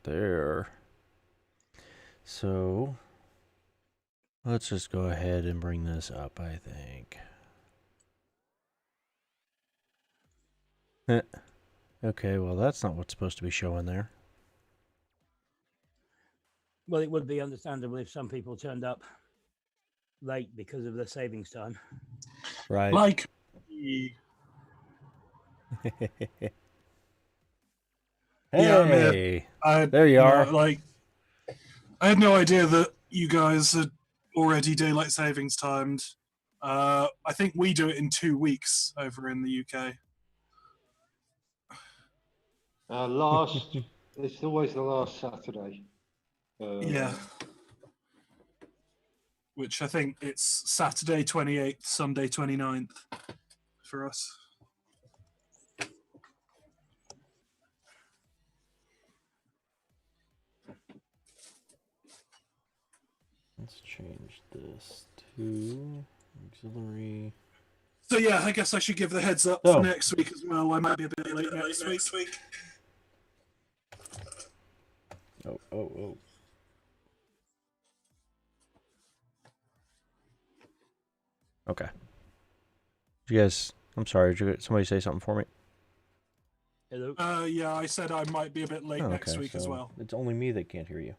there. So let's just go ahead and bring this up, I think. Okay, well, that's not what's supposed to be showing there. Well, it would be understandable if some people turned up late because of the savings time. Right. Like, hey, yeah, there you are. Like, I had no idea that you guys had already daylight savings timed. I think we do it in 2 weeks over in the UK. It's always the last Saturday. Yeah. Which I think it's Saturday 28th, Sunday 29th for us. Let's change this to auxiliary. So yeah, I guess I should give the heads up for next week as well. I might be a bit late next week. Oh. Okay. Did you guys, I'm sorry, did somebody say something for me? Hello? Yeah, I said I might be a bit late next week as well. It's only me that can't hear you.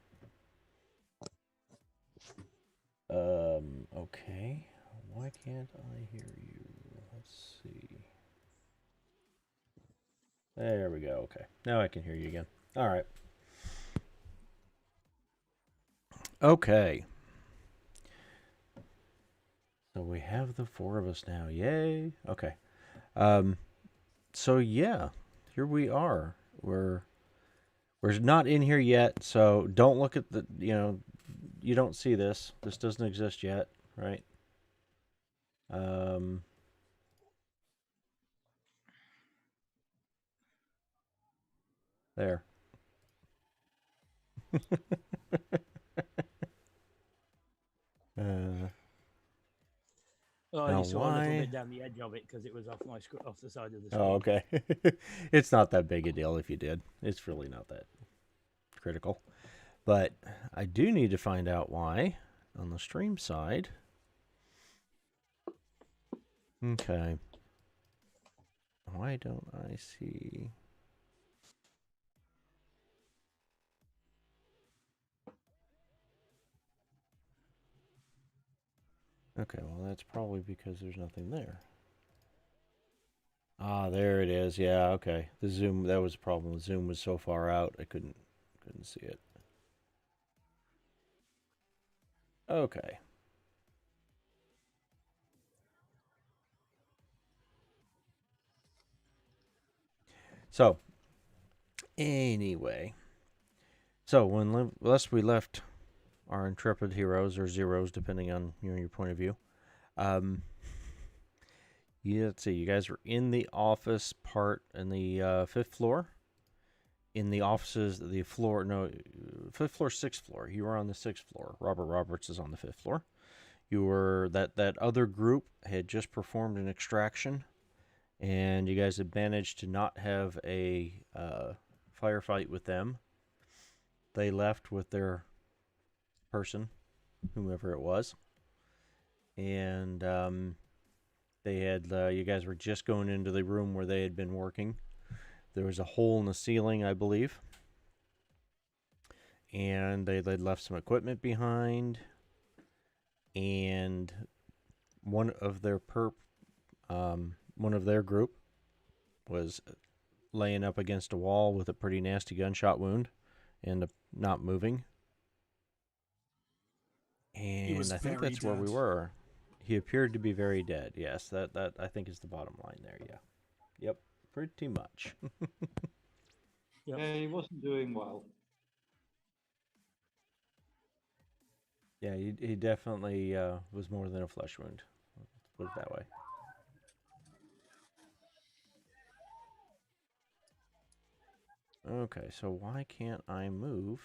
Okay. Why can't I hear you? Let's see. There we go. Okay. Now I can hear you again. All right. Okay. So we have the 4 of us now. Yay. Okay. So yeah, here we are. We're not in here yet, so don't look at the, you don't see this. This doesn't exist yet, right? There. I only saw a little bit down the edge of it because it was off the side of the screen. Oh, okay. It's not that big a deal if you did. It's really not that critical. But I do need to find out why on the stream side. Okay. Why don't I see... Okay, well, that's probably because there's nothing there. Ah, there it is. Yeah, okay. The zoom, that was a problem. The zoom was so far out, I couldn't see it. Okay. So, anyway. So, unless we left our intrepid heroes, or zeros, depending on your point of view. Let's see, you guys were in the office part in the 5th floor. In the offices, the floor, no, 5th floor, 6th floor. You were on the 6th floor. Robert Roberts is on the 5th floor. You were, that other group had just performed an extraction, and you guys had managed to not have a firefight with them. They left with their person, whomever it was, and they had you guys were just going into the room where they had been working. There was a hole in the ceiling, I believe, and they'd left some equipment behind, and one of their group was laying up against a wall with a pretty nasty gunshot wound and not moving. And I think that's where we were. He appeared to be very dead. Yes, that I think is the bottom line there. Yeah. Yep. Pretty much. Yep. Yeah, he wasn't doing well. Yeah, he definitely was more than a flesh wound. Let's put it that way. Okay, so why can't I move?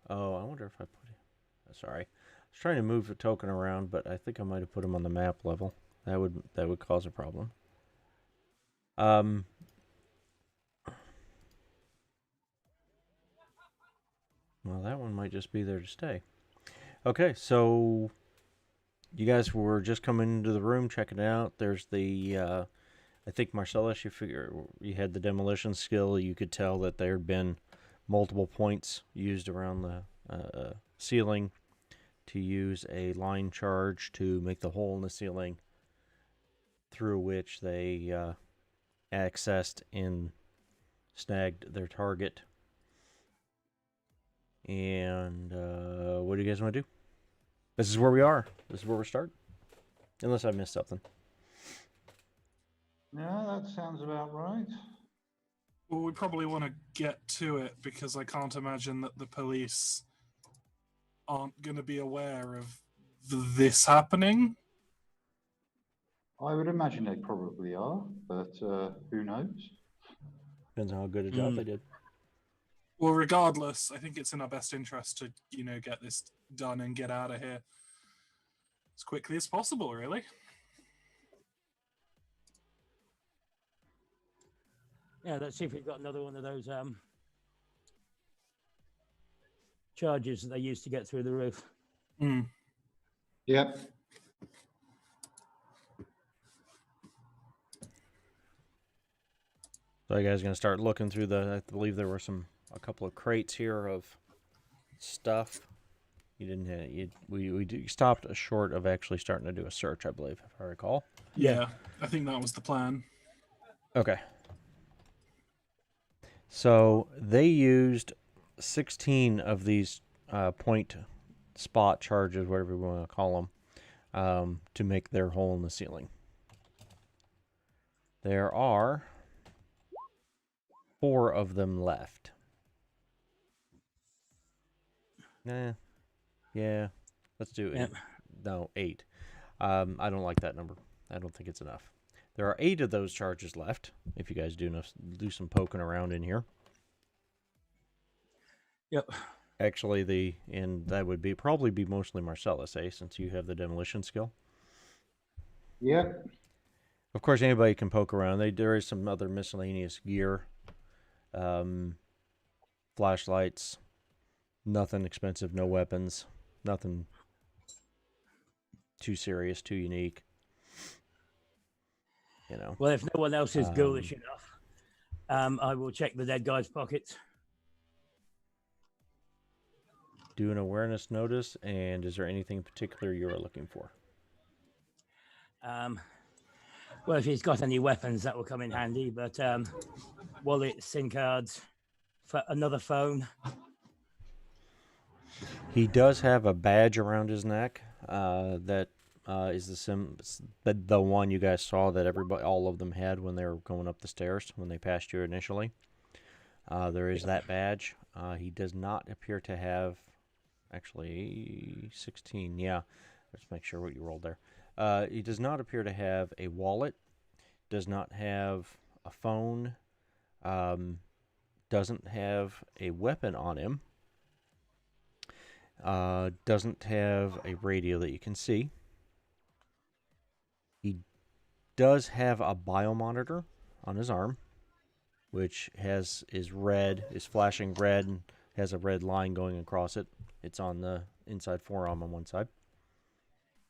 Oh, I wonder if I put it... Sorry. I was trying to move the token around, but I think I might have put him on the map level. That would cause a problem. Well, that one might just be there to stay. Okay, so you guys were just coming into the room, checking it out. There's the, I think Marcellus, you figure you had the demolition skill. You could tell that there had been multiple points used around the ceiling to use a line charge to make the hole in the ceiling through which they accessed and snagged their target. And what do you guys want to do? This is where we are. This is where we start. Unless I missed something. Yeah, that sounds about right. Well, we probably want to get to it because I can't imagine that the police aren't going to be aware of this happening. I would imagine they probably are, but who knows? Depends on how good a job they did. Well, regardless, I think it's in our best interest to, get this done and get out of here as quickly as possible, really. Yeah, let's see if we've got another one of those charges that they used to get through the roof. Mm. Yep. So you guys are going to start looking through I believe there were a couple of crates here of stuff. You didn't we stopped short of actually starting to do a search, I believe, if I recall. Yeah, I think that was the plan. Okay. So they used 16 of these point spot charges, whatever we want to call them, to make their hole in the ceiling. There are 4 of them left. Nah. Yeah. Let's do it. Yep. No, 8. I don't like that number. I don't think it's enough. There are 8 of those charges left. If you guys do some poking around in here. Yep. Actually, and that would probably be mostly Marcellus, since you have the demolition skill. Yep. Of course, anybody can poke around. There is some other miscellaneous gear, flashlights, nothing expensive, no weapons, nothing too serious, too unique. Well, if no one else is ghoulish enough, I will check the dead guy's pockets. Do an awareness notice, and is there anything in particular you are looking for? Well, if he's got any weapons, that will come in handy. But wallets, SIM cards, another phone. He does have a badge around his neck that is the one you guys saw that all of them had when they were going up the stairs when they passed you initially. There is that badge. He does not appear to have, actually, 16. Yeah, let's make sure what you rolled there. He does not appear to have a wallet. Does not have a phone. Doesn't have a weapon on him. Doesn't have a radio that you can see. He does have a biomonitor on his arm, which is flashing red and has a red line going across it. It's on the inside forearm on one side.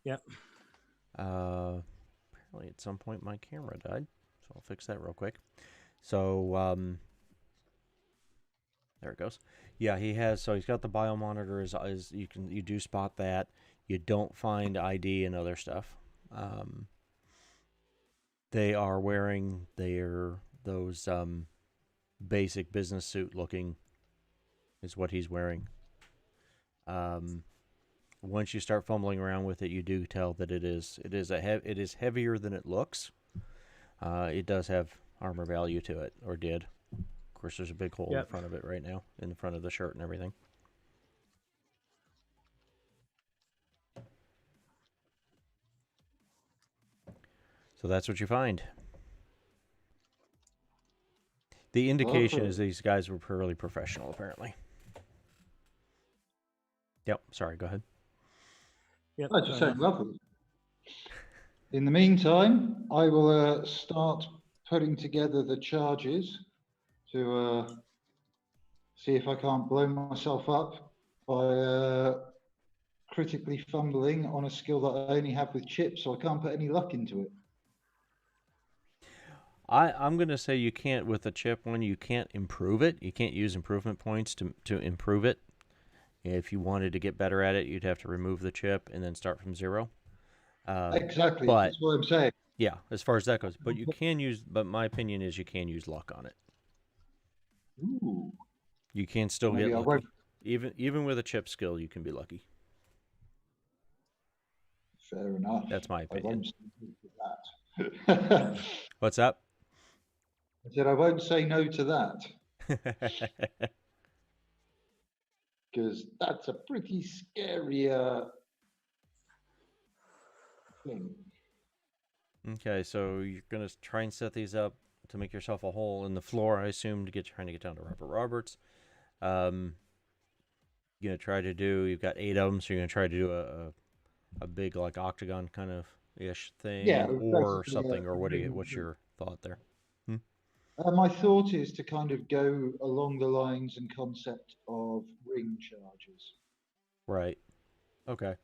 Yep. Apparently at some point my camera died, so I'll fix that real quick. So, there it goes. Yeah, he's got the biomonitor you do spot that. You don't find ID and other stuff. They are wearing those basic business suit looking is what he's wearing. Once you start fumbling around with it, you do tell that it is heavier than it looks. It does have armor value to it, or did. Of course, there's a big hole in front of it right now, in the front of the shirt and everything. So that's what you find. The indication is these guys were purely professional, apparently. Yep, sorry, go ahead. Yep. I just said lovely. In the meantime, I will start putting together the charges to See if I can't blow myself up by critically fumbling on a skill that I only have with chips, so I can't put any luck into it. I'm going to say you can't, with the chip one, you can't improve it. You can't use improvement points to improve it. If you wanted to get better at it, you'd have to remove the chip and then start from 0. Exactly, but that's what I'm saying. yeah, as far as that goes. But you can use, but my opinion is you can use luck on it. Ooh, You can still maybe get I lucky. won't. Even with a chip skill, you can be lucky. Fair enough. That's my I opinion. won't say no to that. What's up? I said I won't say no to that because that's a pretty scary thing. Okay, so you're going to try and set these up to make yourself a hole in the floor, I assume, trying to get down to Robert Roberts. You're going to try to do, you've got 8 of them, so you're going to try to do a big, like, octagon kind of ish thing, Yeah, or basically, something, or what's your thought there? my thought is to kind of go along the lines and concept of ring charges. Right. Okay.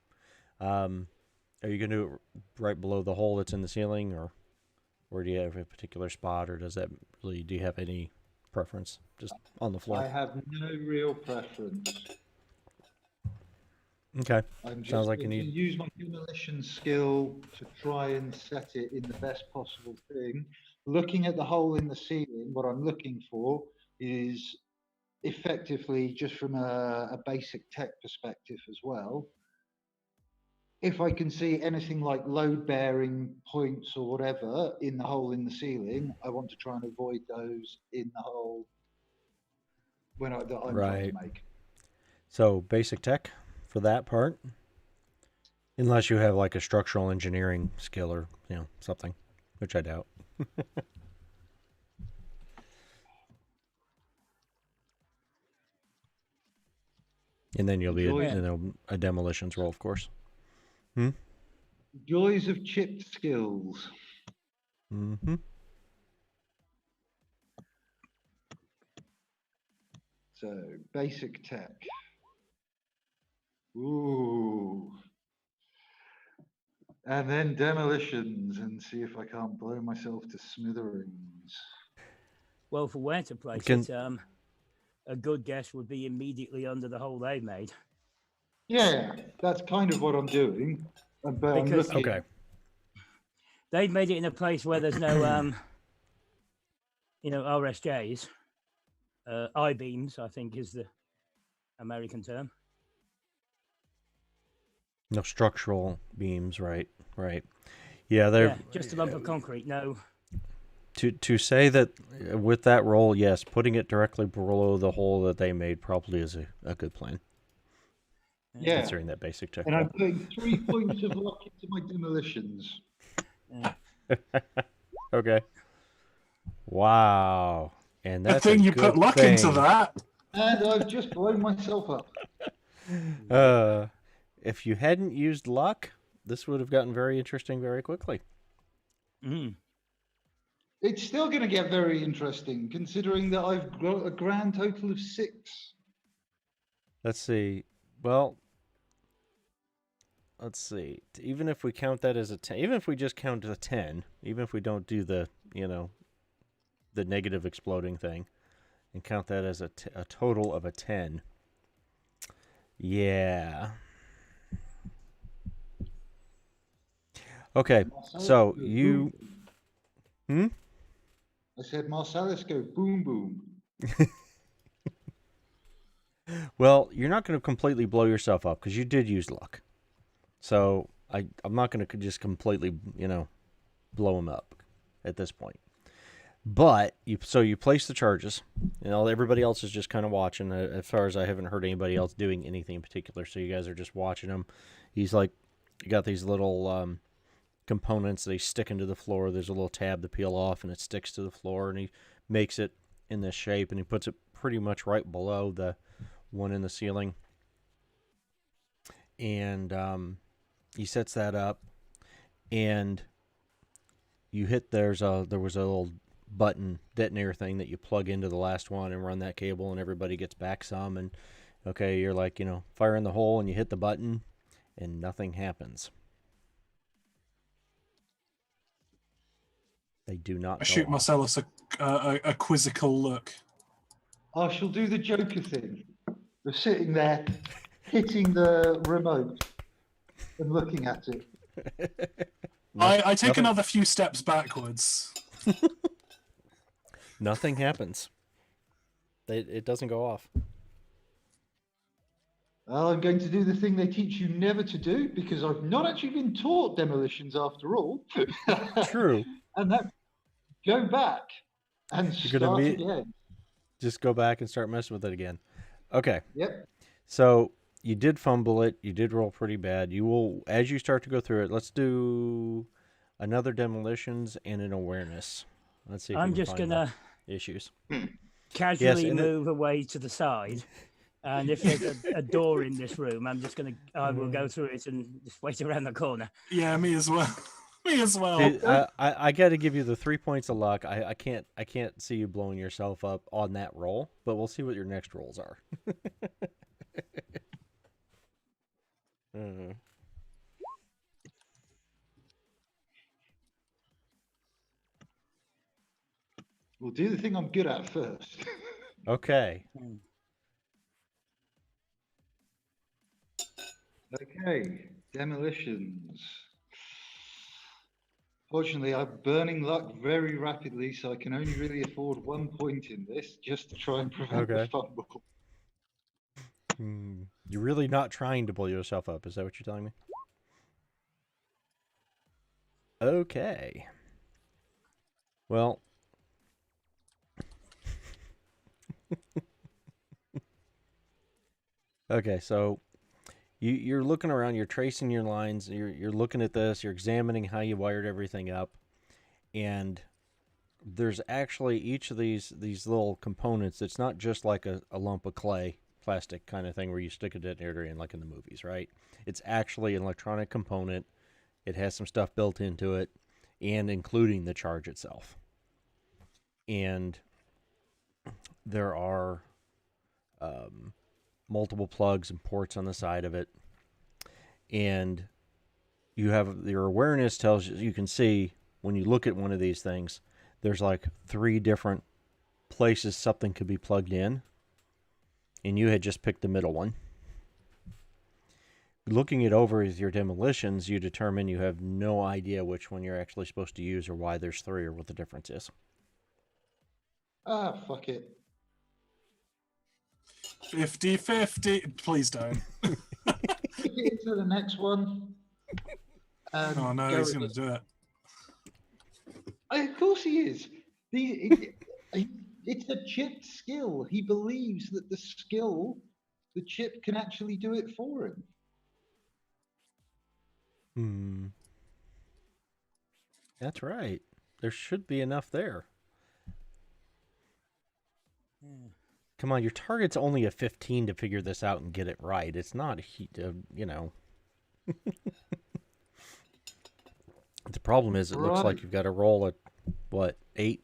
Are you going to do it right below the hole that's in the ceiling, or do you have a particular spot, or do you have any preference just on the floor? I have no real preference. Okay. I'm just Sounds like going you to need. use my demolition skill to try and set it in the best possible thing. Looking at the hole in the ceiling, what I'm looking for is effectively just from a basic tech perspective as well. If I can see anything like load bearing points or whatever in the hole in the ceiling, I want to try and avoid those in the hole that I'm trying Right. to make. So basic tech for that part, unless you have like a structural engineering skill or something, which I doubt. And then you'll be a demolitions roll, of course. Joys of chipped skills. Mm-hmm. So basic tech. Ooh. And then demolitions and see if I can't blow myself to smithereens. Well, for where to place it, a good guess would be immediately under the hole they've made. Yeah, that's kind of what I'm doing. But I'm looking. Okay. They've made it in a place where there's no, RSJs. I-beams, I think, is the American term. No structural beams, right? Yeah, they're just a lump of concrete. No. To say that with that roll, yes, putting it directly below the hole that they made probably is a good plan. Yeah. Considering that basic tech. And I'm putting 3 points of luck into my demolitions. Okay. Wow. And that's the thing a you good put luck thing. into that. And I've just blown myself up. If you hadn't used luck, this would have gotten very interesting very quickly. It's still going to get very interesting, considering that I've got a grand total of 6. Let's see. Well, let's see. Even if we count that as a 10, even if we just count the 10, even if we don't do the, the negative exploding thing, and count that as a total of a 10. Yeah. Okay, so you... I said, Marcellus, go boom, boom. Well, you're not going to completely blow yourself up because you did use luck. So I'm not going to just completely, blow him up at this point. But you place the charges, and everybody else is just kind of watching. As far as I haven't heard anybody else doing anything in particular, so you guys are just watching him. He's like, you got these little components they stick into the floor. There's a little tab to peel off, and it sticks to the floor, and he makes it in this shape, and he puts it pretty much right below the one in the ceiling. And he sets that up, and you hit. There was a little button detonator thing that you plug into the last one and run that cable, and everybody gets back some. And okay, you're like, fire in the hole, and you hit the button, and nothing happens. They do not. I shoot Marcellus a quizzical look. I shall do the Joker thing. We're sitting there, hitting the remote and looking at it. I take another few steps backwards. Nothing happens. It doesn't go off. Well, I'm going to do the thing they teach you never to do, because I've not actually been taught demolitions after all. True. And that, go back and start again. Just go back and start messing with it again. Okay. Yep. So you did fumble it. You did roll pretty bad. You will, as you start to go through it, let's do another demolitions and an awareness. Let's see if I'm we can just find gonna issues. casually move away to the side. And if there's a door in this room, I will go through it and just wait around the corner. Yeah, me as well. Me as well. See, I got to give you the 3 points of luck. I can't see you blowing yourself up on that roll, but we'll see what your next rolls are. We'll do the thing I'm good at first. Okay. Okay, demolitions. Fortunately, I'm burning luck very rapidly, so I can only really afford 1 point in this, just to try and prevent the fumble. You're really not trying to blow yourself up, is that what you're telling me? Okay. Well. Okay, so you're looking around, you're tracing your lines, you're looking at this, you're examining how you wired everything up, and there's actually each of these little components. It's not just like a lump of clay, plastic kind of thing where you stick a detonator in like in the movies, right? It's actually an electronic component. It has some stuff built into it, and including the charge itself. And there are multiple plugs and ports on the side of it, and you have your awareness tells you can see when you look at one of these things, there's like 3 different places something could be plugged in, and you had just picked the middle one. Looking it over with your demolitions, you determine you have no idea which one you're actually supposed to use or why there's 3 or what the difference is. Ah, fuck it. 50-50. Please don't. Take it into the next one. Oh no, he's going to do it. Of course he is. It's a chip skill. He believes that the chip can actually do it for him. That's right. There should be enough there. Come on, your target's only a 15 to figure this out and get it right. It's not, The problem is it looks like you've got to roll at, 8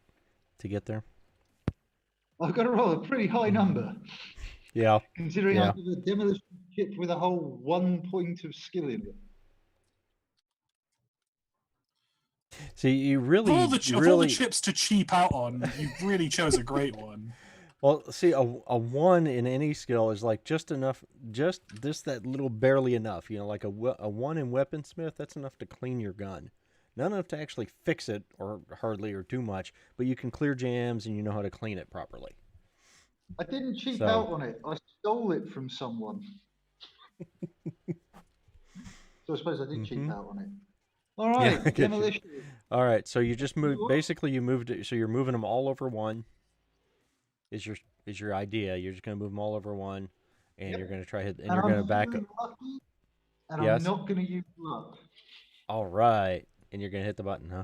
to get there? I've got to roll a pretty high number. Yeah. Considering I have a demolition chip with a whole 1 point of skill in it. See, you really... Of all the chips to cheap out on, you really chose a great one. Well, see, a 1 in any skill is like just enough, that little barely enough. Like a 1 in weaponsmith, that's enough to clean your gun. Not enough to actually fix it, or hardly, or too much, but you can clear jams and you know how to clean it properly. I didn't cheap out on it. I stole it from someone. So I suppose I did cheap out on it. All right, demolition. All right, so you just moved. Basically, you moved it. So you're moving them all over 1. Is your idea? You're just going to move them all over 1, and you're going to try hit, and you're going to back up. Lucky, and I'm not going to use luck. All right, and you're going to hit the button, huh?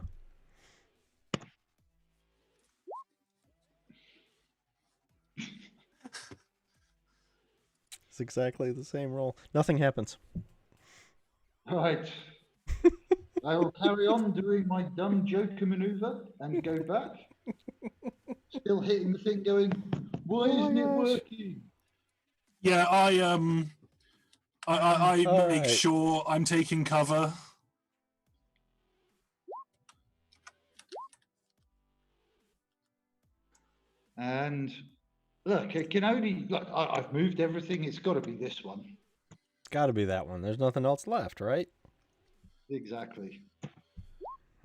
It's exactly the same roll. Nothing happens. All right. I will carry on doing my dumb Joker maneuver and go back. still hitting the thing going, why isn't it working? Yeah, I make right. sure I'm taking cover. And look, it can only look. I've moved everything. It's got to be this one. It's got to be that one. There's nothing else left, right? Exactly.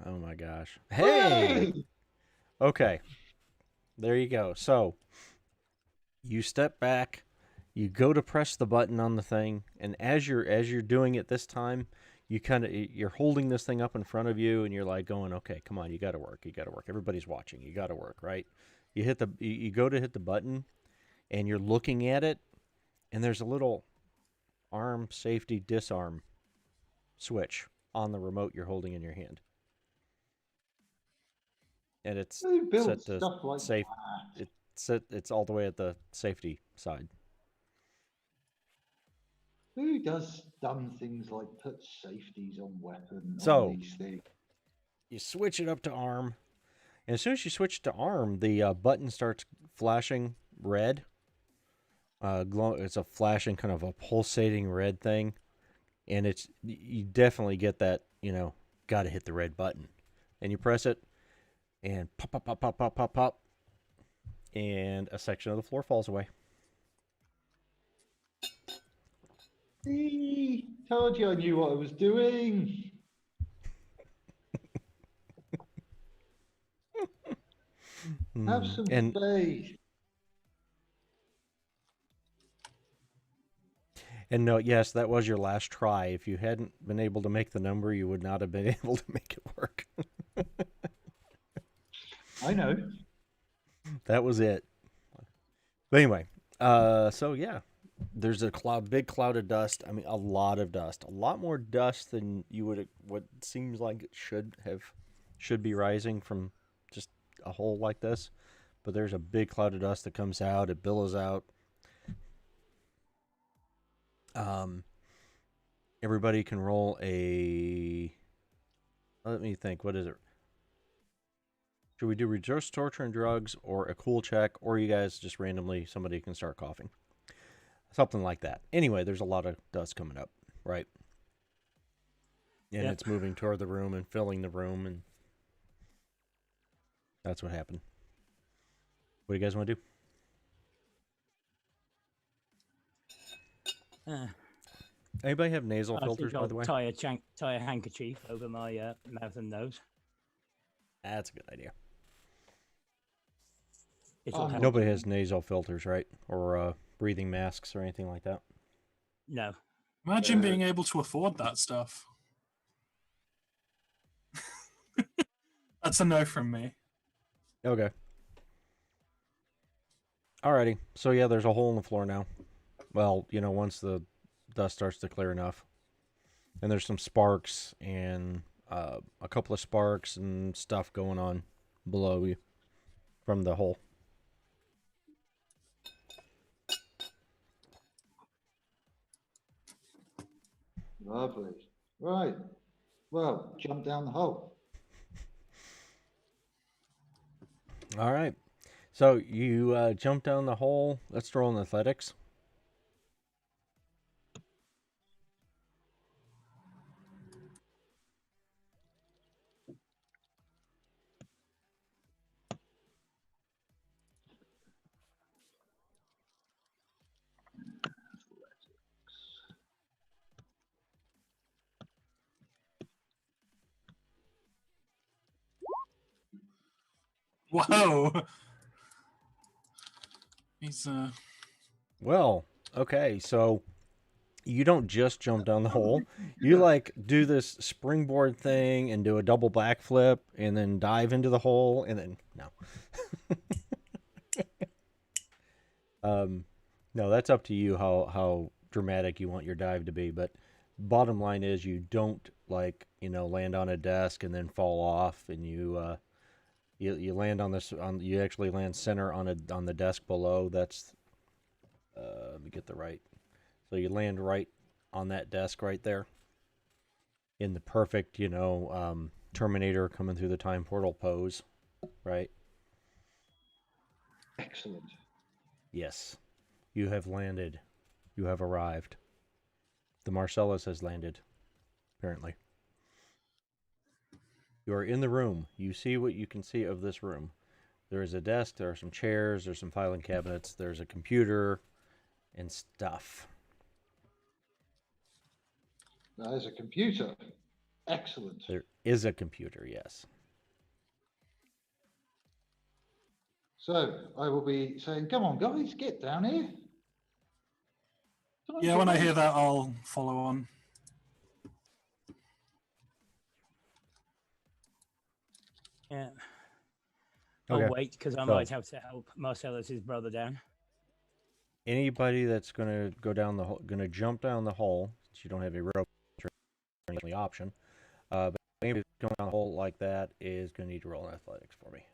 Oh my gosh. Hey. Okay. There you go. So you step back, you go to press the button on the thing, and as you're doing it this time, you're holding this thing up in front of you, and you're like going, okay, come on, you got to work. Everybody's watching. You got to work, right? You go to hit the button, and you're looking at it, and there's a little arm safety disarm switch on the remote you're holding in your hand, and it's Who builds set to stuff like safe. that? It's all the way at the safety side. Who does dumb things like put safeties on weapons So- on these things? You switch it up to arm, and as soon as you switch to arm, the button starts flashing red. It's a flashing kind of a pulsating red thing, and you definitely get that, got to hit the red button, and you press it, and pop, pop, pop, pop, pop, pop, pop, and a section of the floor falls away. See, told you I knew what I was doing. Have some And faith. And no, yes, that was your last try. If you hadn't been able to make the number, you would not have been able to make it work. I know. That was it. But anyway, so yeah, there's a big cloud of dust. I mean, a lot of dust, a lot more dust than what seems like it should be rising from just a hole like this. But there's a big cloud of dust that comes out. It billows out. Everybody can roll a. Let me think. What is it? Should we do reduce torture and drugs or a cool check, or you guys just randomly somebody can start coughing? Something like that. Anyway, there's a lot of dust coming up, right? And Yep. it's moving toward the room and filling the room, and that's what happened. What do you guys want to do? Anybody have nasal filters, by the way? Tie a handkerchief over my mouth and nose. That's a good idea. It'll help. Nobody has nasal filters, right? Or breathing masks or anything like that? No. Imagine being able to afford that stuff. That's a no from me. Okay. Alrighty. So yeah, there's a hole in the floor now. Well, once the dust starts to clear enough. And there's some sparks and a couple of sparks and stuff going on below you from the hole. Lovely. Right. Well, jump down the hole. All right. So you jump down the hole. Let's roll in athletics. Whoa. He's Well, okay, so you don't just jump down the hole. You do this springboard thing and do a double backflip and then dive into the hole and then no. No, that's up to you how dramatic you want your dive to be, but bottom line is you don't land on a desk and then fall off, and you land you actually land center on the desk below. That's let me get the right. So you land right on that desk right there in the perfect, Terminator coming through the time portal pose, right? Excellent. Yes, you have landed. You have arrived. The Marcellus has landed, apparently. You are in the room. You see what you can see of this room. There is a desk, there are some chairs, there's some filing cabinets, there's a computer, and stuff. There's a computer. Excellent. There is a computer, yes. So I will be saying, come on, guys, get down here. Yeah, when I hear that, I'll follow on. Yeah. Okay. I'll wait because I might have to help Marcellus's brother down. Anybody that's going to go down the hole, going to jump down the hole, since you don't have a rope or any option, but anybody going down the hole like that is going to need to roll an athletics for me.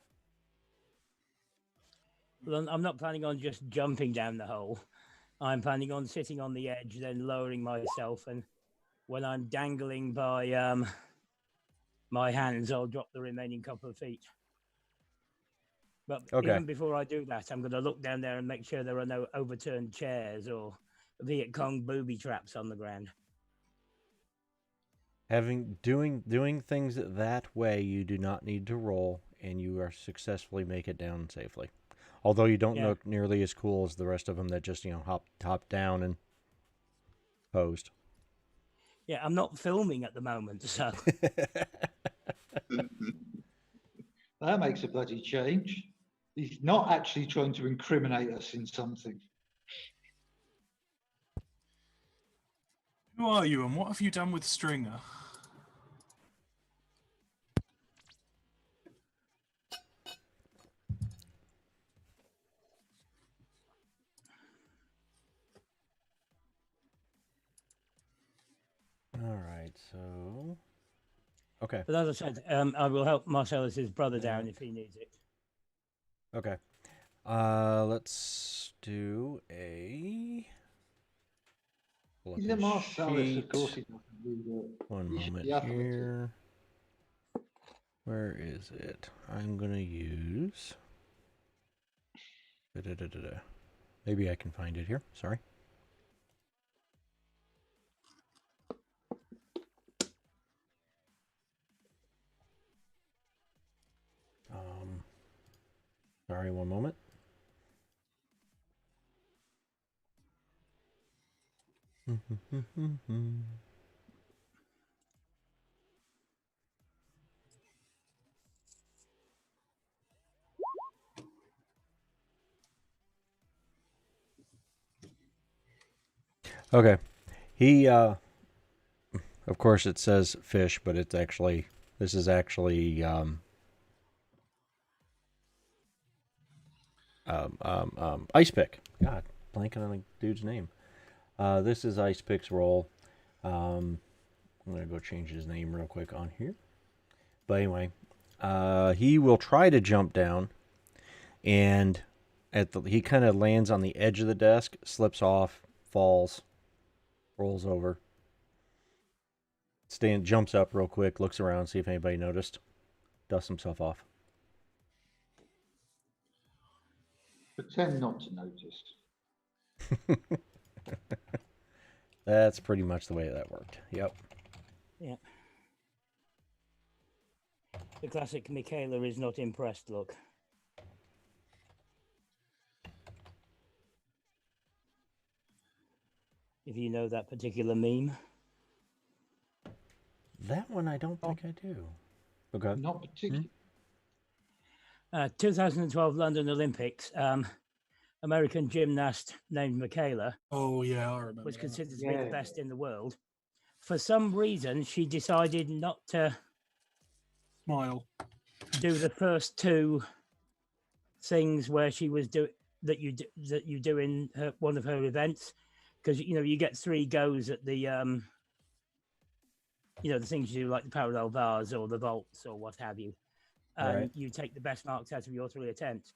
Well, I'm not planning on just jumping down the hole. I'm planning on sitting on the edge, then lowering myself, and when I'm dangling by my hands, I'll drop the remaining couple of feet. But even before I do that, I'm going to look down there and make sure there are no overturned chairs or Viet Cong booby traps on the ground. Doing things that way, you do not need to roll, and you are successfully make it down safely. Although you don't look nearly as cool as the rest of them that just hop down and posed. Yeah, I'm not filming at the moment, so that makes a bloody change. He's not actually trying to incriminate us in something. Who are you and what have you done with Stringer? All right, so... Okay. But as I said, I will help Marcellus's brother down if he needs it. Okay. Let's do a... He's a Marcellus, of course he doesn't read it. One moment here. Where is it? I'm going to use... Maybe I can find it here. Sorry. Sorry, one moment. Okay. He, of course it says fish, but it's actually, this is actually, Ice Pick. God, blanking on the dude's name. This is Ice Pick's role. I'm going to go change his name real quick on here. But anyway, he will try to jump down, and he kind of lands on the edge of the desk, slips off, falls, rolls over. Jumps up real quick, looks around, see if anybody noticed. Dusts himself off. Pretend not to notice. That's pretty much the way that worked. Yep. Yeah. The classic Michaela is not impressed look. If you know that particular meme. That one I don't think I do. Okay. Not particularly. 2012 London Olympics. American gymnast named Michaela. Oh yeah, I remember. Was considered to be the best in the world. For some reason, she decided not to smile. Do the first two things where she was that you do in one of her events, because you get 3 goes at the the things you do, like the parallel bars or the vaults or what have you, and you take the best marks out of your 3 attempts.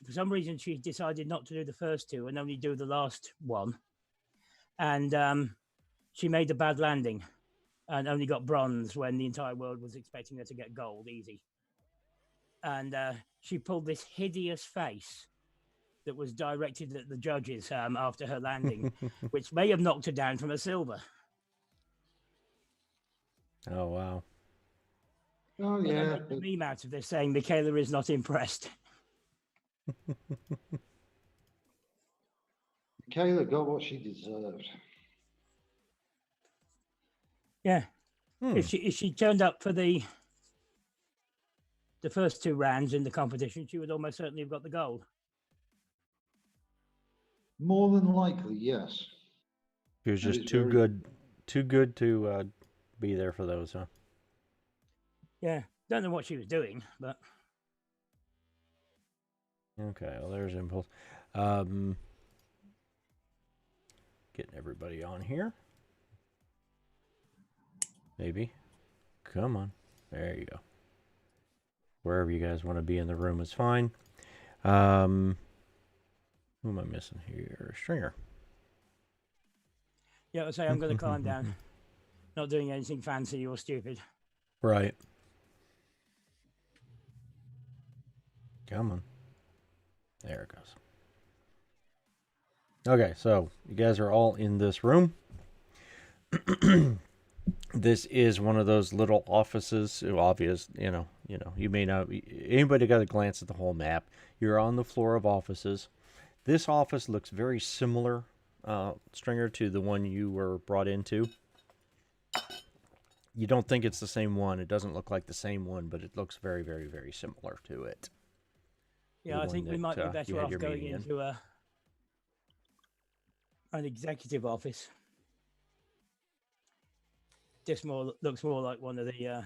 For some reason, she decided not to do the first 2 and only do the last one, and she made a bad landing and only got bronze when the entire world was expecting her to get gold easy. And she pulled this hideous face that was directed at the judges after her landing, which may have knocked her down from a silver. Oh, wow. Oh But yeah, they made a meme out of this saying Michaela is not impressed. Michaela got what she deserved. Yeah. Hmm. If she turned up for the first 2 rounds in the competition, she would almost certainly have got the gold. More than likely, yes. She was That just is too very- good to be there for those, huh? Yeah. Don't know what she was doing, but Okay, well, there's Impulse. Getting everybody on here. Maybe. Come on. There you go. Wherever you guys want to be in the room is fine. Who am I missing here? Stringer. yeah, I'll say I'm going to climb down. Not doing anything fancy or stupid. Right. Come on. There it goes. Okay, so you guys are all in this room. This is one of those little offices. Obvious, you may not. Anybody got a glance at the whole map? You're on the floor of offices. This office looks very similar, Stringer, to the one you were brought into. You don't think it's the same one. It doesn't look like the same one, but it looks very, very, very similar to it. Yeah, I think we might be you better had off your going meeting in. into an executive office. This looks more like one of the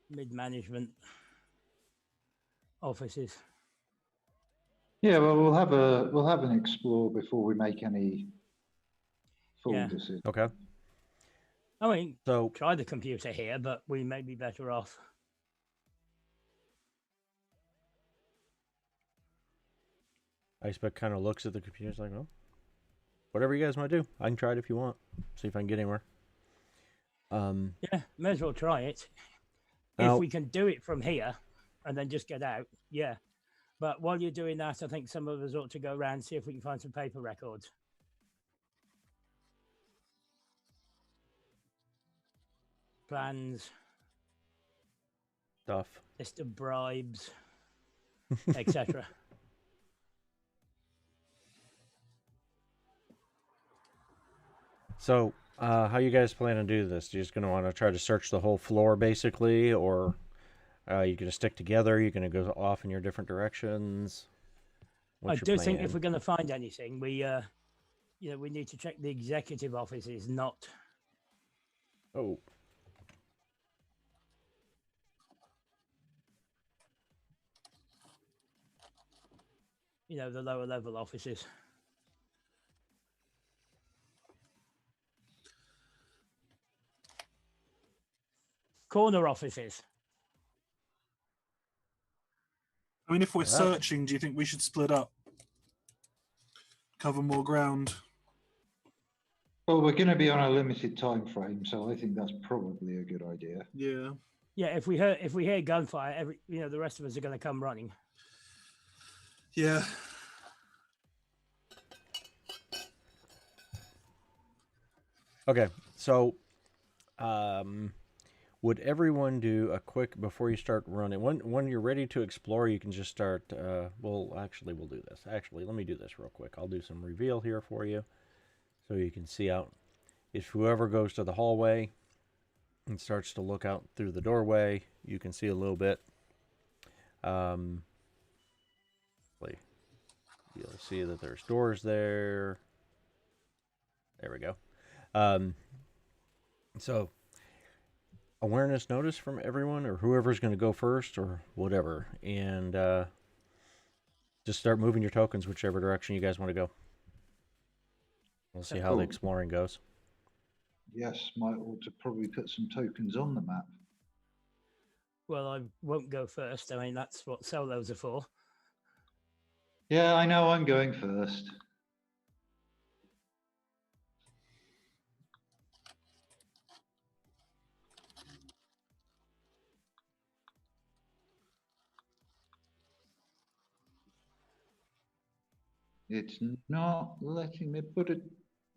mid-management offices. Yeah, well, we'll have an explore before we make any full Yeah. decision. Okay. I mean, So try the computer here, but we may be better off. Icebek kind of looks at the computer. It's like, well, whatever you guys want to do, I can try it if you want. See if I can get anywhere. Yeah, may as well try it. Now- If we can do it from here and then just get out, yeah. But while you're doing that, I think some of us ought to go around and see if we can find some paper records. Plans, Stuff. list of bribes, etc. So, how you guys plan to do this? You just going to want to try to search the whole floor, basically, or you going to stick together? You going to go off in your different directions? I do think if we're going to find anything, we need to check the executive offices, not Oh, the lower level offices. Corner offices. I mean, if we're Well. searching, do you think we should split up? Cover more ground? Well, we're going to be on a limited time frame, so I think that's probably a good idea. Yeah. Yeah, if we hear gunfire, the rest of us are going to come running. Yeah. okay. So, would everyone do a quick before you start running? When you're ready to explore, you can just start. Well, actually, we'll do this. Actually, let me do this real quick. I'll do some reveal here for you, so you can see out. If whoever goes to the hallway and starts to look out through the doorway, you can see a little bit. You'll see that there's doors there. There we go. So, awareness notice from everyone or whoever's going to go first or whatever. And just start moving your tokens whichever direction you guys want to go. We'll see how the Cool. exploring goes. Yes, might ought to probably put some tokens on the map. Well, I won't go first. I mean, that's what solos are for. Yeah, I know I'm going first. It's not letting me put it.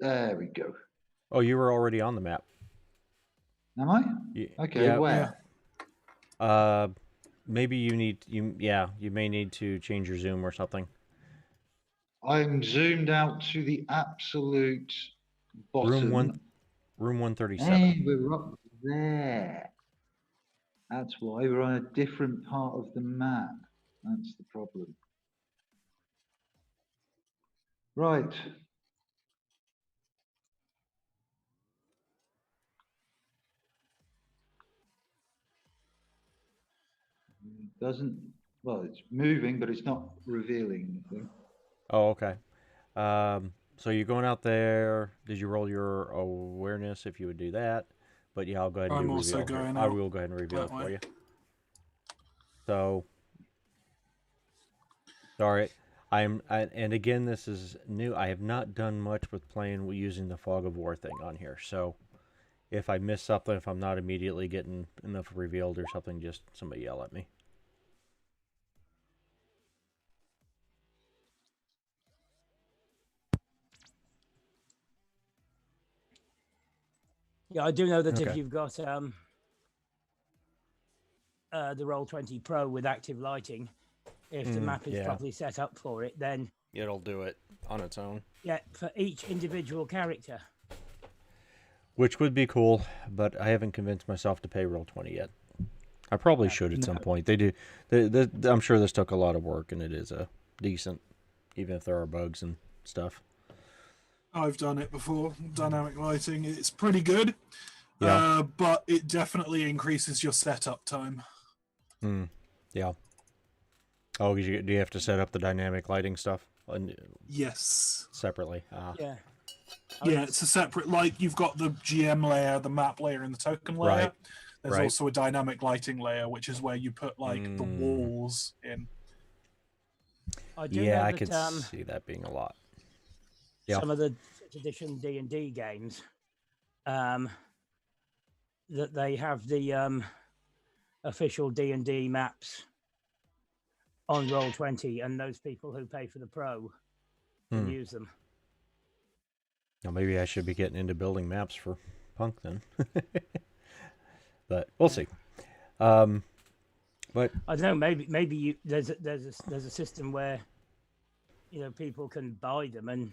There we go. Oh, you were already on the map. Am I? Okay, Yeah. where? Maybe you may need to change your zoom or something. I'm zoomed out to the absolute bottom. Room 137. Hey, we're up there. That's why we're on a different part of the map. That's the problem. Right. Doesn't, well, it's moving, but it's not revealing anything. Oh, okay. So you're going out there. Did you roll your awareness if you would do that? But yeah, I'll go ahead and I'm do also reveal. going I out will go ahead and reveal it that for way. you. So, all right. And again, this is new. I have not done much with playing using the fog of war thing on here. So, if I miss something, if I'm not immediately getting enough revealed or something, just somebody yell at me. Yeah, I do know that Okay. if you've got the Roll20 Pro with active lighting, if the map is properly set up for it, then It'll do it on its own. yeah, for each individual character. Which would be cool, but I haven't convinced myself to pay Roll20 yet. I probably should at some point. They do. I'm sure this took a lot of work, and it is a decent, even if there are bugs and stuff. I've done it before. Dynamic lighting. It's pretty good. Yeah. But it definitely increases your setup time. Yeah. Oh, do you have to set up the dynamic lighting stuff? Yes. Separately. Yeah. Yeah, it's a separate, like you've got the GM layer, the map layer, and the token layer. Right. There's also a dynamic lighting layer, which is where you put like the walls in. I do know I that, could see that being a lot. Yeah. Some of the 5th edition D&D games, that they have the official D&D maps on Roll20, and those people who pay for the Pro can use them. Now maybe I should be getting into building maps for Punk then. But we'll see. But I don't know. Maybe there's a system where people can buy them and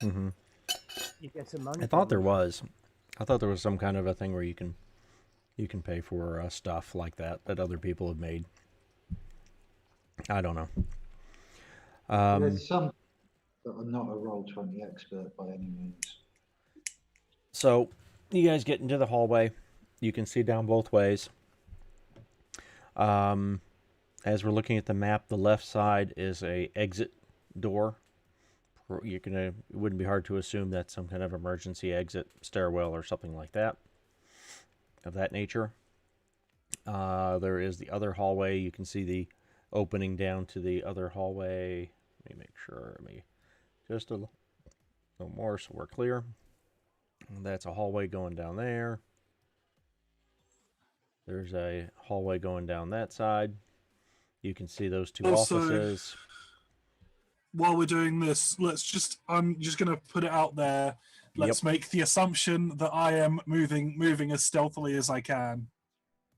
you get some money. I thought there was some kind of a thing where you can pay for stuff like that other people have made. I don't know. There's some, but I'm not a Roll20 expert by any means. So you guys get into the hallway. You can see down both ways. As we're looking at the map, the left side is a exit door. It wouldn't be hard to assume that's some kind of emergency exit stairwell or something like that, of that nature. There is the other hallway. You can see the opening down to the other hallway. Let me make sure. Just a little more so we're clear. That's a hallway going down there. There's a hallway going down that side. You can see those two offices. While we're doing this, I'm just going to put it out there. Let's make the assumption that I am moving as stealthily as I can.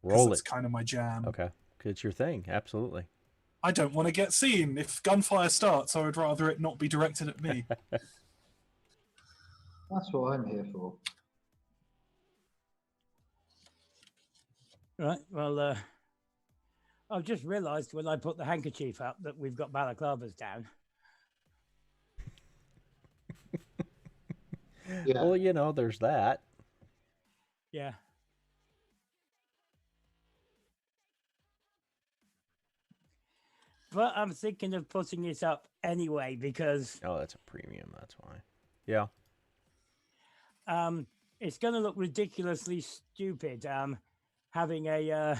Roll it. That's kind of my jam. Okay. It's your thing. Absolutely. I don't want to get seen. If gunfire starts, I would rather it not be directed at me. That's what I'm here for. Right. Well, I've just realised when I put the handkerchief up that we've got balaclavas down. Yeah. Well, there's that. Yeah. But I'm thinking of putting it up anyway because... Oh, that's a premium. That's why. Yeah. It's going to look ridiculously stupid having a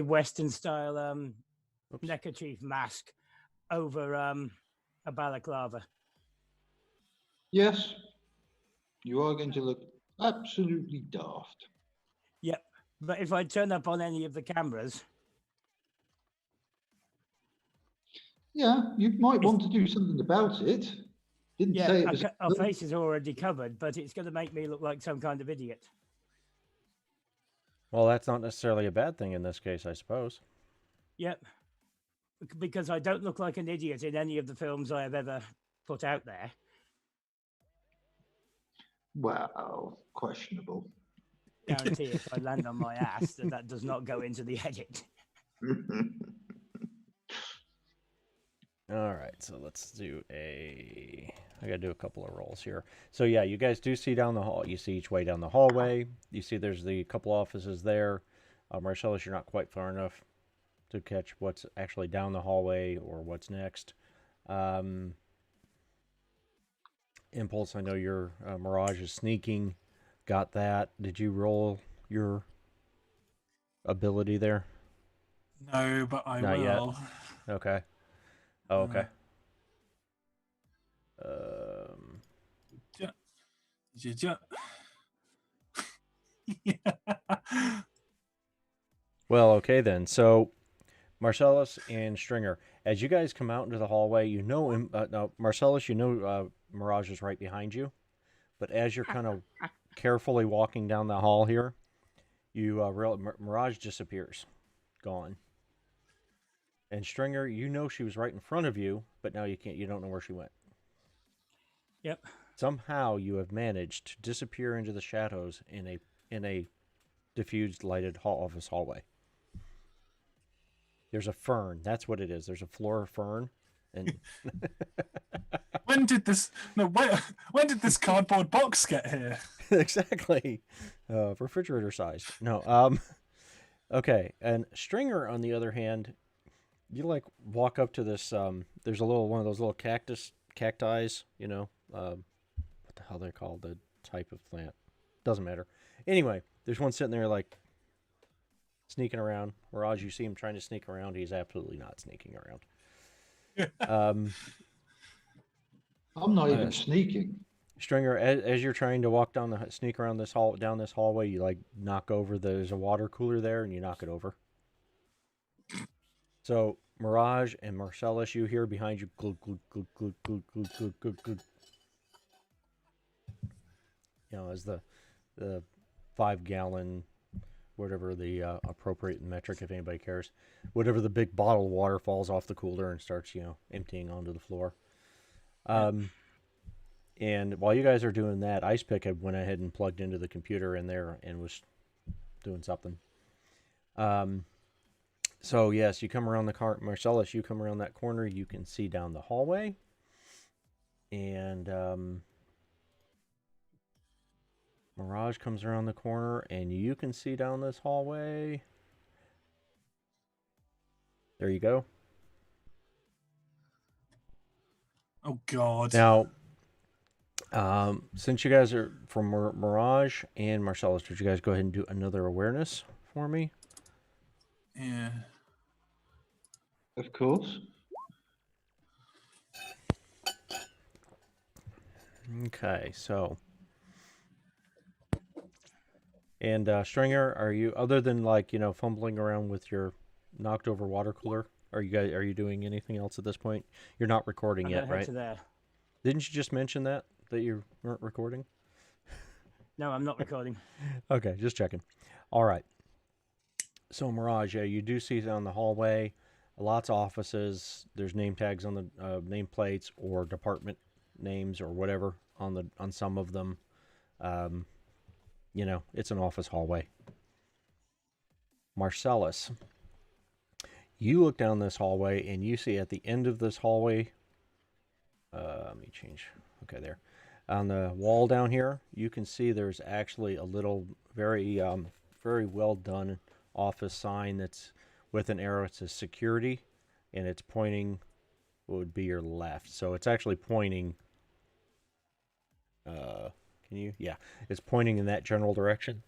Western style neckerchief mask over a balaclava. Yes, you are going to look absolutely daft. Yep, but if I turn up on any of the cameras, Yeah, you might want to do something about it. Didn't say it was. our face is already covered, but it's going to make me look like some kind of idiot. Well, that's not necessarily a bad thing in this case, I suppose. Yep. Because I don't look like an idiot in any of the films I have ever put out there. Well, questionable. Guarantee if I land on my ass that does not go into the edit. All right, so let's do I got to do a couple of rolls here. So yeah, you guys do see down the hall. You see each way down the hallway. You see there's the couple offices there. Marcellus, you're not quite far enough to catch what's actually down the hallway or what's next. Impulse, I know your Mirage is sneaking. Got that. Did you roll your ability there? No, but I Not yet. will. Okay. Oh, okay. Well, okay then. So, Marcellus and Stringer, as you guys come out into the hallway, you know, no, Marcellus, you know, Mirage is right behind you. But as you're kind of carefully walking down the hall here, you Mirage disappears, gone. And Stringer, you know she was right in front of you, but now you don't know where she went. Yep. Somehow you have managed to disappear into the shadows in a diffused lighted office hallway. There's a fern. That's what it is. There's a floor of fern. And when did this cardboard box get here? Exactly. Refrigerator sized. No. Okay. And Stringer, on the other hand, you like walk up to this. There's one of those little cacti. You know, what the hell they're called? The type of plant. Doesn't matter. Anyway, there's one sitting there like sneaking around. Mirage, you see him trying to sneak around. He's absolutely not sneaking around. I'm not even sneaking. Stringer, as you're trying to sneak around down this hallway, you like knock over. There's a water cooler there, and you knock it over. So Mirage and Marcellus, you hear behind you, glug glug glug glug glug glug glug glug glug. You know, as the 5-gallon, whatever the appropriate metric, if anybody cares, whatever the big bottle of water falls off the cooler and starts, emptying onto the floor. And while you guys are doing that, Ice Pick had went ahead and plugged into the computer in there and was doing something. So yes, you come around the car, Marcellus. You come around that corner. You can see down the hallway, and Mirage comes around the corner, and you can see down this hallway. There you go. Oh God! Now, since you guys are from Mirage and Marcellus, would you guys go ahead and do another awareness for me? Yeah. Of course. Okay, so. And Stringer, are you, other than fumbling around with your knocked over water cooler, are you doing anything else at this point? You're not recording yet, right? To there. Didn't you just mention that you weren't recording? No, I'm not recording. Okay, just checking. All right. So Mirage, you do see down the hallway, lots of offices. There's name tags on the nameplates or department names or whatever on some of them. It's an office hallway. Marcellus, you look down this hallway and you see at the end of this hallway, let me change. Okay, there. On the wall down here, you can see there's actually a little very well done office sign that's with an arrow. It says security, and it's pointing what would be your left. So it's actually pointing. It's pointing in that general direction.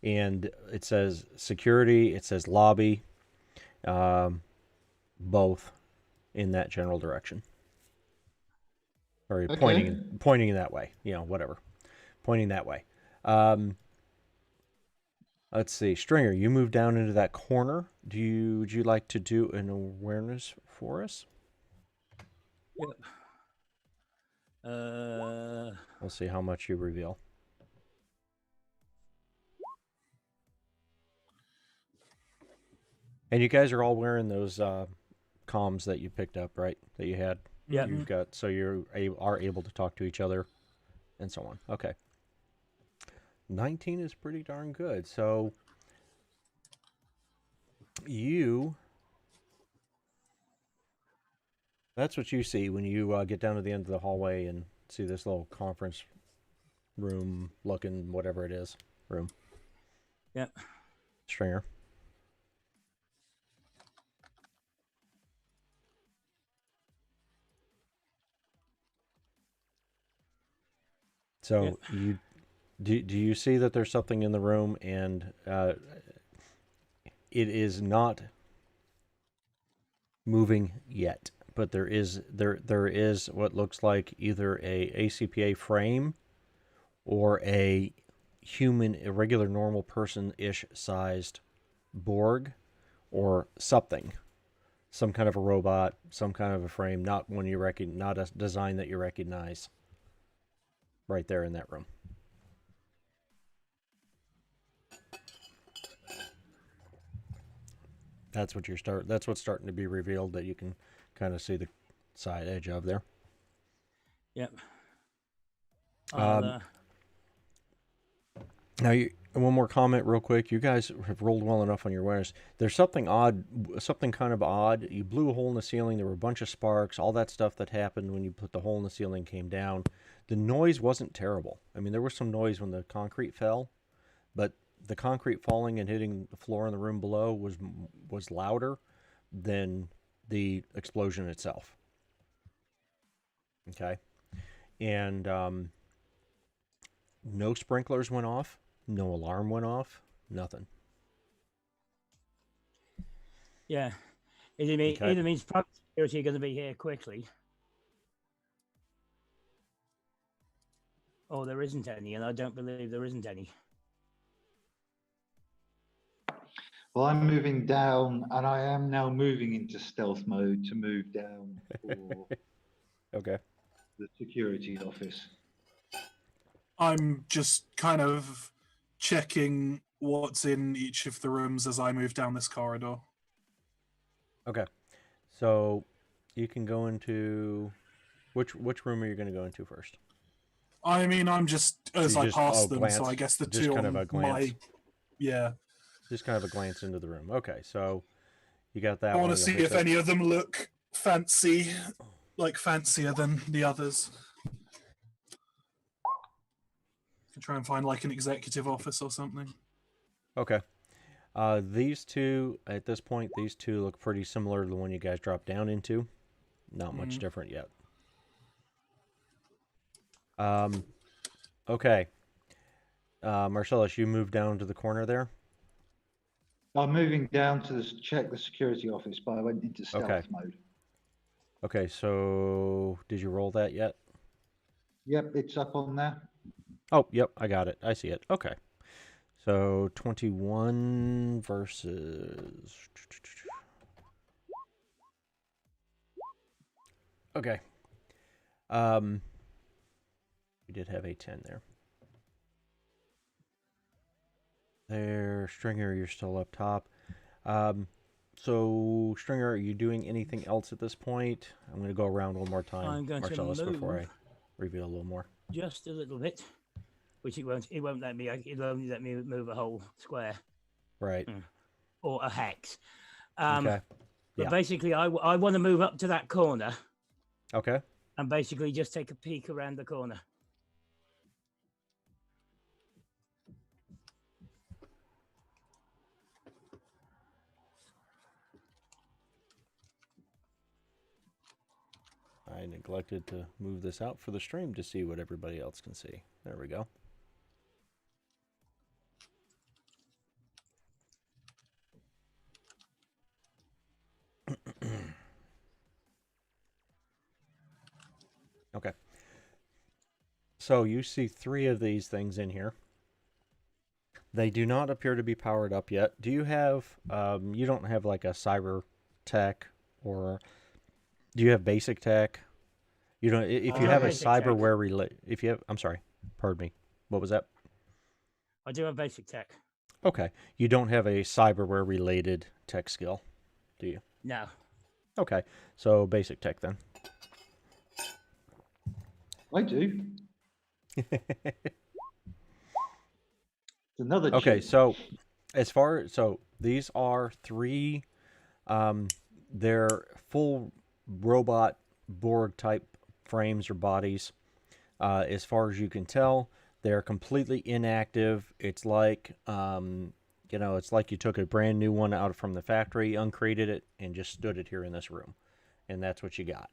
And it says security, it says lobby, both in that general direction. Or Okay. pointing that way, whatever. Pointing that way. Let's see. Stringer, you move down into that corner. Would you like to do an awareness for us? Yep. We'll see how much you reveal. And you guys are all wearing those comms that you picked up, right? That you had. Yeah. You've got, so you are able to talk to each other, and so on. Okay. 19 is pretty darn good. So that's what you see when you get down to the end of the hallway and see this little conference room looking, whatever it is, room. Yeah. Stringer. So you do you see that there's something in the room, and it is not moving yet, but there is what looks like either a ACPA frame or a regular normal person-ish sized Borg or something, some kind of a robot, some kind of a frame, not one you not a design that you recognize. Right there in that room. That's what's starting to be revealed, that you can kind of see the side edge of there. Yep. Now, one more comment real quick. You guys have rolled well enough on your awareness. There's something kind of odd. You blew a hole in the ceiling. There were a bunch of sparks. All that stuff that happened when you put the hole in the ceiling came down. The noise wasn't terrible. I mean, there was some noise when the concrete fell, but the concrete falling and hitting the floor in the room below was louder than the explosion itself. Okay? And no sprinklers went off. No alarm went off. Nothing. Yeah. Either means security are going to be here quickly, or there isn't any, and I don't believe there isn't any. Well, I'm moving down, and I am now moving into stealth mode to move down for okay. the security office. I'm just kind of checking what's in each of the rooms as I move down this corridor. Okay. So you can go into which room are you going to go into first? I mean, I'm just as I pass them, glance. so I guess the just two kind on of a glance. yeah. Just kind of a glance into the room. Okay, so you got that. I want to see if any of them look fancy, like fancier than the others. Can try and find like an executive office or something. Okay. These two, at this point, look pretty similar to the one you guys dropped down into. Not much different yet. Okay. Marcellus, you moved down to the corner there? I'm moving down to check the security office, but I went into stealth mode. Okay, so did you roll that yet? Yep, it's up on there. Oh, yep, I got it. I see it. Okay. So 21 versus... Okay. We did have a 10 there. There, Stringer, you're still up top. So, Stringer, are you doing anything else at this point? I'm going to go around one more time, I'm going Marcellus, to move before I reveal a little more. Just a little bit, which it won't let me. It'll only let me move a whole square. Right. Or a hex. Okay. But basically, I want to move up to that corner. Okay. And basically just take a peek around the corner. I neglected to move this out for the stream to see what everybody else can see. There we go. Okay. So you see 3 of these things in here. They do not appear to be powered up yet. Do you have, you don't have like a cyber tech, or do you have basic tech You know, if I you do have a basic tech. cyberware relate, if you have, I'm sorry, pardon me. What was that? I do have basic tech. Okay, you don't have a cyberware related tech skill, do you? No. Okay, so basic tech then. I do. It's another Okay, cheat. so so these are three, um, they're full robot Borg type frames or bodies. As far as you can tell, they're completely inactive. It's like, it's like you took a brand new one out from the factory, uncrated it, and just stood it here in this room, and that's what you got.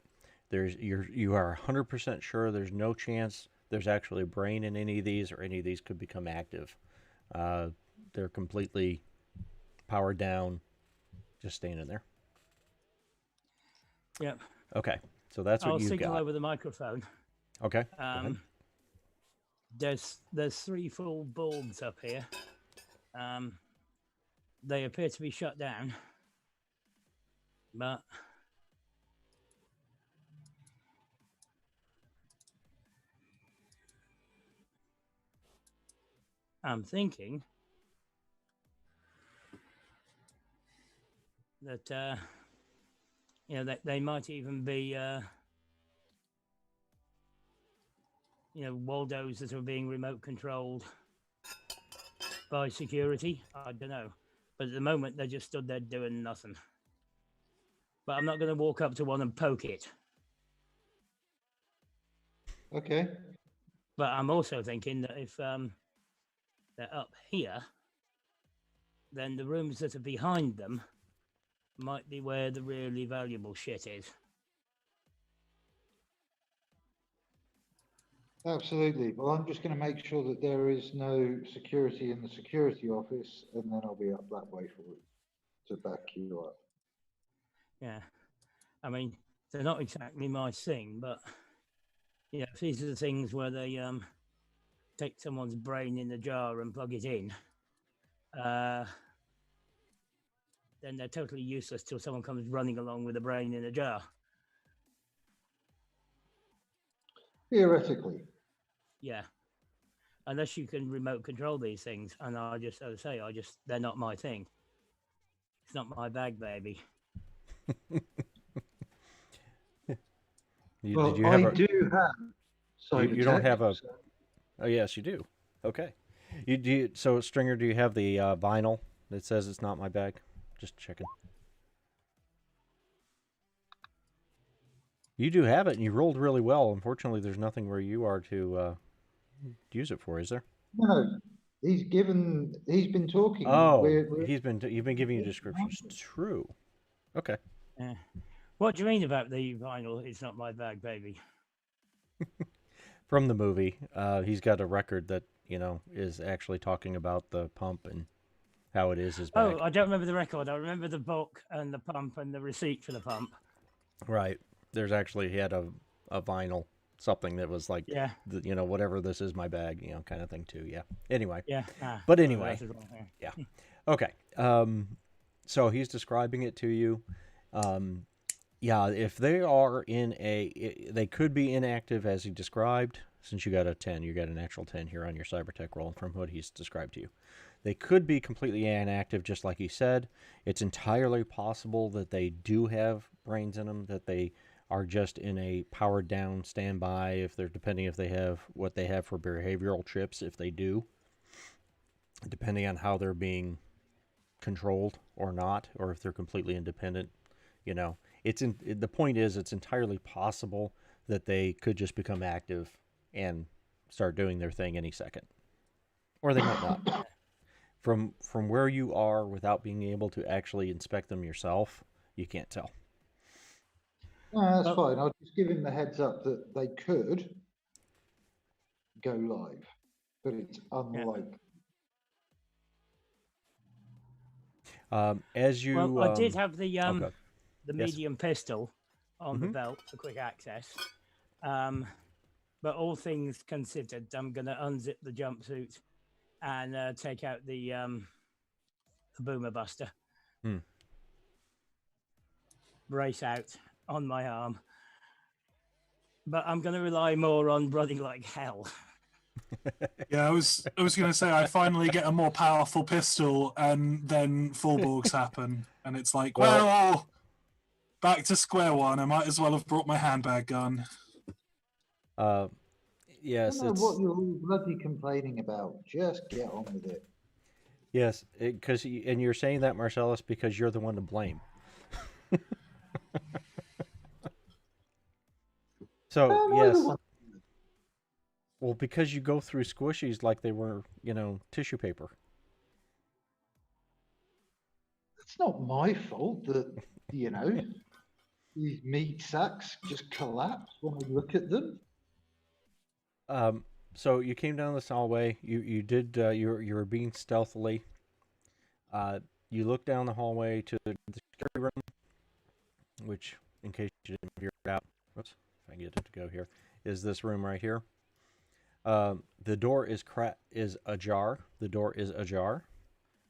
You are 100% sure there's no chance there's actually a brain in any of these, or any of these could become active. Uh, they're completely powered down, just staying in there. Yep. Okay, so that's what I'll you've signal got. over the microphone. Okay, go ahead. There's 3 full bulbs up here. They appear to be shut down, but I'm thinking that that they might even be Waldos that are being remote controlled by security. I don't know, but at the moment they just stood there doing nothing. But I'm not going to walk up to one and poke it. Okay. But I'm also thinking that if they're up here, then the rooms that are behind them might be where the really valuable shit is. Absolutely. Well, I'm just going to make sure that there is no security in the security office, and then I'll be up that way for it to back you up. Yeah. I mean, they're not exactly my thing, but if these are the things where they take someone's brain in a jar and plug it in, then they're totally useless till someone comes running along with a brain in a jar. Theoretically. Yeah. Unless you can remote control these things, and as I say, they're not my thing. It's not my bag, baby. Well, I do have cyber you don't tech, have a. so Oh yes, you do. Okay. So Stringer, do you have the vinyl that says it's not my bag? Just checking. You do have it, and you rolled really well. Unfortunately, there's nothing where you are to use it for, is there? no, he's been talking. Oh, We're you've been giving you descriptions. True. Okay. What do you mean about the vinyl? It's not my bag, baby. From the movie, he's got a record that is actually talking about the pump and how it is his bag. Oh, I don't remember the record. I remember the book and the pump and the receipt for the pump. Right. There's actually he had a vinyl something that was like whatever this is my bag kind of thing too. Yeah. Anyway. Yeah. But anyway. Yeah. Okay. So he's describing it to you. Yeah, if they are they could be inactive as he described. Since you got a 10, you got an actual 10 here on your cybertech roll from what he's described to you. They could be completely inactive, just like he said. It's entirely possible that they do have brains in them, that they are just in a powered down standby. If they have what they have for behavioral chips, if they do, depending on how they're being controlled or not, or if they're completely independent. The point is, it's entirely possible that they could just become active and start doing their thing any second, or they might not. From where you are, without being able to actually inspect them yourself, you can't tell. No, that's fine. I'll just give him the heads up that they could go live, but it's unlikely. As you, I did have the okay. the medium pistol on the belt for quick access. But all things considered, I'm going to unzip the jumpsuit and take out the boomer buster. Brace out on my arm. but I'm going to rely more on running like hell. Yeah, I was going to say I finally get a more powerful pistol, and then Fallborgs happen, and it's like, well, back to square one. I might as well have brought my handbag gun. I Yes, don't know what you're all bloody complaining about. Just get on with it. yes, because and you're saying that, Marcellus, because you're the one to blame. So Am I the yes, one? well, because you go through squishies like they were, tissue paper. It's not my fault that, these meat sacks just collapse when I look at them. So you came down this hallway. You did. You were being stealthily. You look down the hallway to the security room, which, in case you didn't figure it out, oops, if I can get it to go here, is this room right here. The door is ajar. The door is ajar,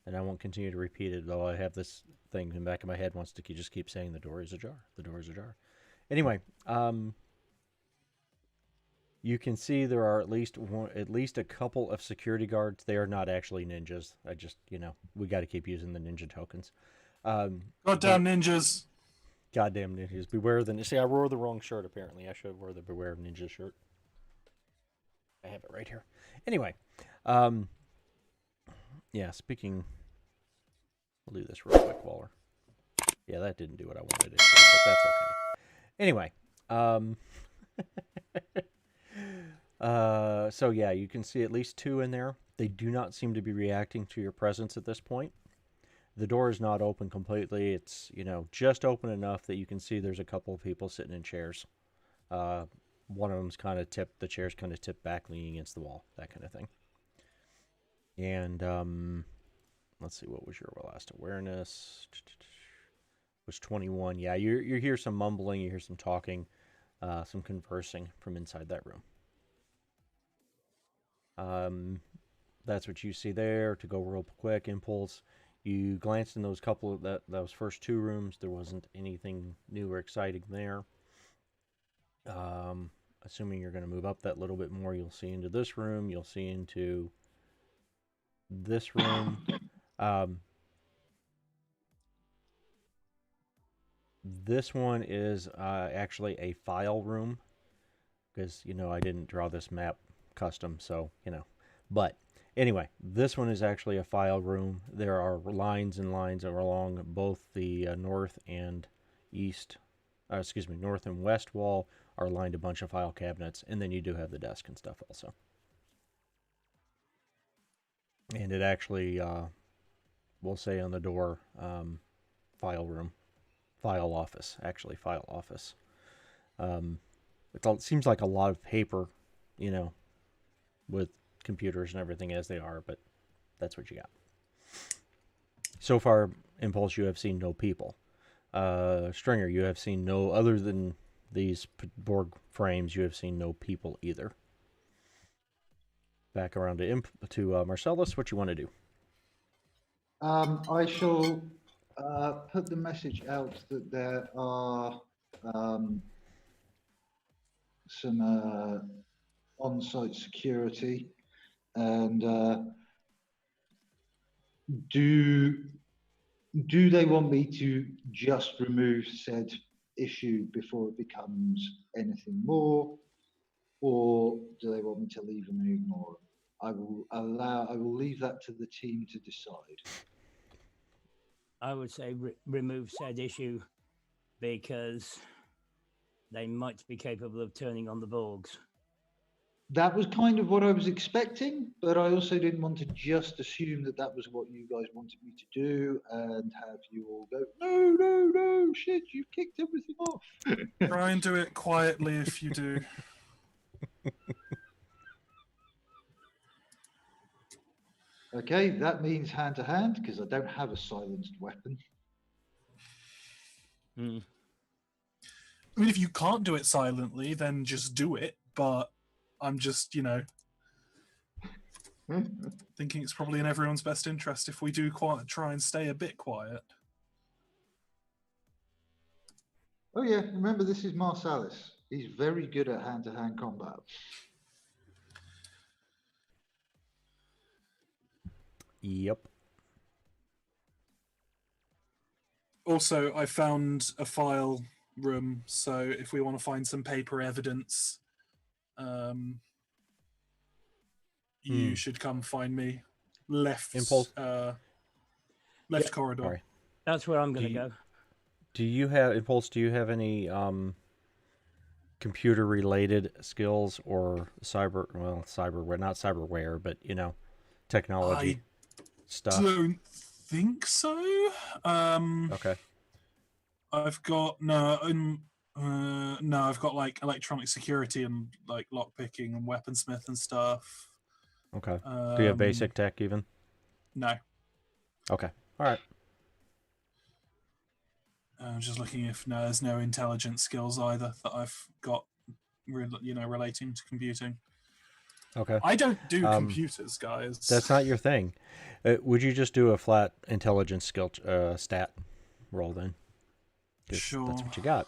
and I won't continue to repeat it, though I have this thing in the back of my head wants to just keep saying the door is ajar. The door is ajar. Anyway, you can see there are at least a couple of security guards. They are not actually ninjas. I just, we got to keep using the ninja tokens. Goddamn ninjas! Goddamn ninjas! Beware the. See, I wore the wrong shirt. Apparently, I should wear the Beware of Ninja shirt. I have it right here. Anyway, yeah. Speaking, we'll do this real quick, Waller. Yeah, that didn't do what I wanted it to, but that's okay. Anyway, so yeah, you can see at least two in there. They do not seem to be reacting to your presence at this point. The door is not open completely. It's, just open enough that you can see there's a couple of people sitting in chairs. One of them's kind of tipped, the chair's kind of tipped back, leaning against the wall, that kind of thing. And let's see, what was your last awareness? Was 21. Yeah, you hear some mumbling, you hear some talking, some conversing from inside that room. That's what you see there. To go real quick, Impulse. You glanced in those those first two rooms. There wasn't anything new or exciting there. Assuming you're going to move up that little bit more, you'll see into this room. You'll see into this room. This one is actually a file room because, I didn't draw this map custom, so, But anyway, this one is actually a file room. There are lines and lines along both the north and west wall are lined a bunch of file cabinets, and then you do have the desk and stuff also. And it actually will say on the door, file room, file office, actually file office. It seems like a lot of paper, with computers and everything as they are, but that's what you got. So far, Impulse, you have seen no people. Stringer, you have seen no, other than these Borg frames, you have seen no people either. Back around to Marcellus, what you want to do? I shall put the message out that there are some on-site security, and do they want me to just remove said issue before it becomes anything more, or do they want me to leave them and ignore them? I will leave that to the team to decide. I would say remove said issue because they might be capable of turning on the Borgs. That was kind of what I was expecting, but I also didn't want to just assume that was what you guys wanted me to do and have you all go, no, shit, you've kicked everything off. Try and do it quietly if you do. Okay, that means hand to hand because I don't have a silenced weapon. I mean, if you can't do it silently, then just do it, but I'm just, thinking it's probably in everyone's best interest if we do try and stay a bit quiet. Oh yeah, remember this is Marsalis. He's very good at hand-to-hand combat. Yep. Also, I found a file room, so if we want to find some paper evidence, you should come find me. Left Impulse. Left corridor. Sorry. That's where I'm going to go. Do you have Impulse? Do you have any computer-related skills or cyberware? Not cyberware, but technology stuff. Don't think so. Okay. I've got no. I've got like electronic security and like lockpicking and weaponsmith and stuff. Okay. Do you have basic tech even? No. Okay. All right. I'm just looking if there's no intelligence skills either that I've got, relating to computing. Okay. I don't do computers, guys. That's not your thing. Would you just do a flat intelligence skill stat roll then? Sure. That's what you got.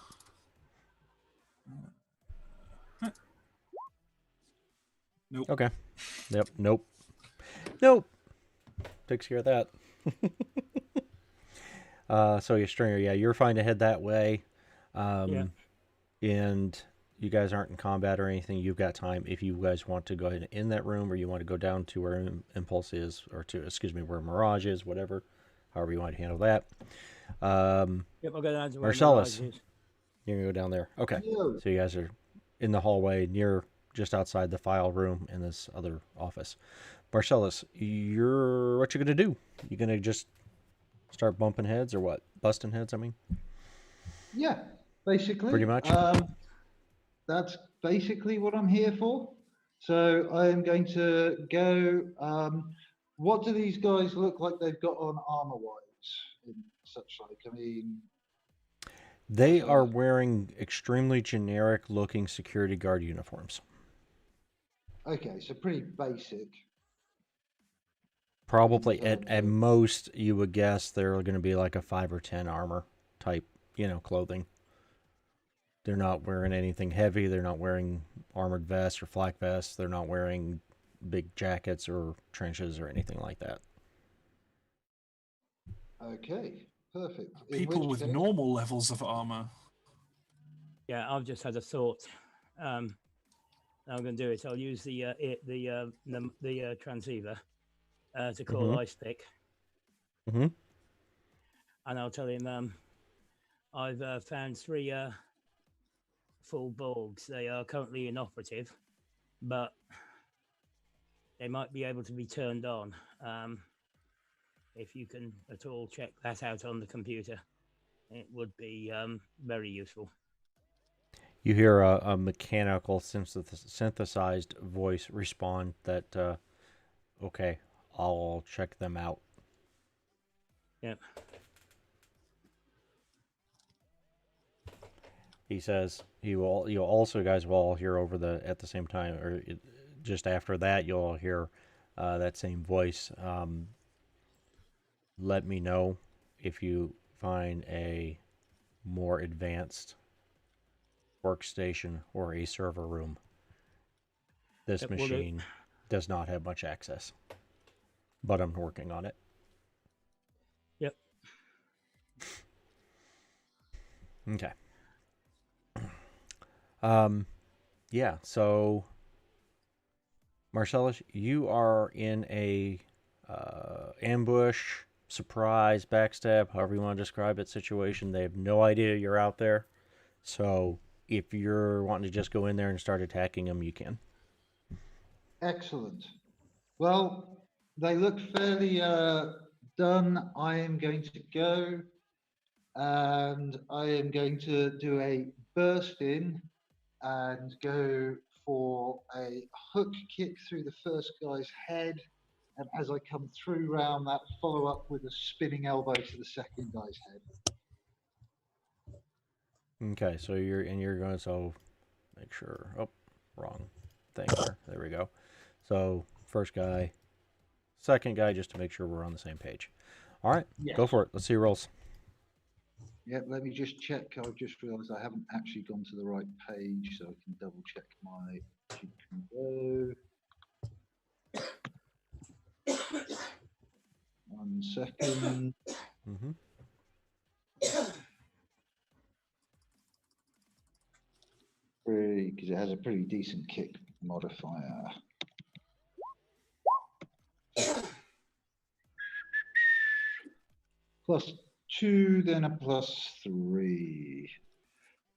Nope. Okay. Yep. Nope. Takes care of that. So you're Stringer, you're fine to head that way. And you guys aren't in combat or anything. You've got time if you guys want to go ahead in that room, or you want to go down to where Impulse is, or where Mirage is, whatever. However you want to handle that. I'll go down to where Marcellus, Mirage is. you're going to go down there. Okay. Yeah. So you guys are in the hallway just outside the file room in this other office. Marcellus, what you going to do? You going to just start bumping heads or what? Busting heads, I mean? Yeah, basically. Pretty much. That's basically what I'm here for. So I am going to go. What do these guys look like they've got on armor-wise and such like? I mean, they are wearing extremely generic-looking security guard uniforms. Okay, so pretty basic. Probably at most, you would guess they're going to be like a 5 or 10 armor type, clothing. They're not wearing anything heavy. They're not wearing armored vests or flak vests. They're not wearing big jackets or trenches or anything like that. Okay, perfect. People with normal levels of armor. Yeah, I've just had a thought. I'm going to do it. I'll use the transceiver to call Ice Pick. Mm-hmm. And I'll tell him I've found 3 full Borgs. They are currently inoperative, but they might be able to be turned on. If you can at all check that out on the computer, it would be very useful. You hear a mechanical synthesized voice respond that, okay, I'll check them out. Yep. He says you'll also guys will all hear at the same time, or just after that, you'll all hear that same voice. Let me know if you find a more advanced workstation or a server room. This machine does not have much access, but I'm working on it. Yep. Okay. Yeah, so Marcellus, you are in a ambush, surprise, backstab, however you want to describe it, situation. They have no idea you're out there. So if you're wanting to just go in there and start attacking them, you can. Excellent. Well, they look fairly done. I am going to go and I am going to do a burst in and go for a hook kick through the first guy's head. And as I come through round that, follow up with a spinning elbow to the second guy's head. Okay, so you're going to make sure. Oh, wrong thing there. There we go. So first guy, second guy, just to make sure we're on the same page. All right, Yes. Go for it. Let's see rolls. Yep, let me just check. I've just realised I haven't actually gone to the right page, so I can double check my go. 1 second. Mm-hmm. Because it has a pretty decent kick modifier. +2, then a +3.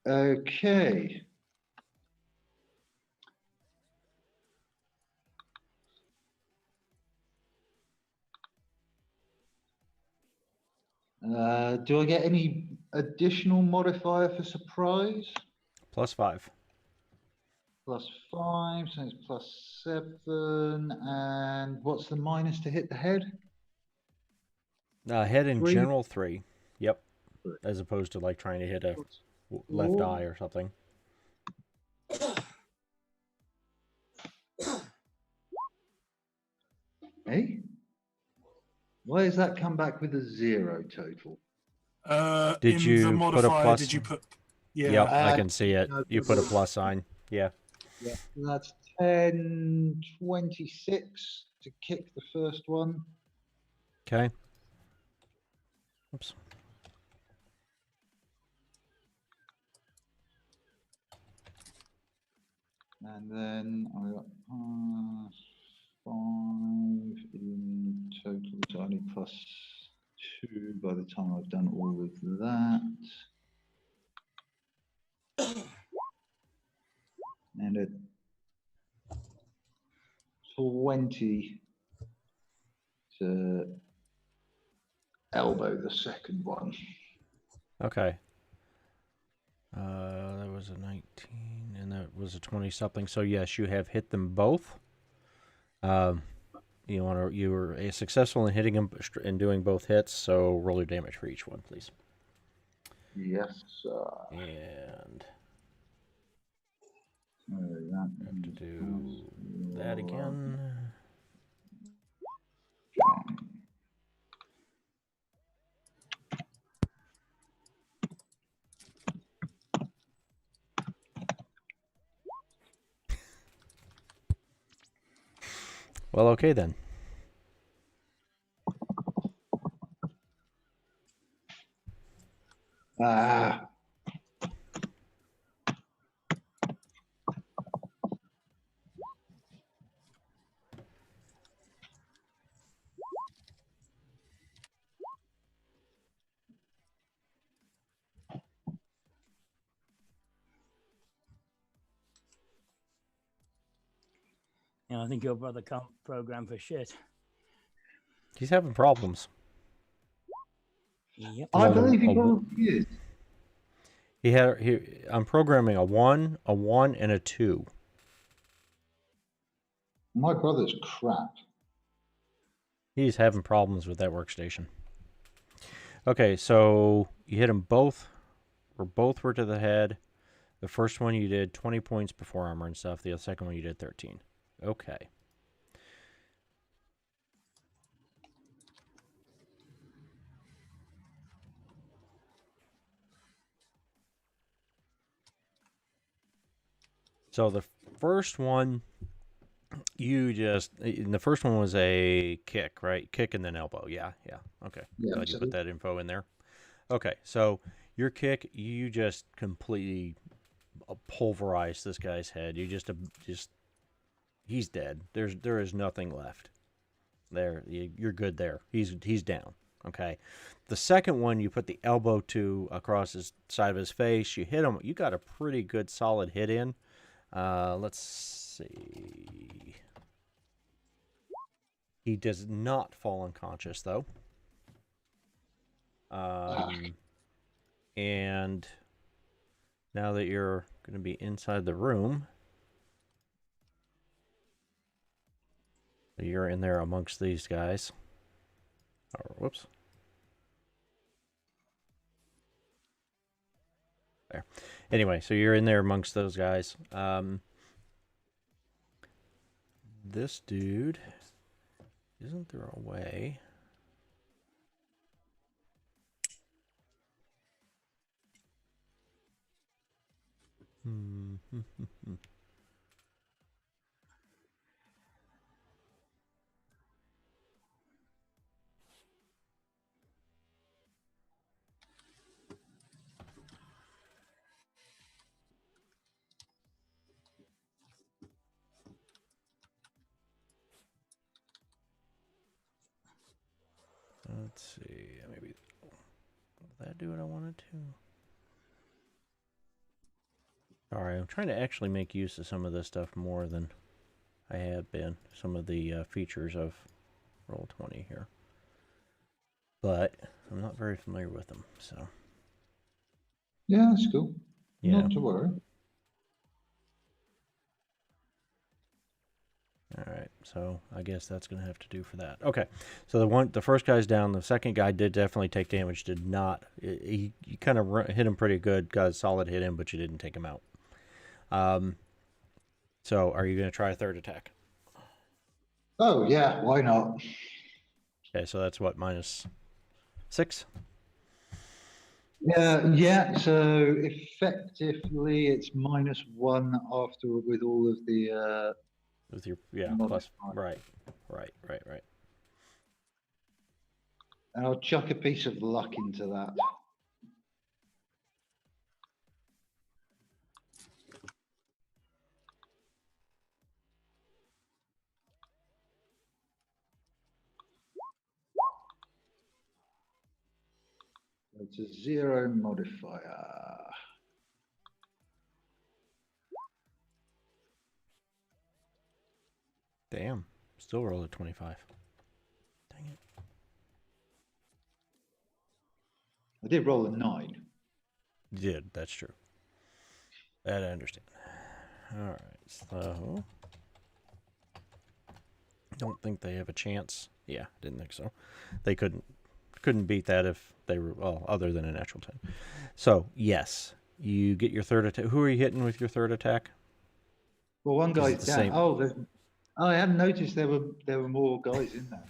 Okay. Do I get any additional modifier for surprise? +5. +5, so it's +7. And what's the minus to hit the head? Head in 3? general 3. Yep. 3. As opposed to like trying to hit a left +4. eye or something. Hey? Why does that come back with a 0 total? Did In you the put a modifier, plus? did you put? Yeah. Yep, I can see it. no, You put a plus sign. Yeah. Yeah, that's 10, 26 to kick the first one. Okay. Oops. And then I got +5 in total, so only +2 by the time I've done all of that. And a 20 to elbow the second one. Okay. That was a 19, and that was a 20-something. So yes, you have hit them both. You were successful in hitting them and doing both hits. So roll your damage for each one, please. Yes, sir. And That have to do that again. Well, okay then. Ah. Yeah, I think your brother can't program for shit. He's having problems. Yep. I believe he probably is. I'm programming a 1, and a 2. My brother's crap. He's having problems with that workstation. Okay, so you hit them both, or both were to the head. The first one you did 20 points before armor and stuff. The second one you did 13. Okay. So the first one, the first one was a kick, right? Kick and then elbow. Yeah. Okay. Yeah, Glad you put that info in there. Okay, so your kick, you just completely pulverized this guy's head. You just he's dead. There is nothing left. There, you're good there. He's down. Okay. The second one, you put the elbow across his side of his face. You hit him. You got a pretty good solid hit in. Let's see. He does not fall unconscious though. And now that you're going to be inside the room, you're in there amongst these guys. Oh, whoops. There. Anyway, so you're in there amongst those guys. This dude, isn't there a way? Let's see. Maybe will that do what I wanted to? All right, I'm trying to actually make use of some of this stuff more than I have been. Some of the features of Roll20 here, but I'm not very familiar with them. So Yeah, that's cool. yeah. Not to worry. All right, so I guess that's going to have to do for that. Okay, so the first guy's down. The second guy did definitely take damage. Did not. He kind of hit him pretty good. Got a solid hit in, but you didn't take him out. So are you going to try a third attack? Oh yeah, why not? Okay, so that's what, -6? Yeah. So effectively, it's -1 after with all of the. With your plus, right. And I'll chuck a piece of luck into that. It's a 0 modifier. Damn, still rolled a 25. Dang it. I did roll a 9. You did, that's true. That I understand. All right, so don't think they have a chance. Yeah, didn't think so. They couldn't beat that if they were, well, other than a natural 10. So yes, you get your third attack. Who are you hitting with your third attack? Well, one guy's the down. same. Oh, I hadn't noticed there were more guys in there.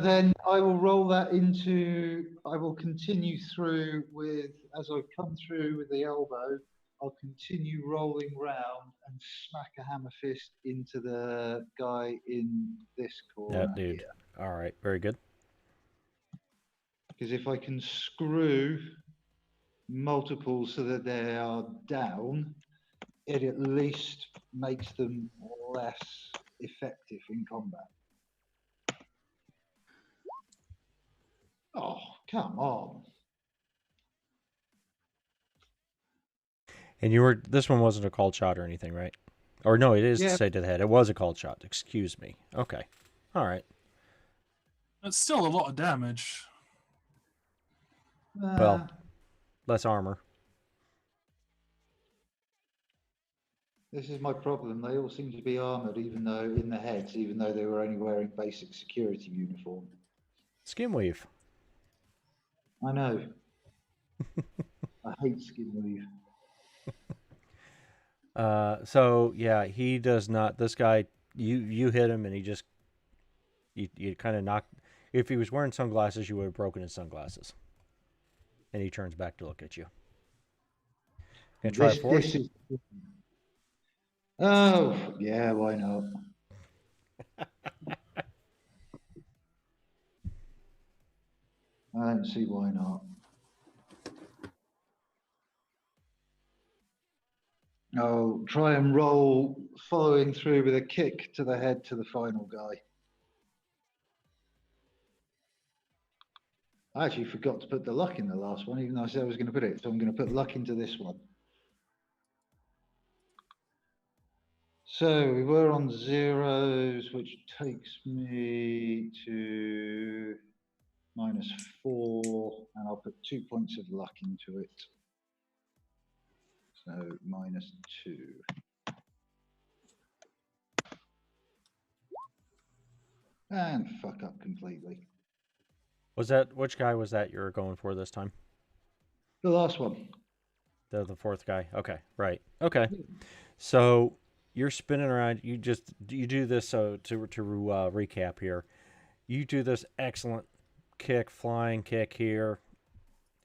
Then I will roll that into. I will continue through with, as I've come through with the elbow. I'll continue rolling round and smack a hammer fist into the guy in this corner. That dude. Here. All right, very good. Because if I can screw multiple so that they are down, it at least makes them less effective in combat. Oh, come on. And this one wasn't a called shot or anything, right? Or no, it is to say to the head. It was a called shot. Excuse me. Okay. All right. That's still a lot of damage. Well, less armor. This is my problem. They all seem to be armored, even though in the heads, even though they were only wearing basic security uniform. Skin weave. I know. I hate skin weave. So yeah, he does not. This guy, you hit him, and he just you kind of knocked. If he was wearing sunglasses, you would have broken his sunglasses. And he turns back to look at you. Gonna try force? Oh yeah, why not? I don't see why not. Oh, try and roll, following through with a kick to the head to the final guy. I actually forgot to put the luck in the last one, even though I said I was going to put it. So I'm going to put luck into this one. So we were on zeros, which takes me to -4, and I'll put 2 points of luck into it. So -2. And fuck up completely. Which guy was that you were going for this time? The last one. The fourth guy. Okay, right. Okay. So you're spinning around. You do this. So to recap here, you do this excellent flying kick here.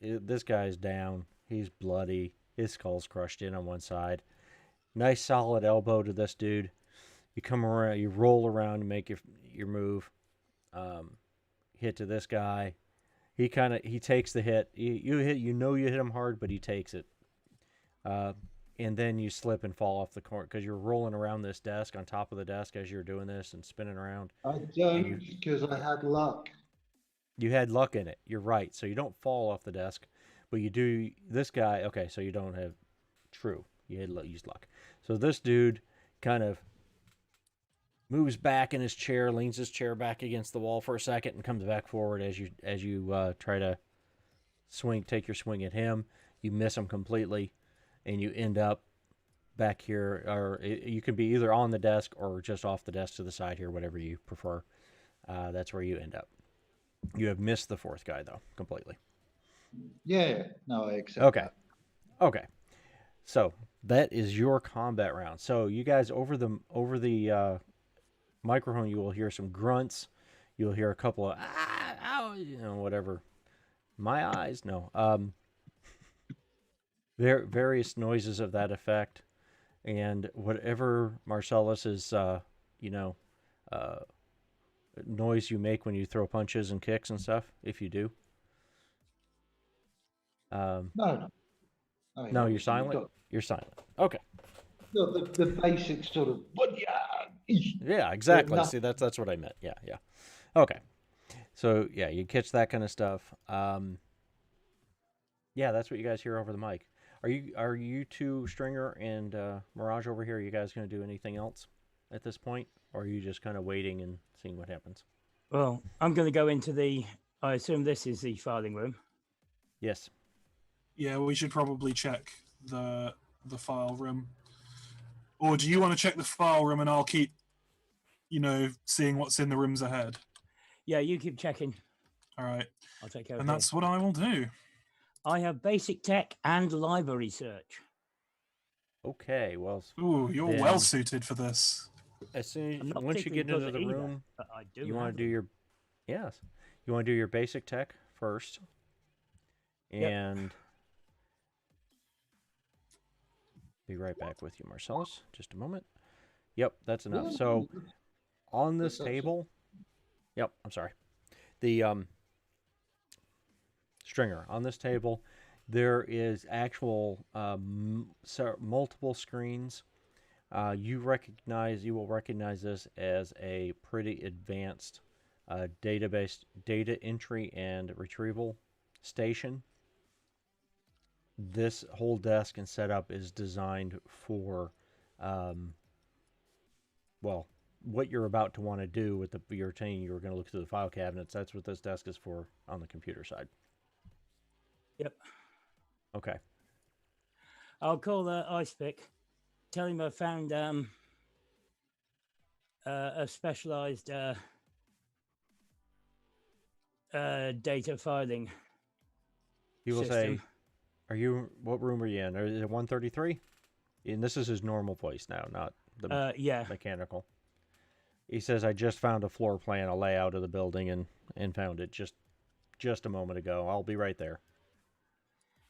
This guy's down. He's bloody. His skull's crushed in on one side. Nice solid elbow to this dude. You come around, you roll around, and make your move. Hit to this guy. He takes the hit. You hit. You hit him hard, but he takes it. And then you slip and fall off the corner because you're rolling around this desk on top of the desk as you're doing this and spinning around. I don't, because I had luck. You had luck in it. You're right. So you don't fall off the desk, but you do. This guy. Okay, so you don't have. True. You had used luck. So this dude kind of moves back in his chair, leans his chair back against the wall for a second, and comes back forward as you try to take your swing at him. You miss him completely, and you end up back here, or you can be either on the desk or just off the desk to the side here, whatever you prefer. That's where you end up. You have missed the fourth guy though completely. Yeah, no, I accept. Okay, okay. So that is your combat round. So you guys over the microphone, you will hear some grunts. You'll hear a couple of ow, whatever. My eyes, no. Various noises of that effect, and whatever Marcellus's, noise you make when you throw punches and kicks and stuff, if you do. No. I mean, No, you're silent. You're silent. Okay. The basic sort of Yeah, exactly. See, that's what I meant. Yeah. Okay. So yeah, you catch that kind of stuff. Yeah, that's what you guys hear over the mic. Are you two, Stringer and Mirage over here? Are you guys going to do anything else at this point, or are you just kind of waiting and seeing what happens? Well, I'm going to go into I assume this is the filing room. Yes. Yeah, we should probably check the file room. Or do you want to check the file room and I'll keep, seeing what's in the rooms ahead? Yeah, you keep checking. All right. I'll take care And of that's what I will do. I have basic tech and library search. Okay, well. Ooh, you're well suited for this. As soon as once you get into the room, you want to do your you want to do your basic tech first, and be right back with you, Marcellus. Just a moment. Yep, that's enough. So on this table, I'm sorry, the Stringer, on this table, there is actual multiple screens. You will recognize this as a pretty advanced database data entry and retrieval station. This whole desk and setup is designed for, what you're about to want to do with you're saying you were going to look through the file cabinets. That's what this desk is for on the computer side. Yep. Okay. I'll call IcePick. Tell him I found a specialized data filing. He will system. say, what room are you in? Is it 133? And this is his normal place now, not the mechanical. He says, I just found a floor plan, a layout of the building, and found it just a moment ago. I'll be right there.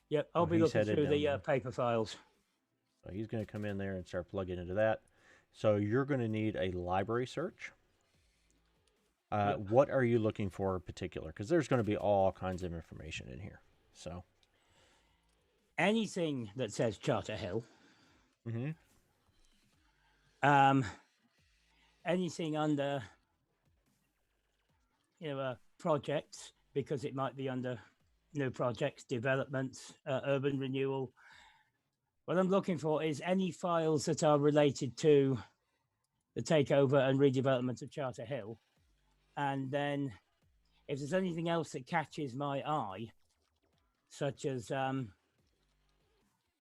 Yep, I'll be looking through the paper files. So he's going to come in there and start plugging into that. So you're going to need a library search. What are you looking for in particular? Because there's going to be all kinds of information in here. So anything that says Charter Hill. Mm-hmm. Anything under, projects, because it might be under new projects, developments, urban renewal. What I'm looking for is any files that are related to the takeover and redevelopment of Charter Hill. And then if there's anything else that catches my eye, such as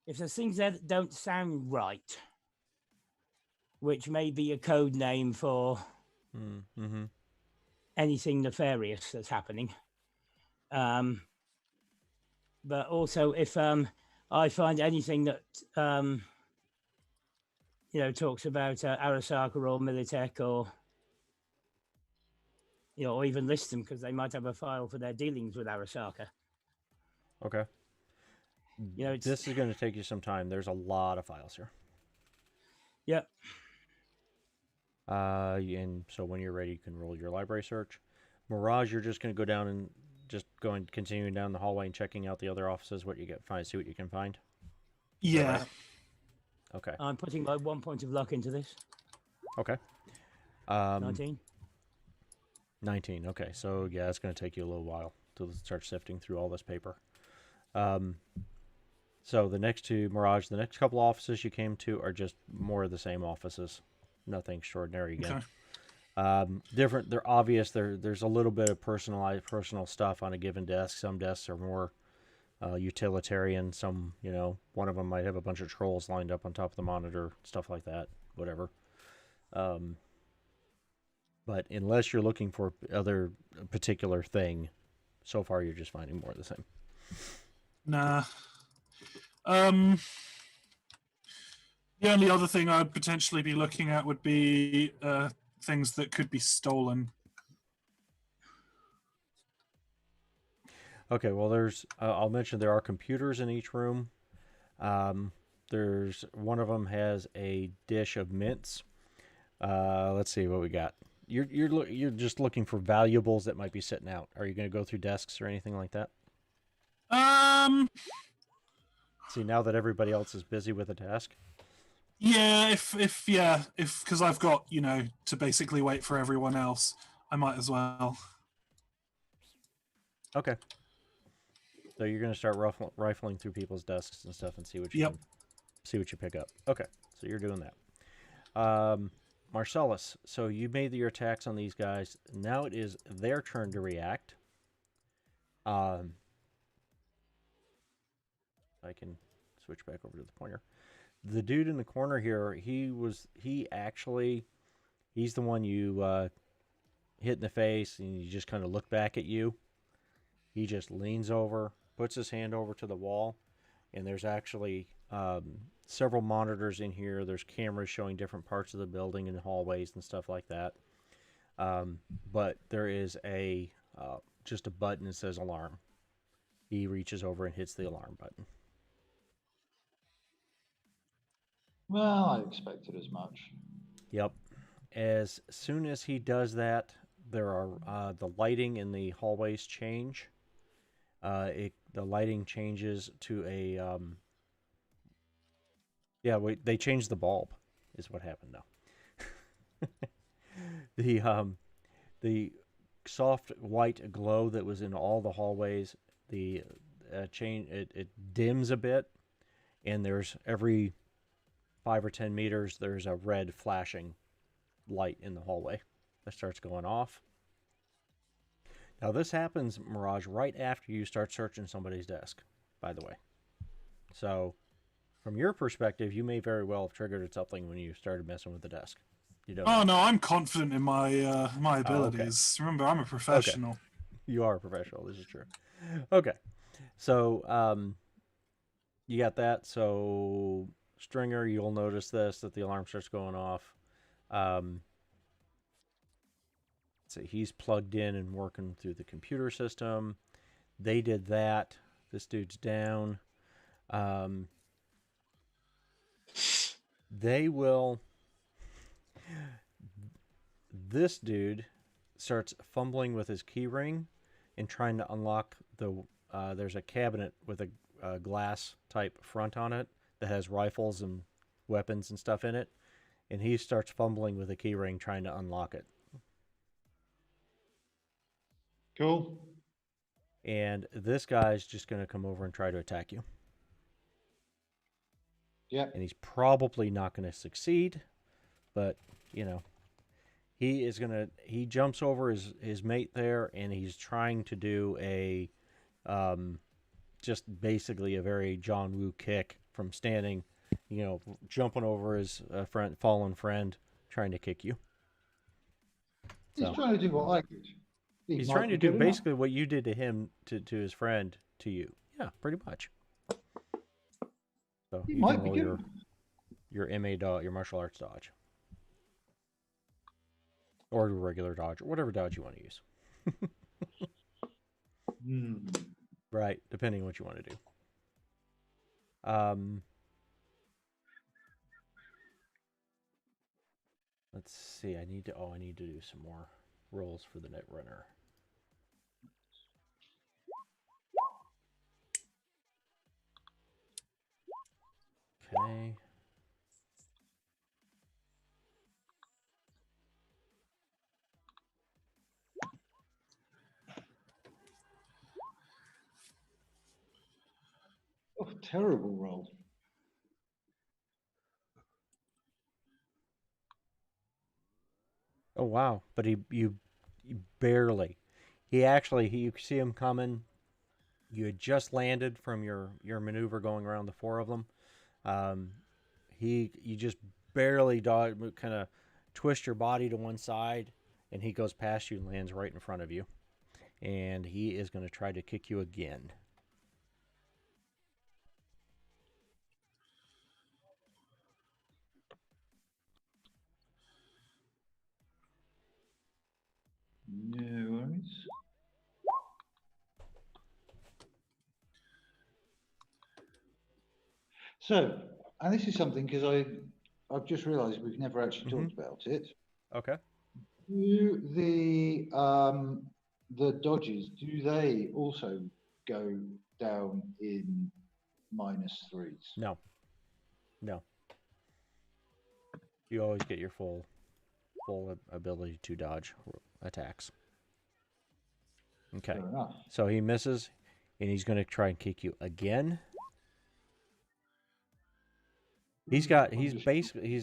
if there's things that don't sound right, which may be a code name for anything nefarious that's happening. But also if I find anything that, talks about Arasaka or Militech or even list them because they might have a file for their dealings with Arasaka. Okay. You know, it's This is going to take you some time. There's a lot of files here. yeah. And so when you're ready, you can roll your library search. Mirage, you're just going to go down and just going continuing down the hallway and checking out the other offices. What you get, see what you can find. Yeah. Right? Okay. I'm putting my 1 point of luck into this. Okay. 19. 19. Okay. So yeah, it's going to take you a little while to start sifting through all this paper. So the next two, Mirage, the next couple offices you came to are just more of the same offices. Nothing extraordinary again. Okay. Different. They're obvious. There's a little bit of personal stuff on a given desk. Some desks are more utilitarian. Some, one of them might have a bunch of trolls lined up on top of the monitor, stuff like that. Whatever. But unless you're looking for other particular thing, so far you're just finding more of the same. Nah. The only other thing I'd potentially be looking at would be things that could be stolen. Okay, well, I'll mention there are computers in each room. There's one of them has a dish of mints. Let's see what we got. You're just looking for valuables that might be sitting out. Are you going to go through desks or anything like that? See, now that everybody else is busy with a task. Yeah, if because I've got to basically wait for everyone else, I might as well. Okay. So you're going to start rifling through people's desks and stuff and see what you pick up. Okay, so you're doing that. Marcellus, so you made your attacks on these guys. Now it is their turn to react. I can switch back over to the pointer. The dude in the corner here, he's the one you hit in the face, and you just kind of look back at you. He just leans over, puts his hand over to the wall, and there's actually several monitors in here. There's cameras showing different parts of the building and hallways and stuff like that. But there is just a button that says alarm. He reaches over and hits the alarm button. Well, I expected as much. Yep. As soon as he does that, there are the lighting in the hallways change. The lighting changes to a they changed the bulb is what happened now. The soft white glow that was in all the hallways, it dims a bit, and there's every 5 or 10 meters there's a red flashing light in the hallway that starts going off. Now this happens, Mirage, right after you start searching somebody's desk, by the way. So from your perspective, you may very well have triggered something when you started messing with the desk. You don't know. No, I'm confident in my my abilities. Okay. Remember, I'm a professional. Okay. You are a professional. This is true. Okay. So you got that. So Stringer, you'll notice that the alarm starts going off. So he's plugged in and working through the computer system. They did that. This dude's down. This dude starts fumbling with his key ring and trying to unlock there's a cabinet with a glass type front on it that has rifles and weapons and stuff in it. And he starts fumbling with a key ring trying to unlock it. Cool. And this guy's just going to come over and try to attack you. Yeah. And he's probably not going to succeed, but, he jumps over his mate there, and he's trying to do just basically a very John Woo kick from standing, jumping over his fallen friend, trying to kick you. He's trying to do what I did. He's trying to do basically what you did to him, to his friend, to you. Yeah, pretty much. So you can roll your MA dodge, your martial arts dodge. Or your regular dodge, or whatever dodge you want to use. Right, depending on what you want to do. Let's see. I need to. Oh, I need to do some more rolls for the net runner. Okay. Oh, terrible roll. Oh wow! But you barely. You see him coming. You had just landed from your maneuver going around the four of them. Um, you just barely kind of twist your body to one side, and he goes past you and lands right in front of you. And he is going to try to kick you again. No worries. So, and this is something because I've just realised we've never actually talked about it. Okay. Do the dodges, do they also go down in -3s? No. No. You always get your full ability to dodge attacks. Okay. Fair enough. So he misses, and he's going to try and kick you again. He's basically I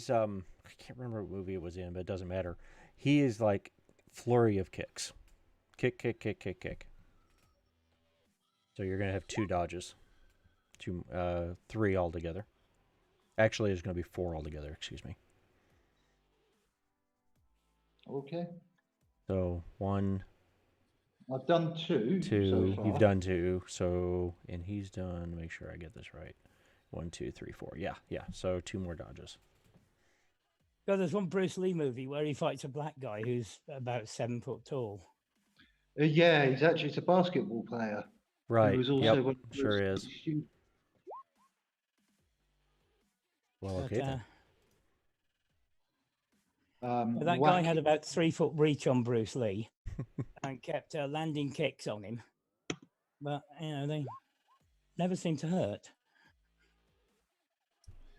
can't remember what movie it was in, but it doesn't matter. He is like flurry of kicks. Kick, kick, kick, kick, kick. So you're going to have 2 dodges. 3 altogether. Actually, there's going to be 4 altogether, excuse me. Okay. So 1, I've done 2 2. so far. You've done 2. So, and he's done, make sure I get this right. 1, 2, 3, 4. Yeah. So 2 more dodges. God, there's one Bruce Lee movie where he fights a black guy who's about 7 foot tall. Yeah, it's a basketball player. Right. He was also yep. Sure is. Well, okay then. That guy had about 3 foot reach on Bruce Lee and kept landing kicks on him. But, they never seem to hurt.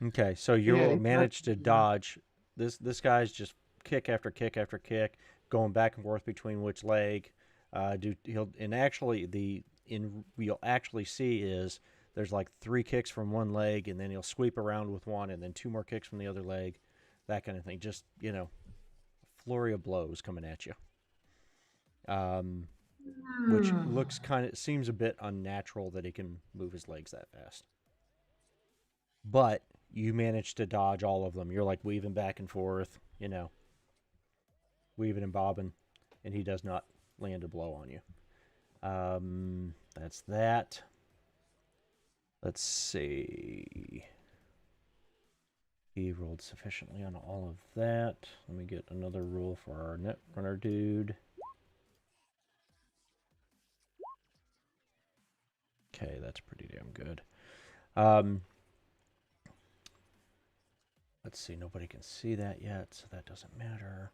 Okay, so you managed to dodge. This guy's just kick after kick after kick, going back and forth between which leg. You'll actually see is there's like 3 kicks from one leg, and then he'll sweep around with one, and then 2 more kicks from the other leg, that kind of thing. Just flurry of blows coming at you. Which seems a bit unnatural that he can move his legs that fast. But you managed to dodge all of them. You're like weaving back and forth, weaving and bobbing, and he does not land a blow on you. That's that. Let's see. He rolled sufficiently on all of that. Let me get another roll for our net runner dude. Okay, that's pretty damn good. Let's see, nobody can see that yet, so that doesn't matter.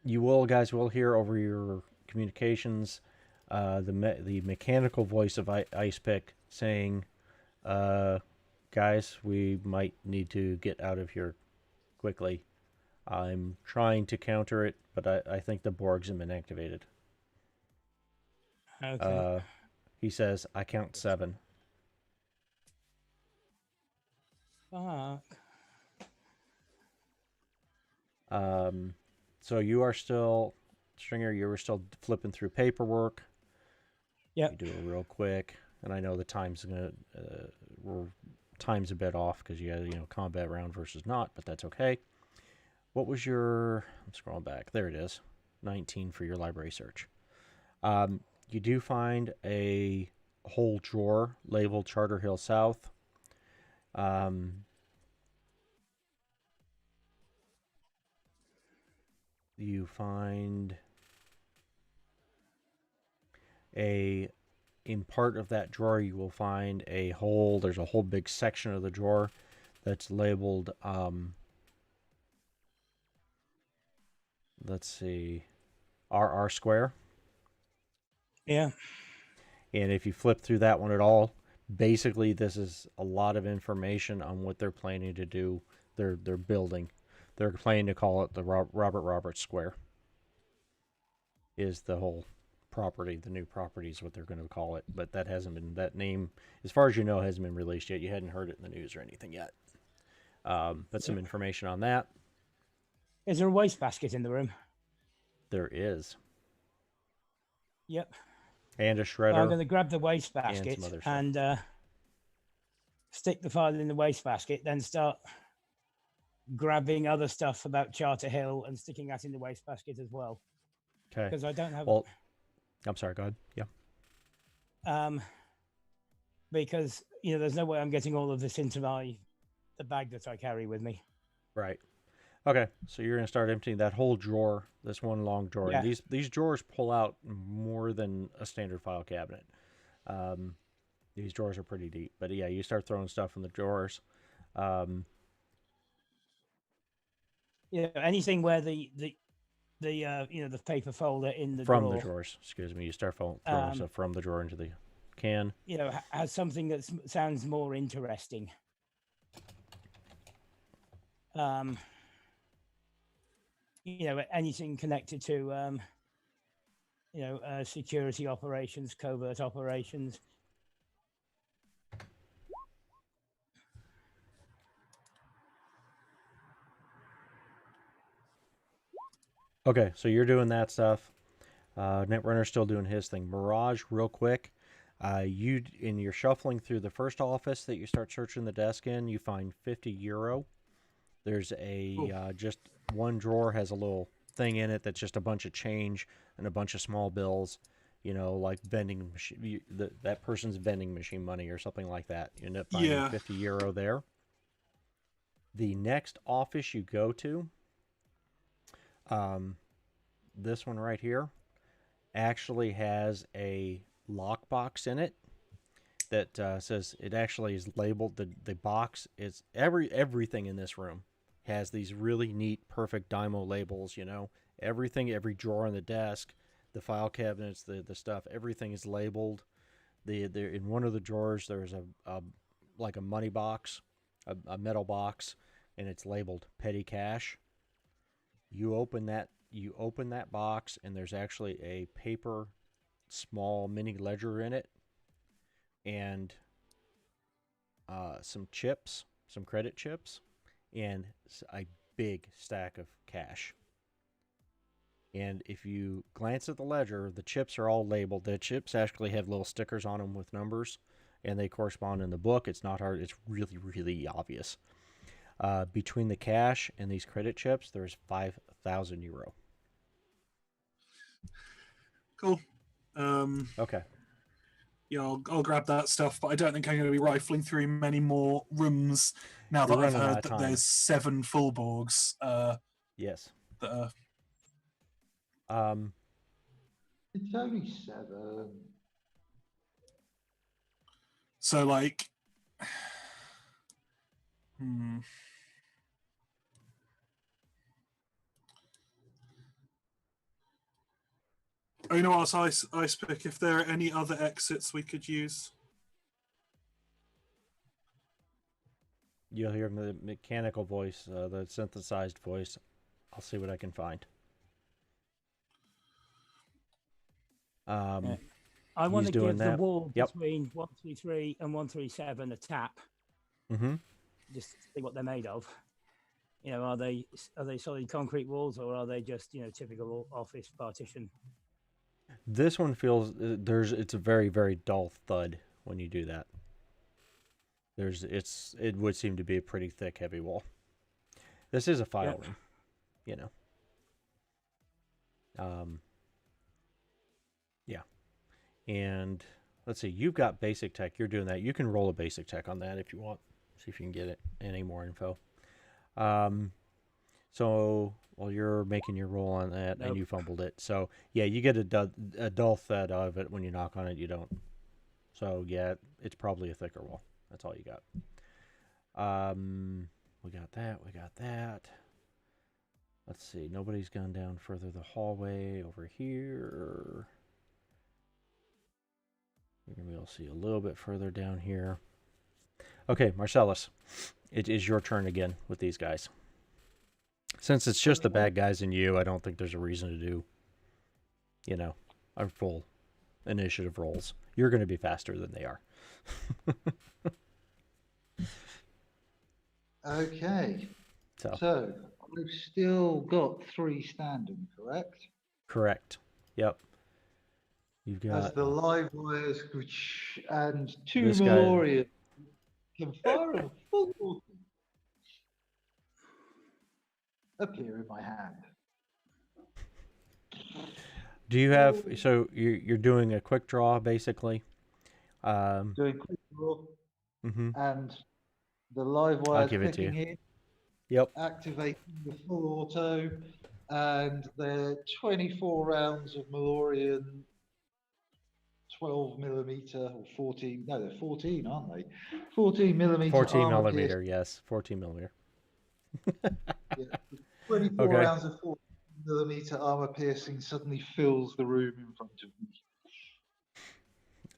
You guys will hear over your communications the mechanical voice of Ice Pick saying, guys, we might need to get out of here quickly. I'm trying to counter it, but I think the Borgs have been activated. Okay. He says, I count 7. Fuck. So you are still, Stringer, you were still flipping through paperwork. Yep. You do it real quick. And I know the time's time's a bit off because you had, combat round versus not, but that's okay. What was I'm scrolling back. There it is. 19 for your library search. You do find a whole drawer labeled Charter Hill South. You find a in part of that drawer, you will find a whole. There's a whole big section of the drawer that's labeled. Let's see, RR Square. Yeah. And if you flip through that one at all, basically this is a lot of information on what they're planning to do. They're building. They're planning to call it the Robert Roberts Square. Is the whole property, the new property is what they're going to call it. But that hasn't been, that name, as far as you know, hasn't been released yet. You hadn't heard it in the news or anything yet. But some information on that. Is there a wastebasket in the room? There is. Yep. And a shredder. Well, I'm going to grab the wastebasket and stick the file in the wastebasket, then start grabbing other stuff about Charter Hill and sticking that in the wastebasket as well. Okay. Because I don't have. Well, I'm sorry. Go ahead. Yeah. Because there's no way I'm getting all of this into the bag that I carry with me. Right. Okay. So you're gonna start emptying that whole drawer, this one long drawer. Yeah. And these drawers pull out more than a standard file cabinet. These drawers are pretty deep, but yeah, you start throwing stuff in the drawers. Anything where the paper folder in the from drawer, the drawers. Excuse me. You start throwing stuff from the drawer into the can. has something that sounds more interesting. Anything connected to security operations, covert operations. Okay, so you're doing that stuff. Netrunner's still doing his thing. Mirage, real quick. You're shuffling through the first office that you start searching the desk in, you find 50 euro. There's just one drawer has a little thing in it that's just a bunch of change and a bunch of small bills, like vending machine, that person's vending machine money or something like that. You end up finding 50 euro there. The next office you go to, this one right here, actually has a lockbox in it that says, it actually is labeled, the box is everything in this room has these really neat, perfect Dymo labels. Everything, every drawer on the desk, the file cabinets, the stuff, everything is labeled. In one of the drawers there's a money box, a metal box, and it's labeled petty cash. You open that box, and there's actually a paper small mini ledger in it, and some chips, some credit chips, and a big stack of cash. And if you glance at the ledger, the chips are all labeled. The chips actually have little stickers on them with numbers, and they correspond in the book. It's not hard. It's really, really obvious. Between the cash and these credit chips, there's 5,000 euro. Cool. Okay. Yeah, I'll grab that stuff, but I don't think I'm going to be rifling through many more rooms now that I've heard that there's 7 Fullborgs. Yes. That It's only 7. So, Oh, you know what, Ice Pick, if there are any other exits we could use. You'll hear the mechanical voice, the synthesized voice. I'll see what I can find. I want to give the wall between 133 and 137 a tap. Mm-hmm. Just to see what they're made of. Are they solid concrete walls, or are they just typical office partition? This one feels it's a very, very dull thud when you do that. It would seem to be a pretty thick, heavy wall. This is a file room, Yeah. And let's see, you've got basic tech. You're doing that. You can roll a basic tech on that if you want. See if you can get it. Any more info. So while you're making your roll on that, and you fumbled it. So yeah, you get a dull thud out of it when you knock on it. You don't So yeah, it's probably a thicker wall. That's all you got. We got that. We got that. Let's see. Nobody's gone down further the hallway over here. You're going to be able to see a little bit further down here. Okay, Marcellus, it is your turn again with these guys. Since it's just the bad guys and you, I don't think there's a reason to do, a full initiative rolls. You're going to be faster than they are. Okay. So we've still got 3 standing, correct? Correct. Yep. You've got As the live wires and 2 this guy. Malorians can fire a full auto appear in my hand. Do you have? So you're doing a quick draw, basically. Doing quick draw, Mm-hmm. and the live wires clicking in. Yep. Activating the full auto, and they're 24 rounds of Malorian 12mm or 14. No, they're 14, aren't they? 14mm. 14 millimeter, yes, 14 millimeter. Yeah. 24 Okay. rounds of 14mm armor piercing suddenly fills the room in front of me.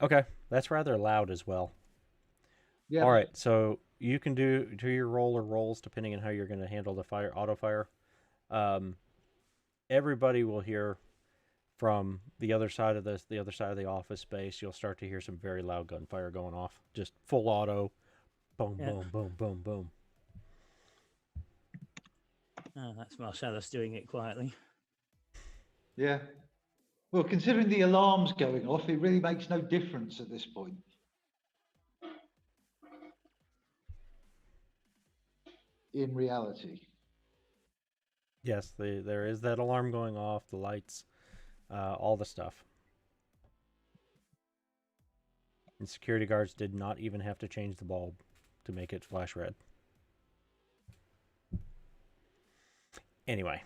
Okay, that's rather loud as well. Yeah. All right, so you can do your roll or rolls depending on how you're going to handle the auto fire. Everybody will hear from the other side of the other side of the office space. You'll start to hear some very loud gunfire going off, just full auto, boom, boom, boom, boom, boom. Oh, that's Marcellus doing it quietly. Yeah. Well, considering the alarm's going off, it really makes no difference at this point. In reality. Yes, there is that alarm going off, the lights, all the stuff. And security guards did not even have to change the bulb to make it flash red. Anyway.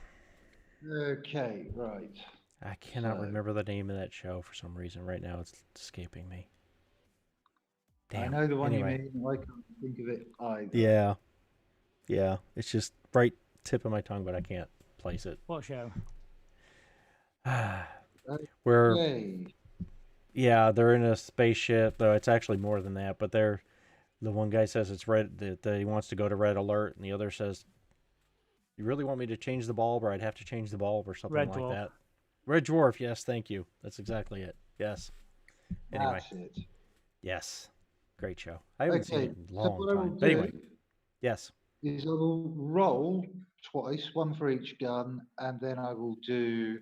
Okay, right. I cannot remember the name of that show for some reason. Right now it's escaping me. Damn. I know the one you mean. I can't think of it either. Yeah. Yeah. It's just right tip of my tongue, but I can't place it. What show? Yeah, they're in a spaceship, though it's actually more than that, but the one guy says it's red, that he wants to go to red alert, and the other says, you really want me to change the bulb, or I'd have to change the bulb, or something like that. Red Dwarf, yes, thank you. That's exactly it. Yes. Anyway. That's it. Yes. Great show. I haven't seen it in a long time. But anyway. Yes. Is I will roll twice, one for each gun, and then I will then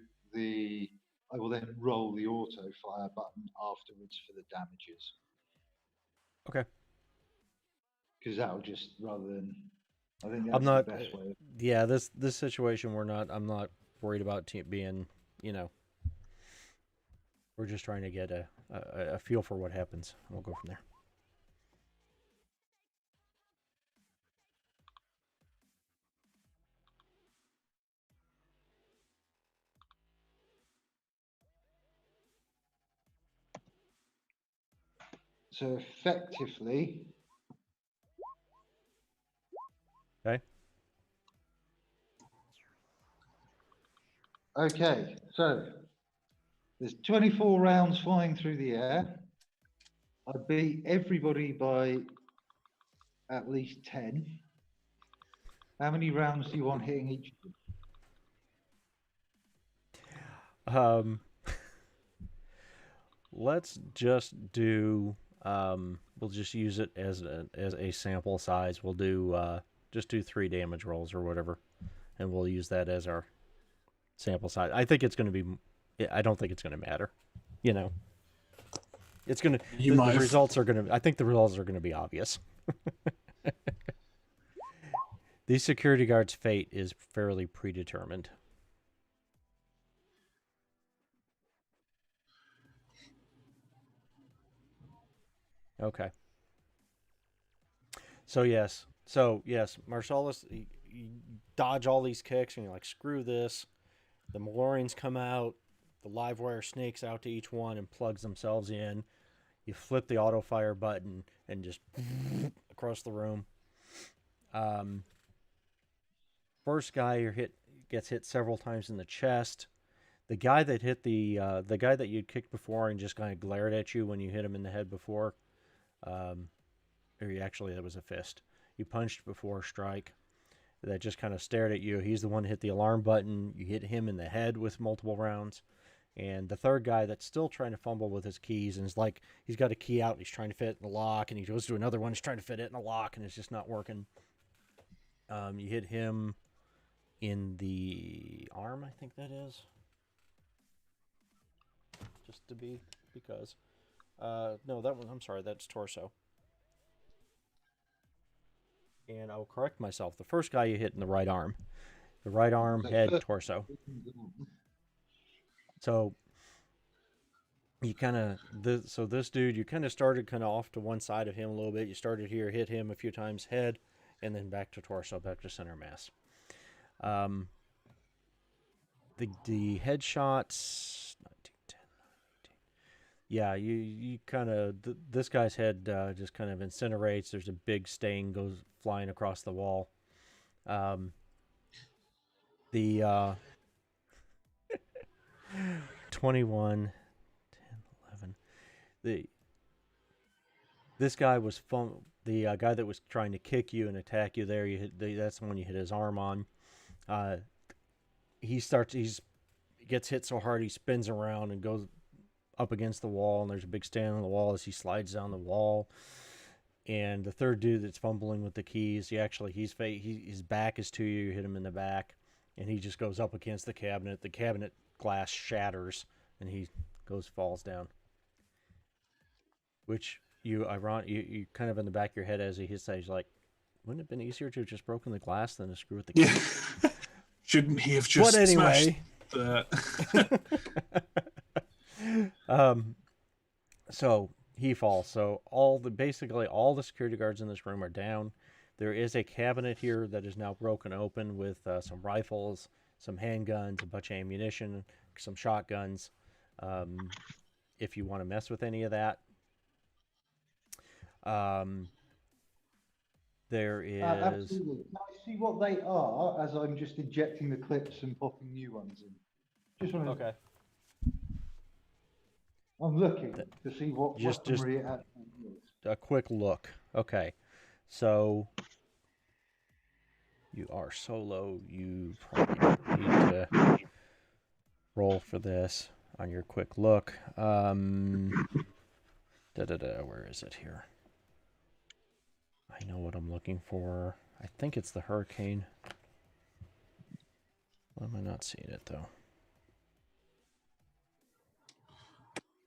roll the auto fire button afterwards for the damages. Okay. Because that'll just, rather than, I think that's the best way. Yeah, this situation I'm not worried about being, we're just trying to get a feel for what happens. We'll go from there. So effectively. Okay. Okay, so there's 24 rounds flying through the air. I beat everybody by at least 10. How many rounds do you want hitting each of them? Let's just do. We'll just use it as a sample size. We'll do just do 3 damage rolls or whatever, and we'll use that as our sample size. I think it's going to be. I don't think it's going to matter. It's going to. The results are going to. I think the results are going to be obvious. The security guard's fate is fairly predetermined. Okay. So yes, Marcellus, you dodge all these kicks, and you're like, screw this. The Malorians come out, the live wire snakes out to each one and plugs themselves in. You flip the auto fire button and just across the room. First guy gets hit several times in the chest. The guy that hit the guy that you'd kicked before and just kind of glared at you when you hit him in the head before, or actually that was a fist. You punched before strike. That just kind of stared at you. He's the one that hit the alarm button. You hit him in the head with multiple rounds. And the third guy that's still trying to fumble with his keys and is like, he's got a key out and he's trying to fit it in the lock, and he goes to another one, he's trying to fit it in the lock, and it's just not working. You hit him in the arm, I think that is. Just to be, because. No, that one, I'm sorry, that's torso. And I'll correct myself. The first guy you hit in the right arm. The right arm, head, torso. So you kind of, so this dude, you kind of started kind of off to one side of him a little bit. You started here, hit him a few times, head, and then back to torso, back to center mass. The headshots, 19, 10, 18. Yeah, you kind of, this guy's head just kind of incinerates. There's a big stain goes flying across the wall. The 21, 10, 11. This guy was the guy that was trying to kick you and attack you there. That's the one you hit his arm on. He gets hit so hard he spins around and goes up against the wall, and there's a big stand on the wall as he slides down the wall. And the third dude that's fumbling with the keys, his back is to you. You hit him in the back, and he just goes up against the cabinet. The cabinet glass shatters, and he falls down. Which you kind of in the back of your head as he hits that, he's like, wouldn't it have been easier to have just broken the glass than to screw with the keys? Yeah. Shouldn't he have just anyway, smashed so he falls. So basically all the security guards in this room are down. There is a cabinet here that is now broken open with some rifles, some handguns, a bunch of ammunition, some shotguns. If you want to mess with any of that. There is... absolutely. Can I see what they are as I'm just ejecting the clips and popping new ones in? Just want to... Okay. I'm looking to see what just weaponry it actually is. A quick look. Okay. So you are solo. You probably need to roll for this on your quick look. Where is it here? I know what I'm looking for. I think it's the hurricane. Why am I not seeing it though?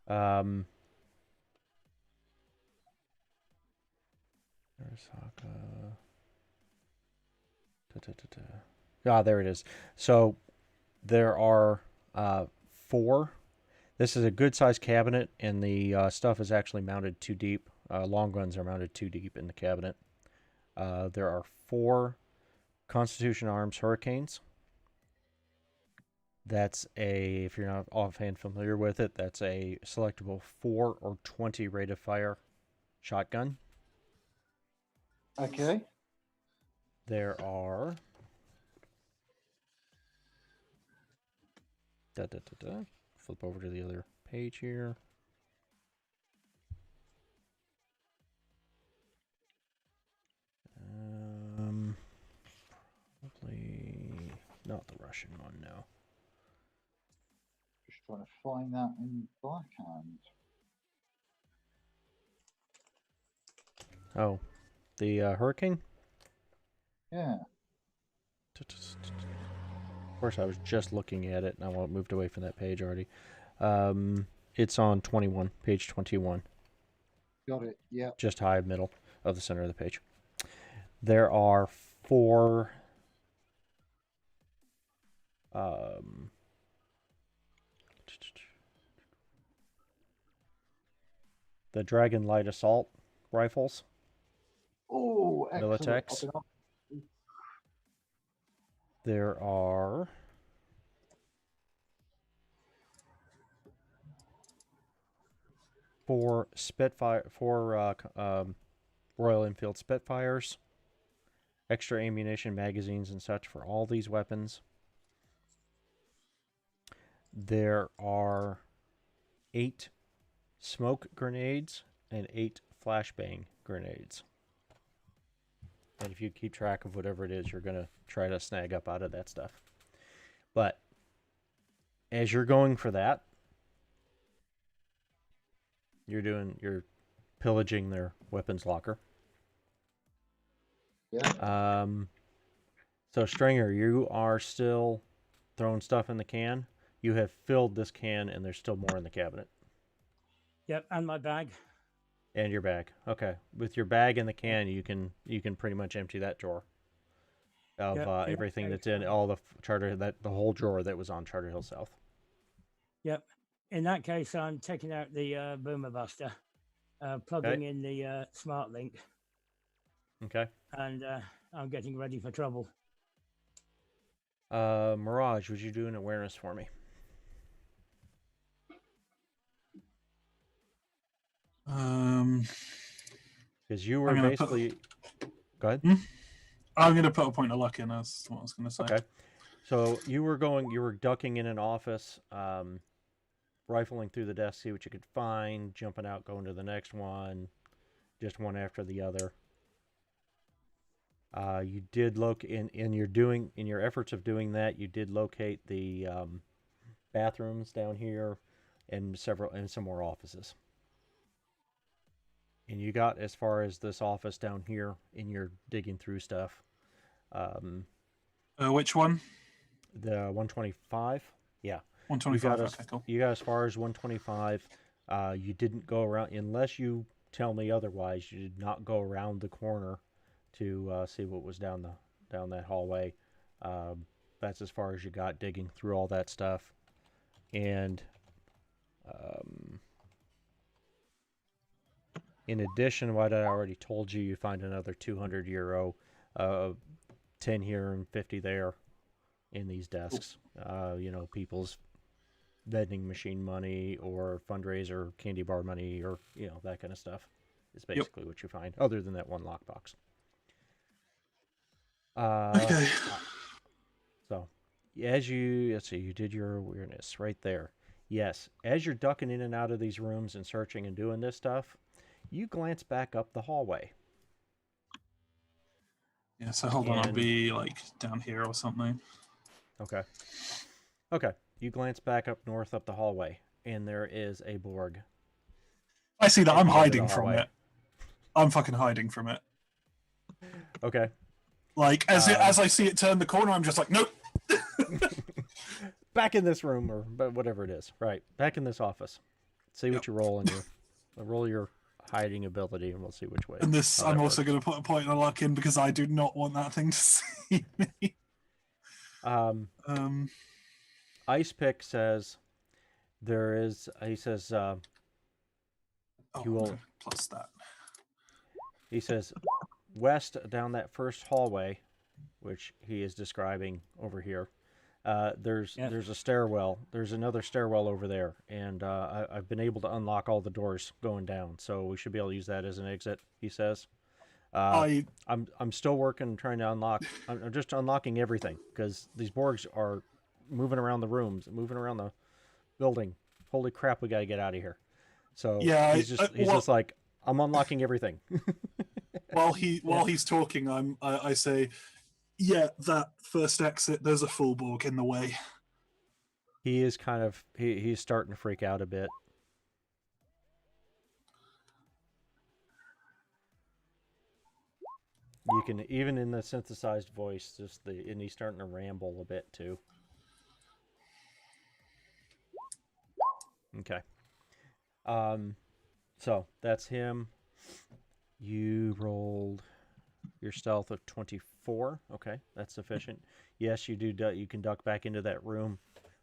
Arasaka. Ah, there it is. So there are 4. This is a good sized cabinet, and the stuff is actually mounted too deep. Long guns are mounted too deep in the cabinet. There are 4 Constitution Arms Hurricanes. That's if you're not offhand familiar with it, that's a selectable 4 or 20 rate of fire shotgun. Okay. There are... Flip over to the other page here. Probably not the Russian one, no. Just trying to find that in Blackhand. Oh, the Hurricane? Yeah. Of course, I was just looking at it, and I moved away from that page already. It's on 21, page 21. Got it, yeah. Just high middle of the center of the page. There are 4... the Dragon Light Assault rifles. Oh, excellent. Militechs. There are... 4 Spitfire, 4 Royal Enfield Spitfires, extra ammunition, magazines, and such for all these weapons. There are 8 smoke grenades and 8 flashbang grenades. And if you keep track of whatever it is, you're going to try to snag up out of that stuff. But as you're going for that, you're pillaging their weapons locker. Yeah. So Stringer, you are still throwing stuff in the can. You have filled this can, and there's still more in the cabinet. Yep, and my bag. And your bag. Okay, with your bag and the can, you can pretty much empty that drawer of everything that's in all the the whole drawer that was on Charter Hill South. Yep. In that case, I'm taking out the Boomer Buster, plugging in the Smart Link. Okay. And I'm getting ready for trouble. Mirage, would you do an awareness for me? Because you were basically. Go ahead. I'm going to put a point of luck in. That's what I was going to say. Okay. So you were ducking in an office, rifling through the desk, see what you could find, jumping out, going to the next one, just one after the other. You did in your efforts of doing that, you did locate the bathrooms down here and some more offices. And you got as far as this office down here in your digging through stuff. Which one? The 125. Yeah. 125. Okay, cool. You got as far as 125. You didn't go around, unless you tell me otherwise. You did not go around the corner to see what was down that hallway. That's as far as you got digging through all that stuff. And in addition, what I already told you, you find another €200, 10 here and 50 there in these desks. People's vending machine money or fundraiser candy bar money or, that kind of stuff is basically what you find, other than that one lockbox. Okay. So, you did your awareness right there. Yes, as you're ducking in and out of these rooms and searching and doing this stuff, you glance back up the hallway. Yeah, so hold on, I'll be down here or something. Okay. You glance back up north up the hallway, and there is a Borg. I see that. I'm hiding from it. I'm fucking hiding from it. Okay. As I see it turn the corner, I'm just like, nope. Back in this room, or whatever it is. Right. Back in this office. See what you roll in roll your hiding ability, and we'll see which way. And this, I'm also going to put a point of luck in because I do not want that thing to see me. Ice Pick says there is. He says you will plus that. He says west down that first hallway, which he is describing over here. There's a stairwell. There's another stairwell over there, and I've been able to unlock all the doors going down, so we should be able to use that as an exit. He says. I'm still working, trying to unlock. I'm just unlocking everything because these Borgs are moving around the rooms, moving around the building. Holy crap, we got to get out of here. So he's just like, I'm unlocking everything. while he's talking, I say, yeah, that first exit, there's a full Borg in the way. He is he's starting to freak out a bit. You can, even in the synthesized voice, and he's starting to ramble a bit too. Okay. So that's him. You rolled your stealth of 24. Okay, that's sufficient. Yes, you do. You can duck back into that room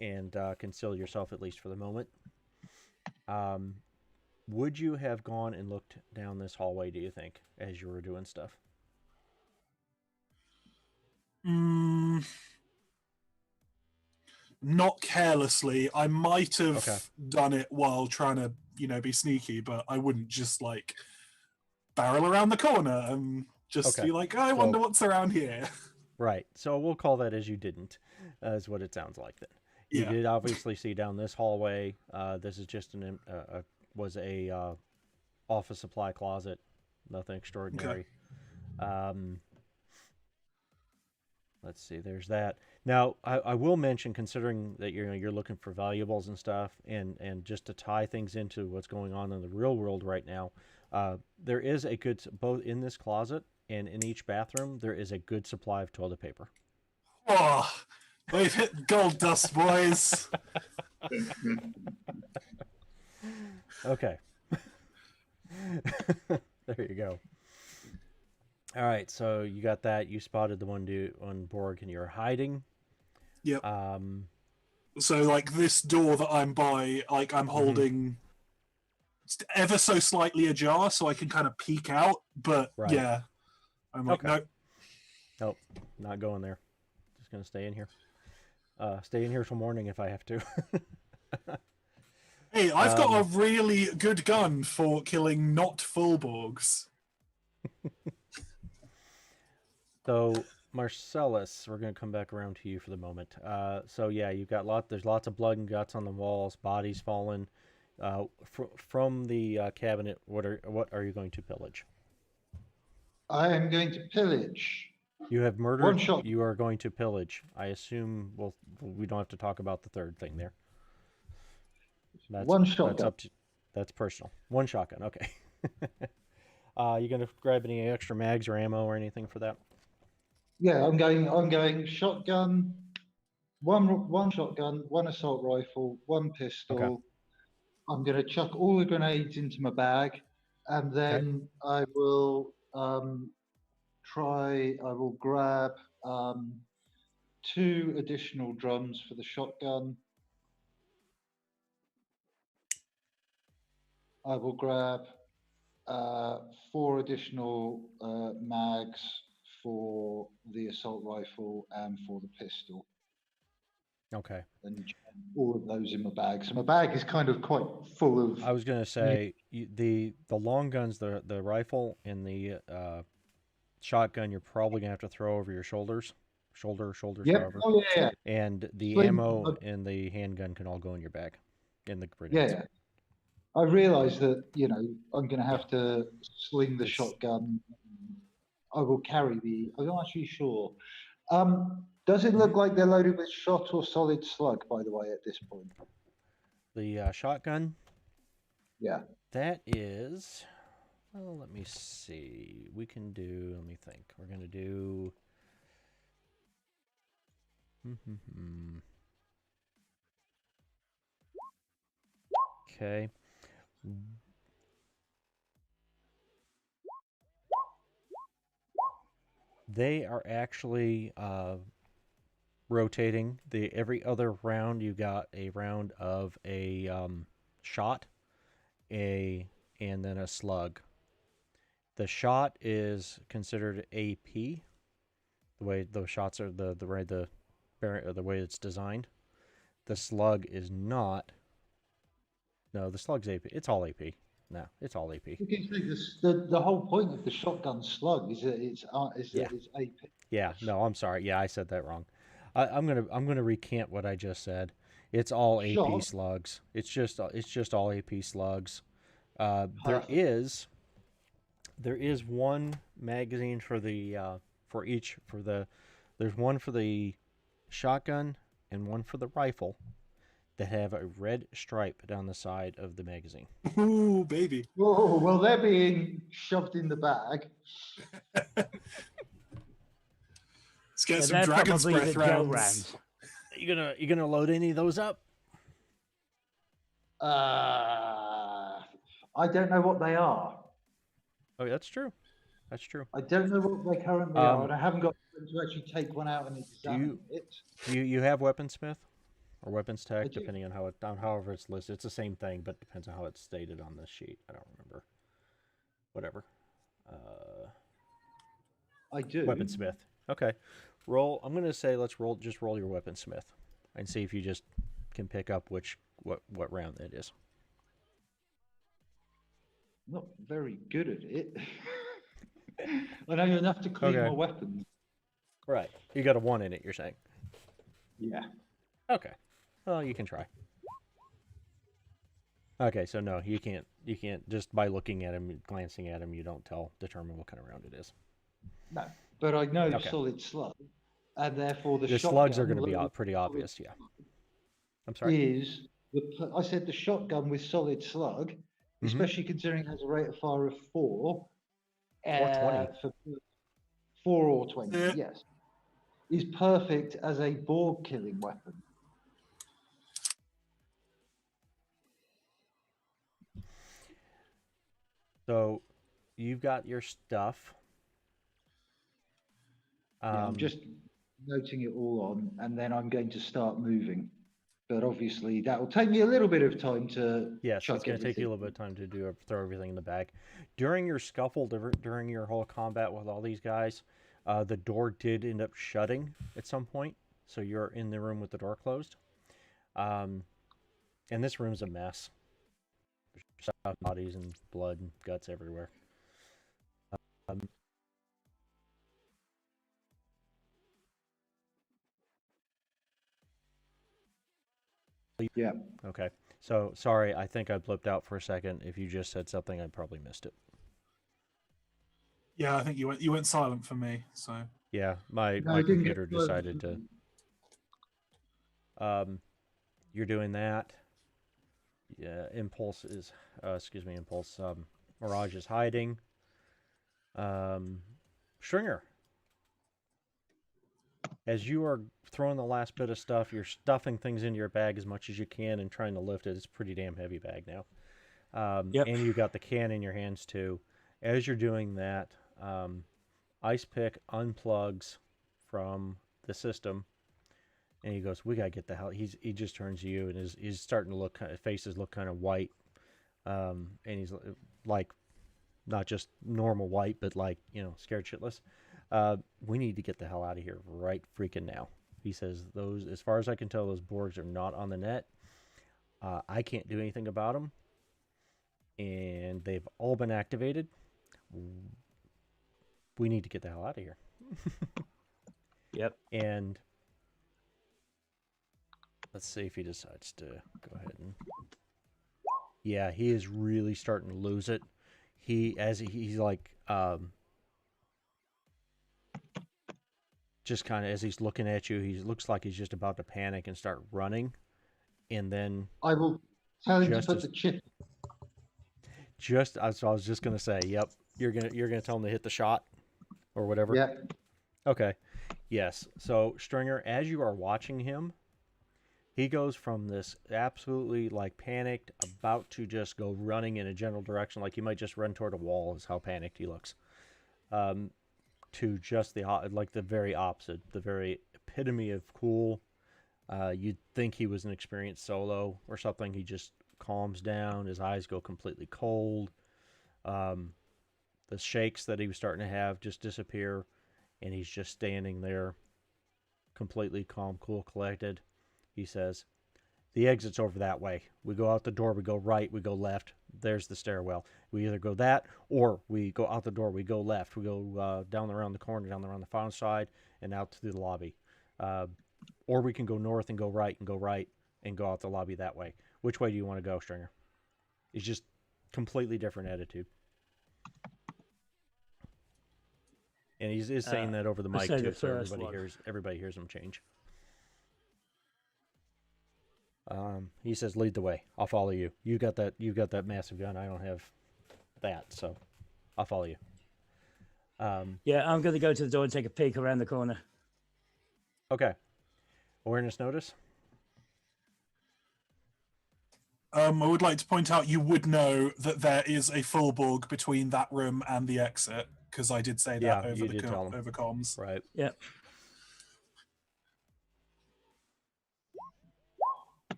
and conceal yourself, at least for the moment. Would you have gone and looked down this hallway, do you think, as you were doing stuff? not carelessly. I might have Okay. done it while trying to, be sneaky, but I wouldn't just like barrel around the corner and just Okay. be like, I So- wonder what's around here. Right. So we'll call that as you didn't, is what it sounds like then. You Yeah. did obviously see down this hallway. This is just was a office supply closet. Nothing extraordinary. Let's see. There's that. Now, I will mention, considering that you're looking for valuables and stuff, and just to tie things into what's going on in the real world right now, there is a good, both in this closet and in each bathroom, there is a good supply of toilet paper. Oh, we've hit gold dust, boys. Okay. There you go. All right, so you got that. You spotted the one dude on Borg, and you're hiding. Yep. So, like, this door that I'm by, like, I'm Mm-hmm. holding ever so slightly ajar so I can kind of peek out. But, Right. yeah, I'm like, Okay. nope. Nope, not going there. Just going to stay in here. Stay in here till morning if I have to. Hey, I've got a really good gun for killing not full Borgs. So, Marcellus, we're going to come back around to you for the moment. So yeah, you've got there's lots of blood and guts on the walls, bodies fallen. From the cabinet, what are you going to pillage? I am going to pillage. You have murdered. One shot. You are going to pillage. I assume. Well, we don't have to talk about the third thing there. One shotgun. That's up to. That's personal. One shotgun. Okay. You gonna grab any extra mags or ammo or anything for that? Yeah, I'm going shotgun, one shotgun, one assault rifle, one pistol. Okay. I'm going to chuck all the grenades into my bag, and then I will grab 2 additional drums for the shotgun. I will grab 4 additional mags for the assault rifle and for the pistol. Okay. And all of those in my bag. So my bag is kind of quite full of. I was gonna say the long guns, the rifle and the shotgun, you're probably gonna have to throw over your shoulders, Yep. however. Oh yeah. And the Sling- ammo and the handgun can all go in your bag, in the grenades. Yeah. I realise that I'm going to have to sling the It's- shotgun. I will carry the. I'm not actually sure. Does it look like they're loaded with shot or solid slug? By the way, at this point. The shotgun. Yeah. That is. Well, let me see. We can do. Let me think. We're gonna do. Okay. They are actually rotating. Every other round, you got a round of a shot, and then a slug. The shot is considered AP. The way those shots are, the way it's designed. The slug is not. No, the slug's AP. It's all AP. No, it's all AP. You can see the whole point of the shotgun slug is that it's AP. Yeah. No, I'm sorry. Yeah, I said that wrong. I'm gonna recant what I just said. It's all AP Sure. slugs. It's just all AP slugs. There Perfect. is one magazine for the there's one for the shotgun and one for the rifle that have a red stripe down the side of the magazine. Ooh, baby. Oh well, they're being shoved in the bag. Let's get So some they're dragon's probably breath the gel rounds. You gonna load any of those up? I don't know what they are. Oh, that's true. That's true. I don't know what they currently are, and I haven't got time to actually take one out and examine it. You have weaponsmith or weapons I tech, do. depending on however it's listed. It's the same thing, but depends on how it's stated on this sheet. I don't remember. Whatever. I do. Weaponsmith. Okay. Roll. I'm gonna say let's roll. Just roll your weaponsmith. and see if you just can pick up what round that is. Not very good at it. I know enough to clean Okay. my weapons. Right. You got a 1 in it, you're saying? Yeah. Okay. Well, you can try. Okay, so no, you can't just by looking at him, glancing at him, you don't determine what kind of round it is. No, but I know Okay. solid slug, and therefore the slugs are shotgun going to be pretty obvious, yeah. I'm sorry? is I said the shotgun with solid slug, especially considering it has a rate of fire of 4. 420. For 4 or 20, Yeah. yes, is perfect as a Borg killing weapon. So, you've got your stuff. Yeah, I'm just noting it all on, and then I'm going to start moving. But obviously, that will take me a little bit of time to Yes, chuck it's going to take you a everything. little bit of time to throw everything in the bag. During your scuffle, during your whole combat with all these guys, the door did end up shutting at some point, so you're in the room with the door closed. And this room's a mess. There's bodies and blood and guts everywhere. Yeah. Okay. So, sorry, I think I blipped out for a second. If you just said something, I probably missed it. Yeah, I think you went silent for me. So Yeah, my No, I didn't get computer decided to. You're doing that. Yeah, Impulse is. Excuse me, Impulse. Mirage is hiding. Stringer. As you are throwing the last bit of stuff, you're stuffing things into your bag as much as you can and trying to lift it. It's a pretty damn heavy bag now. Yep. And you got the can in your hands too. As you're doing that, Ice Pick unplugs from the system, and he goes, "We gotta get the hell." He just turns to you, and he's starting to look. Faces look kind of white, and he's like, not just normal white, but like scared shitless. We need to get the hell out of here right freaking now. He says, "Those, as far as I can tell, those Borgs are not on the net. I can't do anything about them, and they've all been activated. We need to get the hell out of here." Yep. And let's see if he decides to go ahead and. Yeah, he is really starting to lose it. He's like, just kind of as he's looking at you, he looks like he's just about to panic and start running, and then I will tell him to Just put as- the chip. I was just gonna say, yep, you're gonna tell him to hit the shot or whatever. Yeah. Okay. Yes. So Stringer, as you are watching him, he goes from this absolutely like panicked, about to just go running in a general direction, like he might just run toward a wall, is how panicked he looks. To just the very opposite, the very epitome of cool. You'd think he was an experienced solo or something. He just calms down. His eyes go completely cold. The shakes that he was starting to have just disappear, and he's just standing there, completely calm, cool, collected. He says, "The exit's over that way. We go out the door, we go right, we go left. There's the stairwell. We either go that, or we go out the door, we go left. We go down around the corner, down around the far side, and out to the lobby. Or we can go north and go right, and go out the lobby that way. Which way do you want to go, Stringer?" It's just completely different attitude. And he's saying that over the mic say too, the so first everybody hears him change. He says, "Lead the way. I'll follow you. You got that massive gun. I don't have that, so I'll follow you." Yeah, I'm going to go to the door and take a peek around the corner. Okay. Awareness notice. I would like to point out you would know that there is a full Borg between that room and the exit, because I did say that Yeah, over you did tell him. over comms. Right. Yep.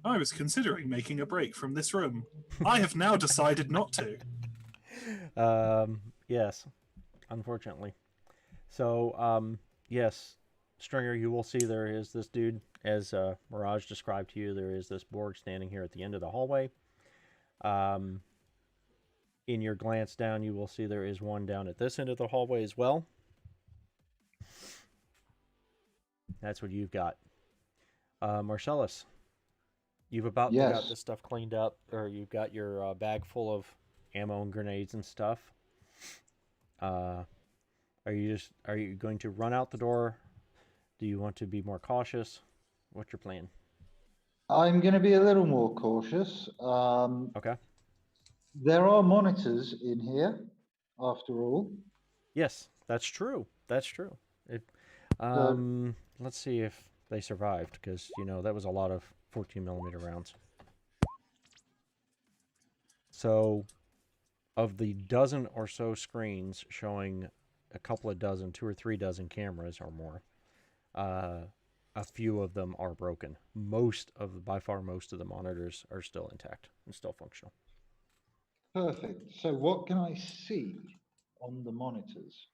I was considering making a break from this room. I have now decided not to. Yes, unfortunately. So, yes, Stringer, you will see there is this dude, as Mirage described to you. There is this Borg standing here at the end of the hallway. In your glance down, you will see there is one down at this end of the hallway as well. That's what you've got. Marcellus, you've about got Yes. this stuff cleaned up, or you've got your bag full of ammo and grenades and stuff. Are you going to run out the door? Do you want to be more cautious? What's your plan? I'm going to be a little more cautious. Okay. There are monitors in here, after all. Yes, that's true. That's true. If, let's see if they survived, because that was a lot of 14mm rounds. So, of the dozen or so screens showing a couple of dozen, 2 or 3 dozen cameras or more, a few of them are broken. By far most of the monitors are still intact and still functional. Perfect. So what can I see on the monitors?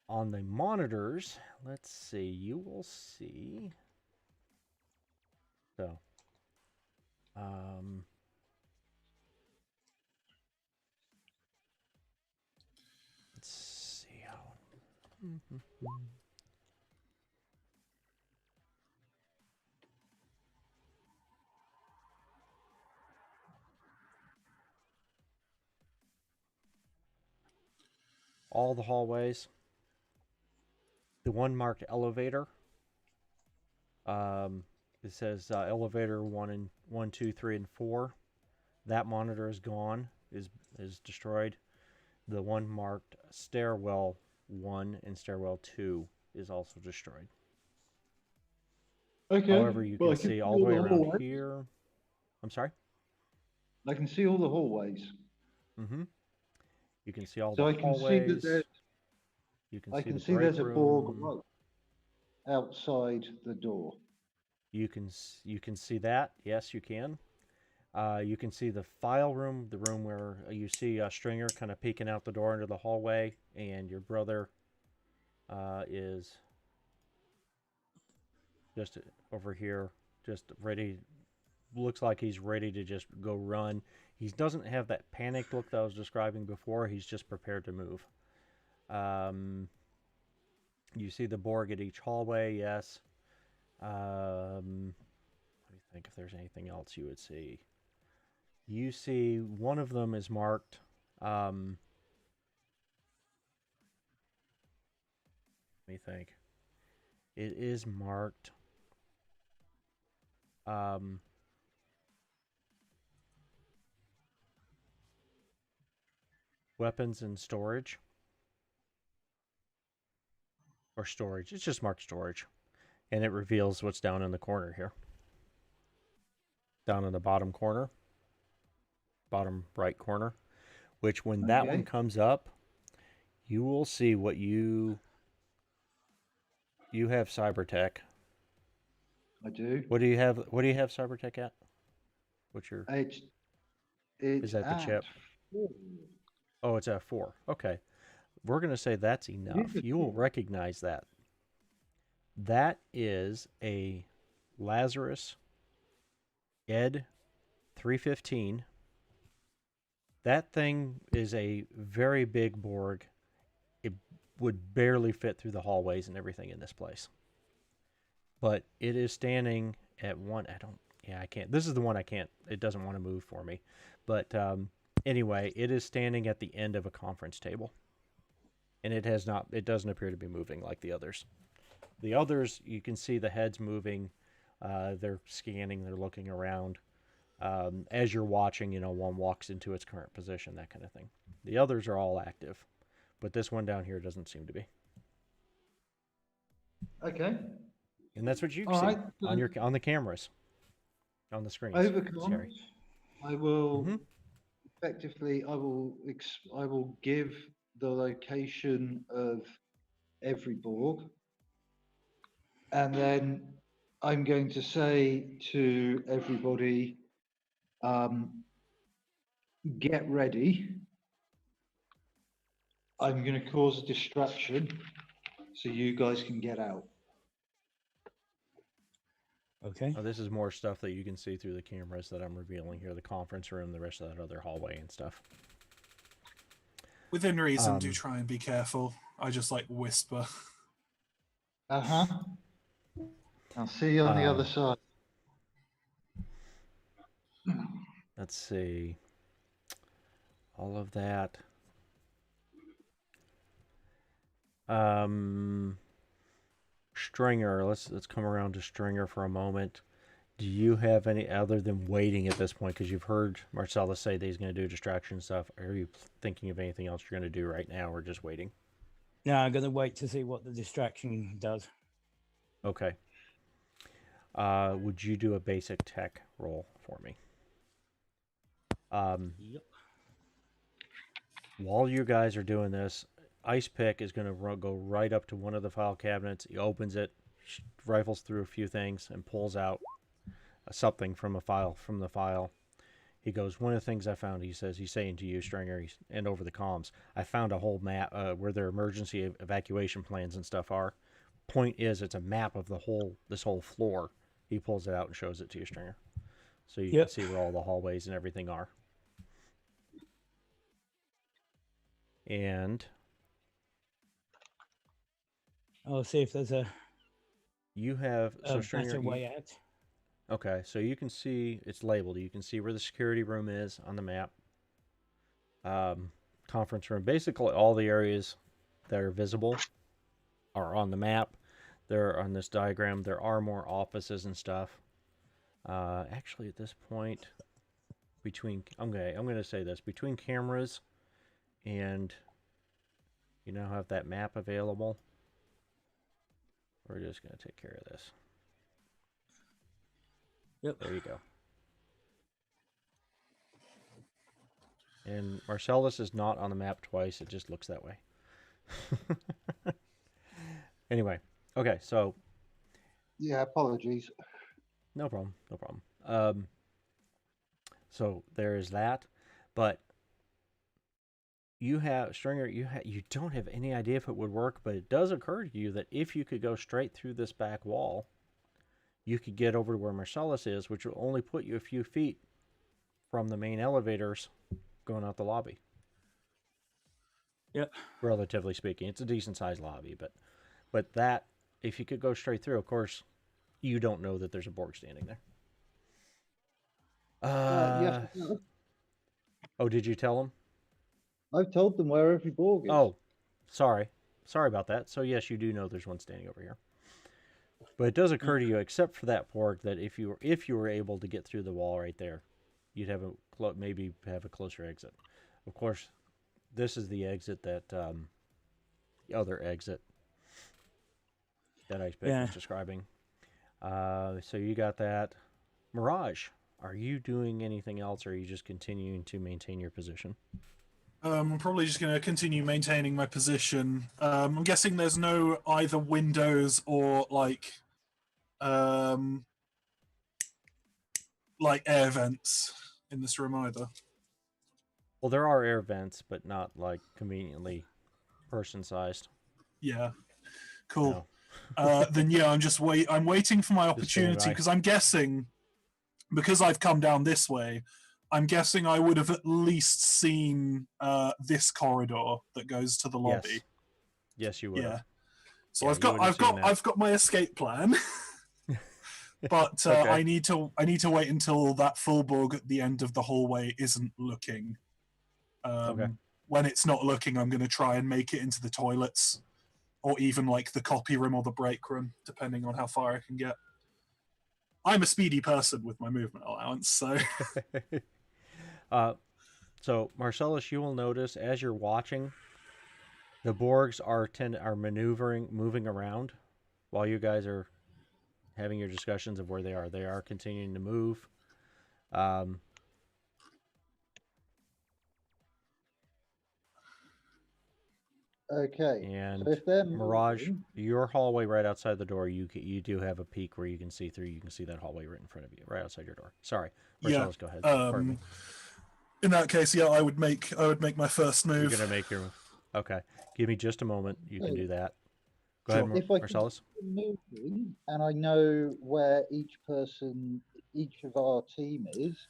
On the monitors, let's see, you will see. So, let's see how. All the hallways. The one marked elevator. It says elevator 1, 2, 3, and 4. That monitor is gone, is destroyed. The one marked stairwell 1 and stairwell 2 is also destroyed. Okay. However, you can see all the way around here. I'm sorry? I can see all the hallways. Mm-hmm. You can see all So the I can hallways. see that I can see there's a Borg right outside the door. You can see that. Yes, you can. You can see the file room, the room where you see Stringer kind of peeking out the door into the hallway, and your brother is just over here, just ready. Looks like he's ready to just go run. He doesn't have that panicked look that I was describing before. He's just prepared to move. You see the Borg at each hallway, yes. Let me think if there's anything else you would see. You see one of them is marked. Let me think. It is marked. Weapons and storage. Or storage. It's just marked storage. And it reveals what's down in the corner here. Down in the bottom corner. Bottom right corner. Which when that one comes up, you will see what you have Cybertech. I do. What do you have Cybertech at? What's your Is that the chip? 4. Oh, it's at 4. Okay. We're going to say that's enough. You will recognize that. That is a Lazarus Ed 315. That thing is a very big Borg. It would barely fit through the hallways and everything in this place. But it is standing at one. I can't. This is the one I can't. It doesn't want to move for me. But anyway, it is standing at the end of a conference table. And it doesn't appear to be moving like the others. The others, you can see the heads moving. They're scanning, they're looking around. As you're watching, one walks into its current position, that kind of thing. The others are all active. But this one down here doesn't seem to be. Okay. And that's what you see on the cameras. On the screens. Over comms, I will effectively I will give the location of every Borg, and then I'm going to say to everybody, get ready. I'm going to cause a distraction so you guys can get out. Okay. Oh, this is more stuff that you can see through the cameras that I'm revealing here. The conference room, the rest of that other hallway and stuff. Within reason, do try and be careful. I just like whisper. Uh-huh. I'll see you on the other side. Let's see. All of that. Stringer, let's come around to Stringer for a moment. Do you have any other than waiting at this point? Because you've heard Marcellus say that he's going to do distraction stuff. Are you thinking of anything else you're going to do right now, or just waiting? No, I'm going to wait to see what the distraction does. Okay. Would you do a basic tech roll for me? Yep. While you guys are doing this, Ice Pick is going to go right up to one of the file cabinets. He opens it, rifles through a few things, and pulls out something from the file. He goes, one of the things I found, he's saying to you, Stringer, and over the comms, I found a whole map where their emergency evacuation plans and stuff are. Point is, it's a map of this whole floor. He pulls it out and shows it to you, Stringer. So you can see where all the hallways and everything are. And I'll see if there's a Stringer, better way out. Okay, so you can see it's labeled. You can see where the security room is on the map. Conference room. Basically, all the areas that are visible are on the map. They're on this diagram. There are more offices and stuff. Actually, at this point, I'm going to say this, between cameras and you now have that map available. We're just going to take care of this. Yep. There you go. And Marcellus is not on the map twice. It just looks that way. Anyway. Okay, so... Yeah, apologies. No problem. No problem. So there is that. But you have... Stringer, you don't have any idea if it would work, but it does occur to you that if you could go straight through this back wall, you could get over to where Marcellus is, which will only put you a few feet from the main elevators going out the lobby. Yep. Relatively speaking. It's a decent-sized lobby, but that, if you could go straight through, of course, you don't know that there's a Borg standing there. Yes. Oh, did you tell him? I've told them where every Borg is. Oh, sorry. Sorry about that. So, yes, you do know there's one standing over here. But it does occur to you, except for that Borg, that if you were able to get through the wall right there, you'd have maybe have a closer exit. Of course, this is the exit that the other exit that I was describing. So you got that. Mirage, are you doing anything else, or are you just continuing to maintain your position? I'm probably just going to continue maintaining my position. I'm guessing there's no either windows or like air vents in this room either. Well, there are air vents, but not like conveniently person-sized. Yeah, cool. No. Then yeah, I'm waiting for my opportunity, because I'm guessing, because I've come down this way, I'm guessing I would have at least seen this corridor that goes to the lobby. Yes, you would. Yeah. So yeah, I've got my escape plan. But okay. I need to wait until that full Borg at the end of the hallway isn't looking. Okay. When it's not looking, I'm going to try and make it into the toilets, or even like the copy room or the break room, depending on how far I can get. I'm a speedy person with my movement allowance, so. So Marcellus, you will notice as you're watching, the Borgs are moving around while you guys are having your discussions of where they are. They are continuing to move. Okay. And so if they're Mirage, moving... your hallway right outside the door, you do have a peek where you can see through. You can see that hallway right in front of you, right outside your door. Sorry, Marcellus, go ahead. In that case, yeah, I would make my first move. You're gonna make your move. Okay, give me just a moment. You can do that. Go ahead, Sure. If I can Marcellus. see them moving and I know where each of our team is,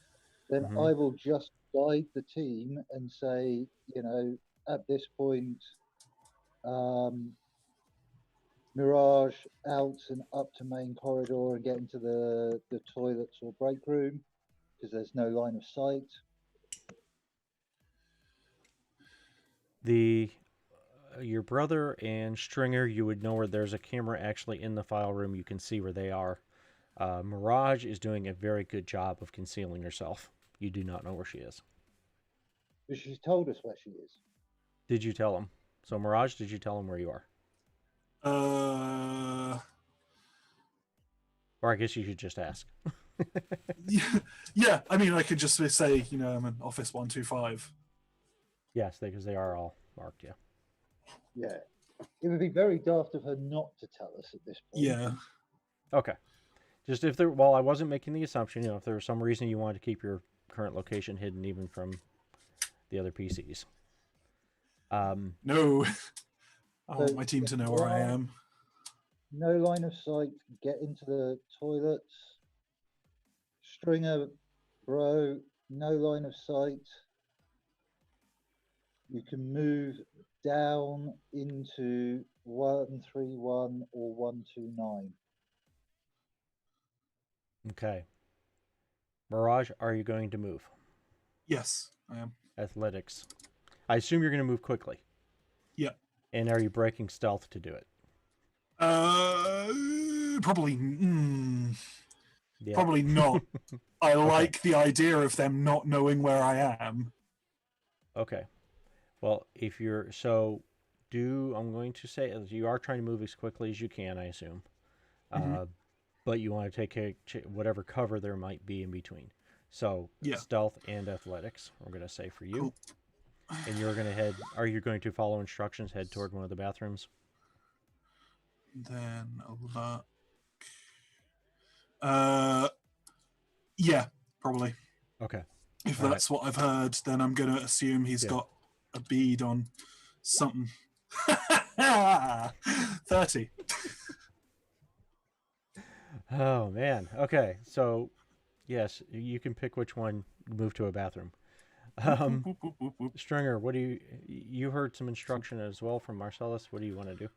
then Mhm. I will just guide the team and say, at this point, Mirage out and up to main corridor and get into the toilets or break room because there's no line of sight. Your brother and Stringer, you would know where there's a camera actually in the file room. You can see where they are. Mirage is doing a very good job of concealing herself. You do not know where she is. But she's told us where she is. Did you tell him? So Mirage, did you tell him where you are? Or I guess you should just ask. Yeah. I mean, I could just say, I'm in office 125. Yes, because they are all marked. Yeah. Yeah. It would be very daft of her not to tell us at this point. Yeah. Okay. Just if there, well, I wasn't making the assumption, if there was some reason you wanted to keep your current location hidden even from the other PCs. No. I want So, my team to know where I am. No line of sight, get into the toilets. Stringer, bro, no line of sight. You can move down into 131 or 129. Okay. Mirage, are you going to move? Yes, I am. Athletics. I assume you're going to move quickly. Yeah. And are you breaking stealth to do it? Probably. Yeah. Probably not. I like the idea of them not knowing where I am. Okay. Well, if you're I'm going to say you are trying to move as quickly as you can, I assume. But you want to take whatever cover there might be in between. So stealth and athletics, we're going to say for you. Cool. And you're going to head. Are you going to follow instructions? Head toward one of the bathrooms. Then alert. Yeah, probably. Okay. If that's what I've heard, then I'm going to assume he's got a bead on something. 30. Oh, man. Okay. So, yes, you can pick which one. Move to a bathroom. Stringer, what do you heard some instruction as well from Marcellus. What do you want to do?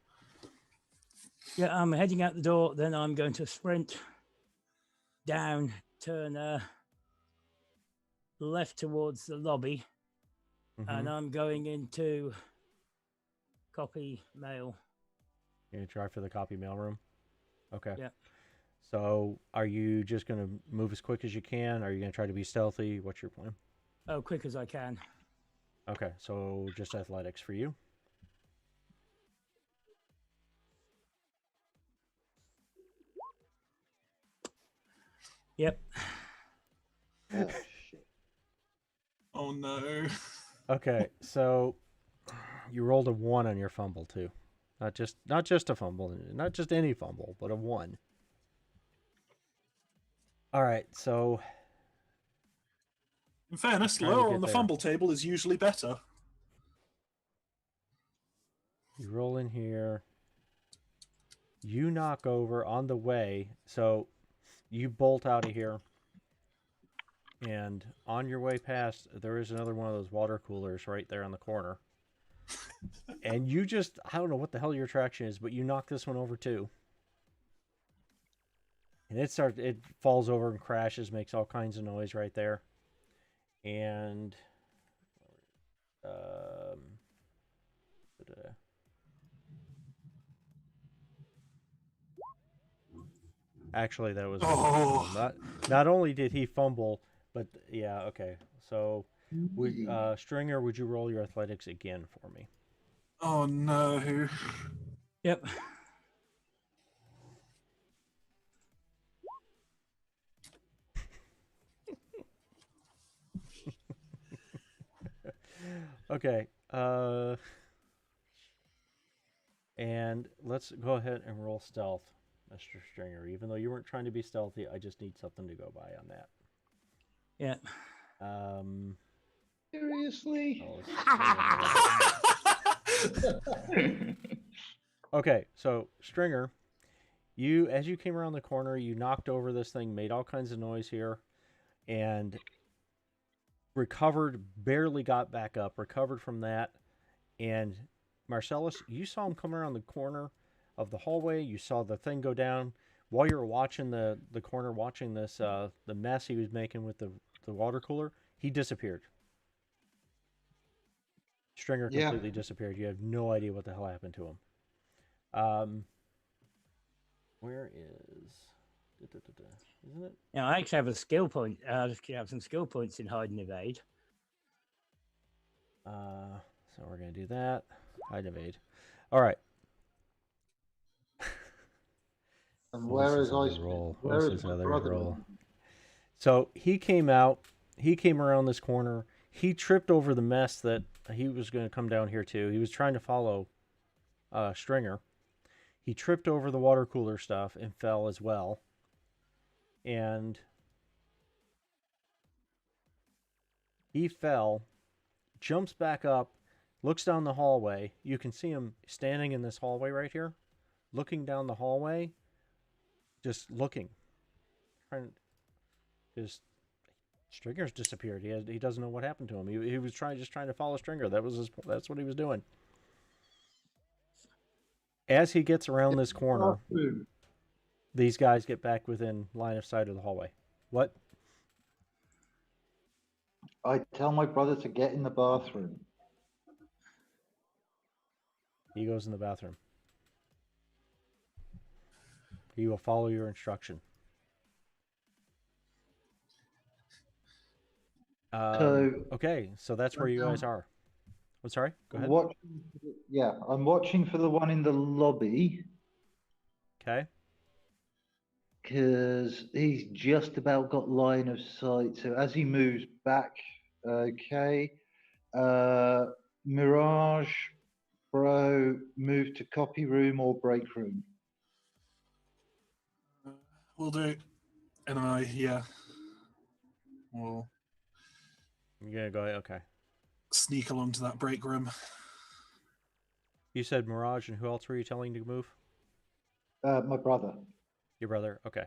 Yeah, I'm heading out the door. Then I'm going to sprint down, turn left towards the lobby, and I'm going into copy mail. You're going to try for the copy mail room? Okay. Yeah. So are you just going to move as quick as you can? Are you going to try to be stealthy? What's your plan? Oh, quick as I can. Okay, so just athletics for you. Yep. Oh, shit. Oh, no. Okay, so you rolled a 1 on your fumble, too. Not just a fumble, not just any fumble, but a 1. All right, so... In fairness, lower on the fumble table is usually better. You roll in here. You knock over on the way, so you bolt out of here. And on your way past, there is another one of those water coolers right there on the corner. And you just, I don't know what the hell your attraction is, but you knock this one over too. And it falls over and crashes, makes all kinds of noise right there. And actually, that was not only did he fumble, but yeah, okay. So, Stringer, would you roll your athletics again for me? Oh no. Yep. Okay. And let's go ahead and roll stealth, Mr. Stringer. Even though you weren't trying to be stealthy, I just need something to go by on that. Yeah. Seriously? Okay, so Stringer, as you came around the corner, you knocked over this thing, made all kinds of noise here, and recovered, barely got back up, recovered from that. And Marcellus, you saw him come around the corner of the hallway. You saw the thing go down while you were watching the corner, watching this the mess he was making with the water cooler. He disappeared. Stringer Yeah. completely disappeared. You have no idea what the hell happened to him. Where is? Isn't it? Yeah, I actually have a skill point. I just have some skill points in hide and evade. So we're gonna do that. Hide and evade. All right. And What's where this is other I? roll? Where What's is this my other brother? roll? So he came out. He came around this corner. He tripped over the mess that he was going to come down here too. He was trying to follow Stringer. He tripped over the water cooler stuff and fell as well. And he fell, jumps back up, looks down the hallway. You can see him standing in this hallway right here, looking down the hallway, just looking. Just Stringer's disappeared. He doesn't know what happened to him. He was just trying to follow Stringer. That's what he was doing. As he gets around this corner, these guys get back within line of sight of the hallway. What? I tell my brother to get in the bathroom. He goes in the bathroom. He will follow your instruction. Okay, so that's where you guys are. I'm sorry. Go ahead. I'm watching for the one in the lobby. Okay. Because he's just about got line of sight. So as he moves back, okay. Mirage, bro, move to copy room or break room. We'll do. And we'll You're gonna go. Okay. sneak along to that break room. You said Mirage, and who else were you telling to move? My brother. Your brother. Okay.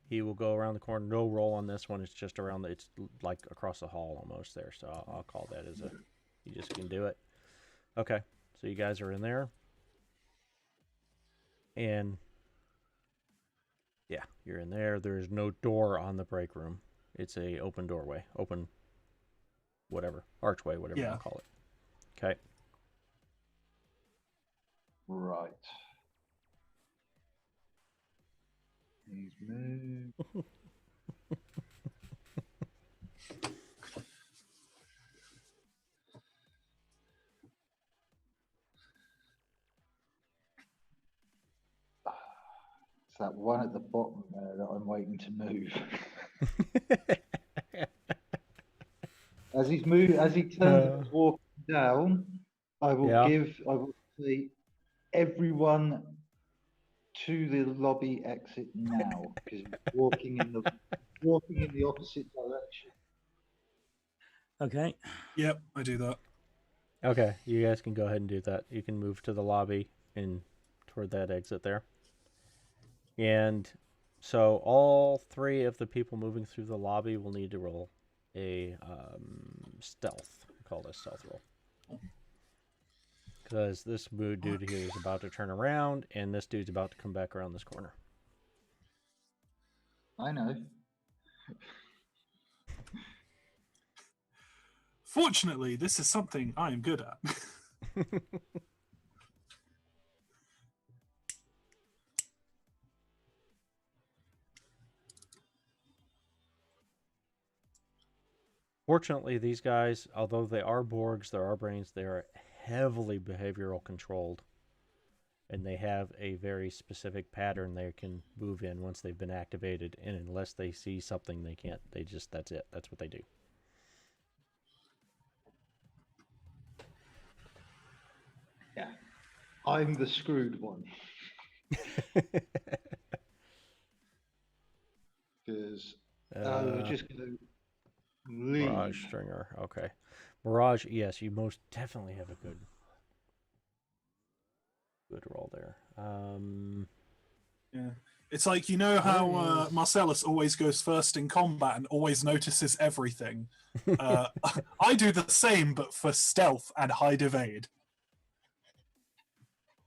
He will go around the corner. No roll on this one. It's just around. It's like across the hall almost there. So I'll call that as a. You just can do it. Okay. So you guys are in there. And yeah, you're in there. There's no door on the break room. It's a open doorway, open whatever, archway, whatever you want to call it. Okay. Right. He's moved. It's that one at the bottom there that I'm waiting to move. As he turns walking down, I will say everyone to the lobby exit now, because he's walking in the opposite direction. Okay. Yep, I do that. Okay, you guys can go ahead and do that. You can move to the lobby and toward that exit there. And so all three of the people moving through the lobby will need to roll a stealth. We call this stealth roll. Because this dude here is about to turn around, and this dude's about to come back around this corner. I know. Fortunately, this is something I am good at. Fortunately, these guys, although they are Borgs, there are brains, they are heavily behavioral controlled. And they have a very specific pattern they can move in once they've been activated. And unless they see something, they can't. That's it. That's what they do. Yeah. I'm the screwed one. Because I was just going to leave. Mirage Stringer. Okay. Mirage, yes, you most definitely have a good. Good roll there. Yeah. It's like, you know how Marcellus always goes first in combat and always notices everything? I do the same, but for stealth and hide evade.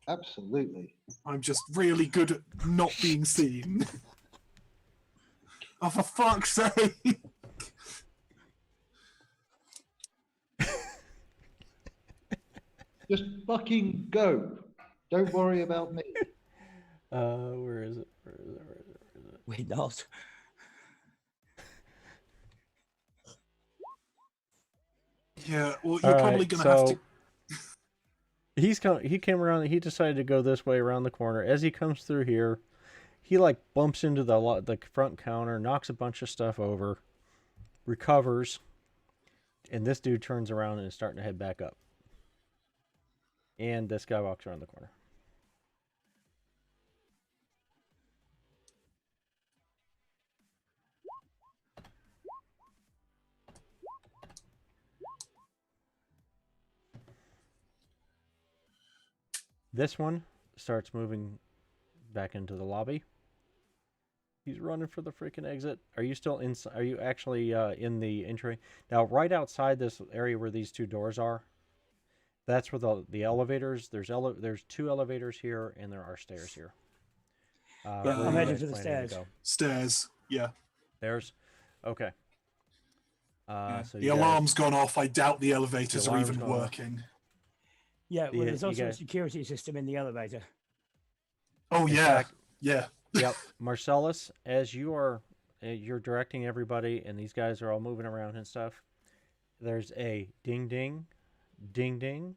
Absolutely. I'm just really good at not being seen. Oh, for fuck's sake! Just fucking go. Don't worry about me. Where is it? Where is it? Where is it? Where is it? We're not. Yeah, well, you're probably going to have to... He came around. He decided to go this way around the corner. As he comes through here, he like bumps into the front counter, knocks a bunch of stuff over, recovers, and this dude turns around and is starting to head back up. And this guy walks around the corner. This one starts moving back into the lobby. He's running for the freaking exit. Are you still inside? Are you actually in the entry? Now, right outside this area where these two doors are, that's where the elevators. There's two elevators here, and there are stairs here. Yeah, I'm heading to the stairs. Stairs, yeah. Stairs? Okay. Yeah. So the alarm's gone off. I doubt the elevators are even working. Yeah, well, there's also a security system in the elevator. Oh, yeah. Yeah. Yep. Marcellus, as you're directing everybody, and these guys are all moving around and stuff, there's a ding ding, ding ding,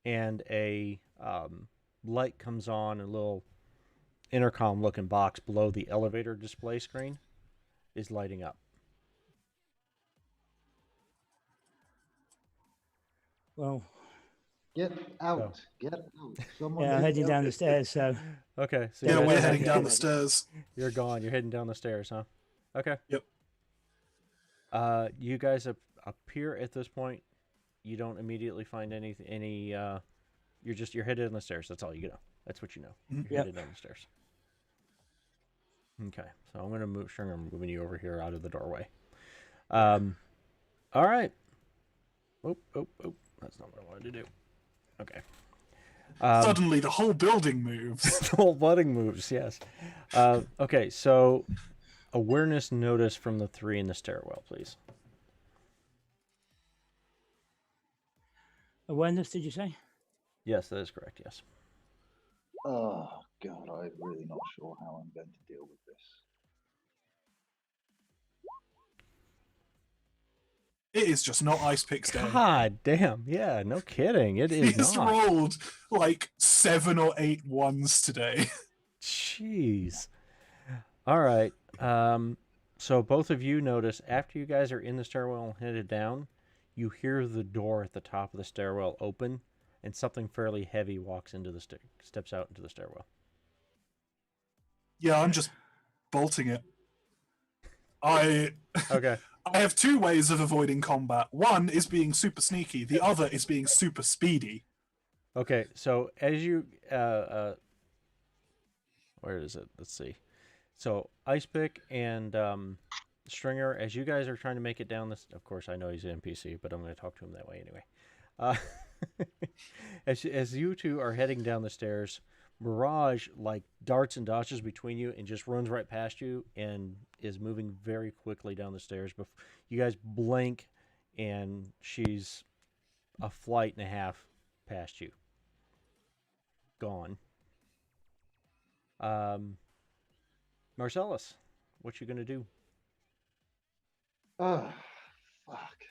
and a light comes on, a little intercom looking box below the elevator display screen is lighting up. Well, get out. Get out. Someone I'm heading down the stairs, so... Okay. So yeah, we're heading down the stairs. You're gone. You're heading down the stairs, huh? Okay. Yep. You guys appear at this point. You don't immediately find any. You're headed down the stairs. That's all you know. That's what you know. You're headed down the stairs. Okay. So I'm gonna move. Sure, I'm moving you over here out of the doorway. All right. Oh. That's not what I wanted to do. Okay. Suddenly, the whole building moves. The whole building moves, yes. Okay, so awareness notice from the three in the stairwell, please. Awareness, did you say? Yes, that is correct, yes. Oh, God, I'm really not sure how I'm going to deal with this. It is just not Ice Picks Day. God damn, yeah, no kidding. It is He's not. rolled like 7 or 8 ones today. Jeez. All right. So both of you notice after you guys are in the stairwell and headed down, you hear the door at the top of the stairwell open, and something fairly heavy walks into the steps out into the stairwell. Yeah, I'm just bolting it. Okay. I have 2 ways of avoiding combat. One is being super sneaky. The other is being super speedy. Okay, so as you where is it? Let's see. So Icepick and Stringer, as you guys are trying to make it down this, of course I know he's an NPC, but I'm going to talk to him that way anyway. As you two are heading down the stairs, Mirage like darts and dodges between you and just runs right past you and is moving very quickly down the stairs. Before you guys blink, and she's a flight and a half past you. Gone. Marcellus, what you gonna do? Oh, fuck.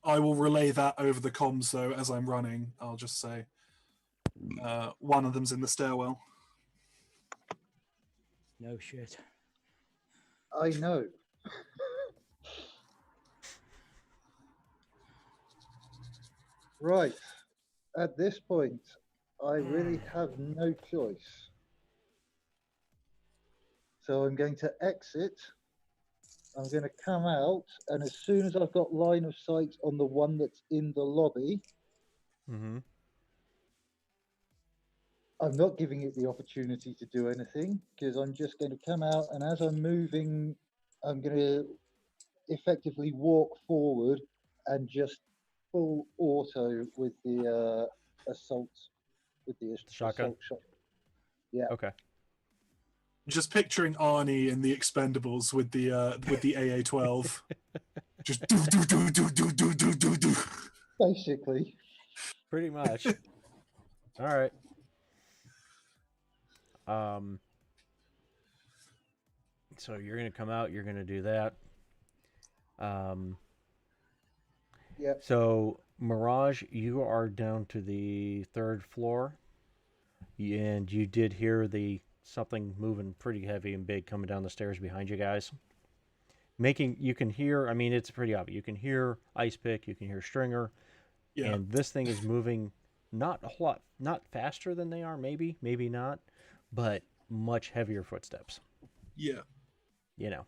I will relay that over the comms, though, as I'm running. I'll just say one of them's in the stairwell. No shit. I know. Right. At this point, I really have no choice. So I'm going to exit. I'm going to come out, and as soon as I've got line of sight on the one that's in the lobby, I'm not giving it the opportunity to do anything because I'm just going to come out, and as I'm moving, I'm going to effectively walk forward and just full auto with the assault Shotgun. assault shot. Yeah. Okay. Just picturing Arnie in the Expendables with the AA-12. Just do do do do do do do do do. Basically. Pretty much. All right. So you're gonna come out. You're gonna do that. Yep. So Mirage, you are down to the 3rd floor, and you did hear something moving pretty heavy and big coming down the stairs behind you guys. You can hear. I mean, it's pretty obvious. You can hear Ice Pick. You can hear Stringer. Yeah. And this thing is moving not a whole lot, not faster than they are, maybe not, but much heavier footsteps. Yeah. You know,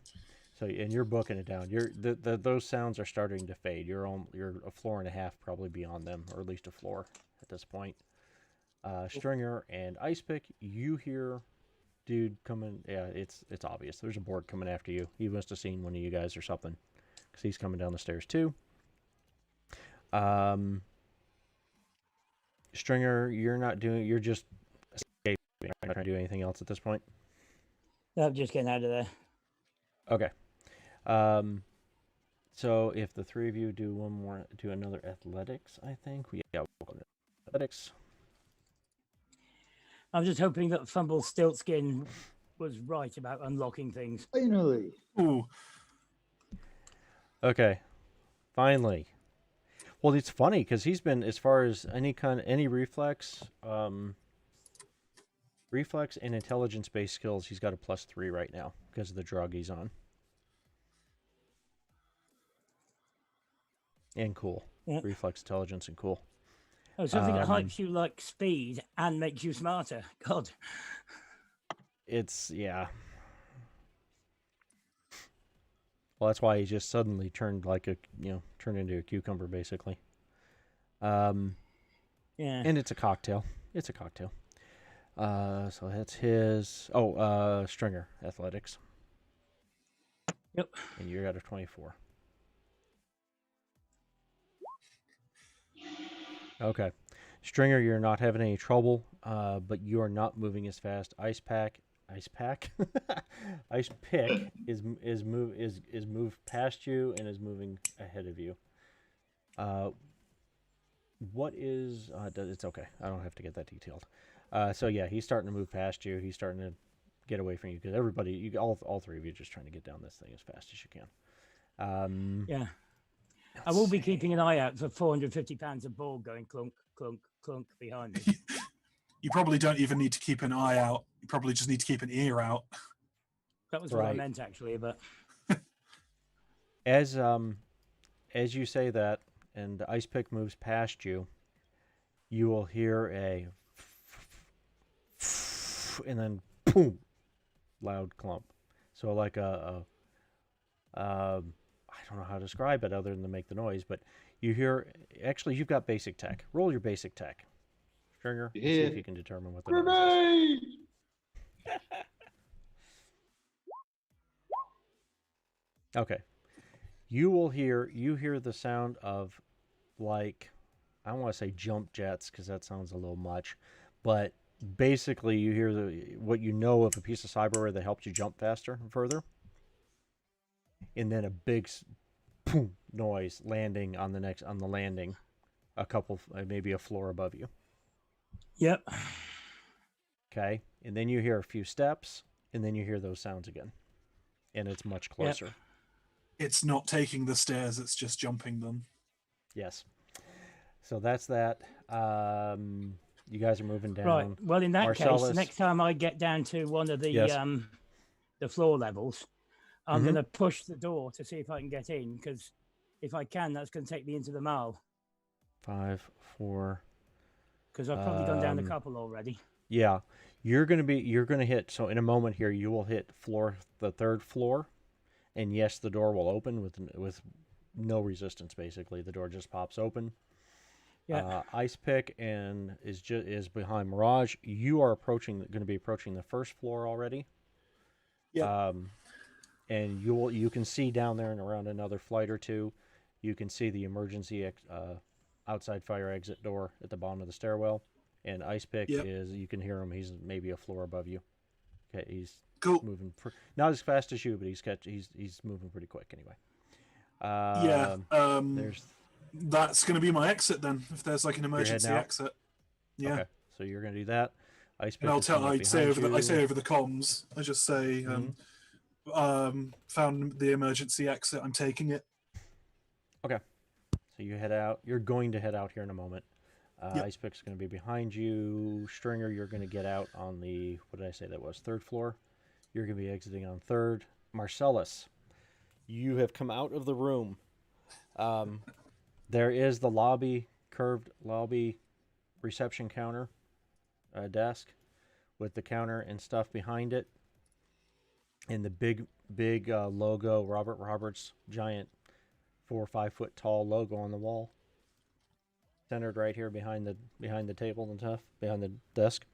so and you're booking it down. Those sounds are starting to fade. You're a floor and a half probably beyond them, or at least a floor at this point. Stringer and Ice Pick, you hear dude coming. Yeah, it's obvious. There's a board coming after you. He must have seen one of you guys or something, because he's coming down the stairs too. Stringer, you're just escaping. You're not trying to do anything else at this point. I'm just getting out of there. Okay. So if the three of you do another athletics, I think we'll go to athletics. I'm just hoping that Fumble Stiltskin was right about unlocking things. Finally. Ooh. Okay. Finally. Well, it's funny because he's been, as far as any reflex and intelligence-based skills, he's got a +3 right now because of the drug he's on. And cool. Yeah. Reflex, intelligence, and cool. Oh, something that hypes you like speed and makes you smarter. God. Yeah. Well, that's why he just suddenly turned turned into a cucumber, basically. Yeah. And it's a cocktail. So that's his. Stringer, athletics. Yep. And you're at a 24. Okay. Stringer, you're not having any trouble, but you are not moving as fast. Ice Pick is moved past you and is moving ahead of you. What is? It's okay. I don't have to get that detailed. So yeah, he's starting to move past you. He's starting to get away from you because all three of you, are just trying to get down this thing as fast as you can. Yeah. I will be keeping an eye out for 450 pounds of ball going clunk, clunk, clunk behind me. You probably don't even need to keep an eye out. You probably just need to keep an ear out. That was what I meant, actually. But as you say that, and the Ice Pick moves past you, you will hear a and then boom, loud clump. So like I don't know how to describe it other than to make the noise, but you hear. Actually, you've got basic tech. Roll your basic tech, Stringer. See if you can determine what the noise is. Okay. You hear the sound of, like, I don't want to say jump jets because that sounds a little much, but basically you hear what you know of a piece of cyberware that helps you jump faster and further, and then a big boom noise landing on the landing, maybe a floor above you. Yep. Okay, and then you hear a few steps, and then you hear those sounds again, and it's much closer. Yep. It's not taking the stairs, it's just jumping them. Yes. So that's that. You guys are moving down. Right. Well, in that Marcellus, case, next time I get down to one of the Yes. The floor levels, I'm going to push the door to see if I can get in, because if I can, that's going to take me into the mall. 5, 4. Because I've probably gone down a couple already. Yeah, you're going to hit. So in a moment here, you will hit the 3rd floor, and yes, the door will open with no resistance. Basically, the door just pops open. Yeah. Ice Pick and is behind Mirage. You are going to be approaching the first floor already. Yep. And you can see down there and around another flight or two, you can see the emergency outside fire exit door at the bottom of the stairwell. And Ice Pick is, you can hear him. He's maybe a floor above you. Okay, he's Cool. moving not as fast as you, but he's moving pretty quick anyway. That's going to be my exit then. If there's like an emergency exit, yeah. Okay, so you're going to do that. Ice Pick. And I say over the comms. I just say, found the emergency exit. I'm taking it. Okay, so you head out. You're going to head out here in a moment. Ice Pick's going to be behind you. Stringer, you're going to get out on the, what did I say that was, third floor? You're going to be exiting on third. Marcellus, you have come out of the room. There is the curved lobby reception counter desk with the counter and stuff behind it. And the big logo, Robert Roberts, giant 4 or 5 foot tall logo on the wall. Centered right here behind the table and stuff, behind the desk.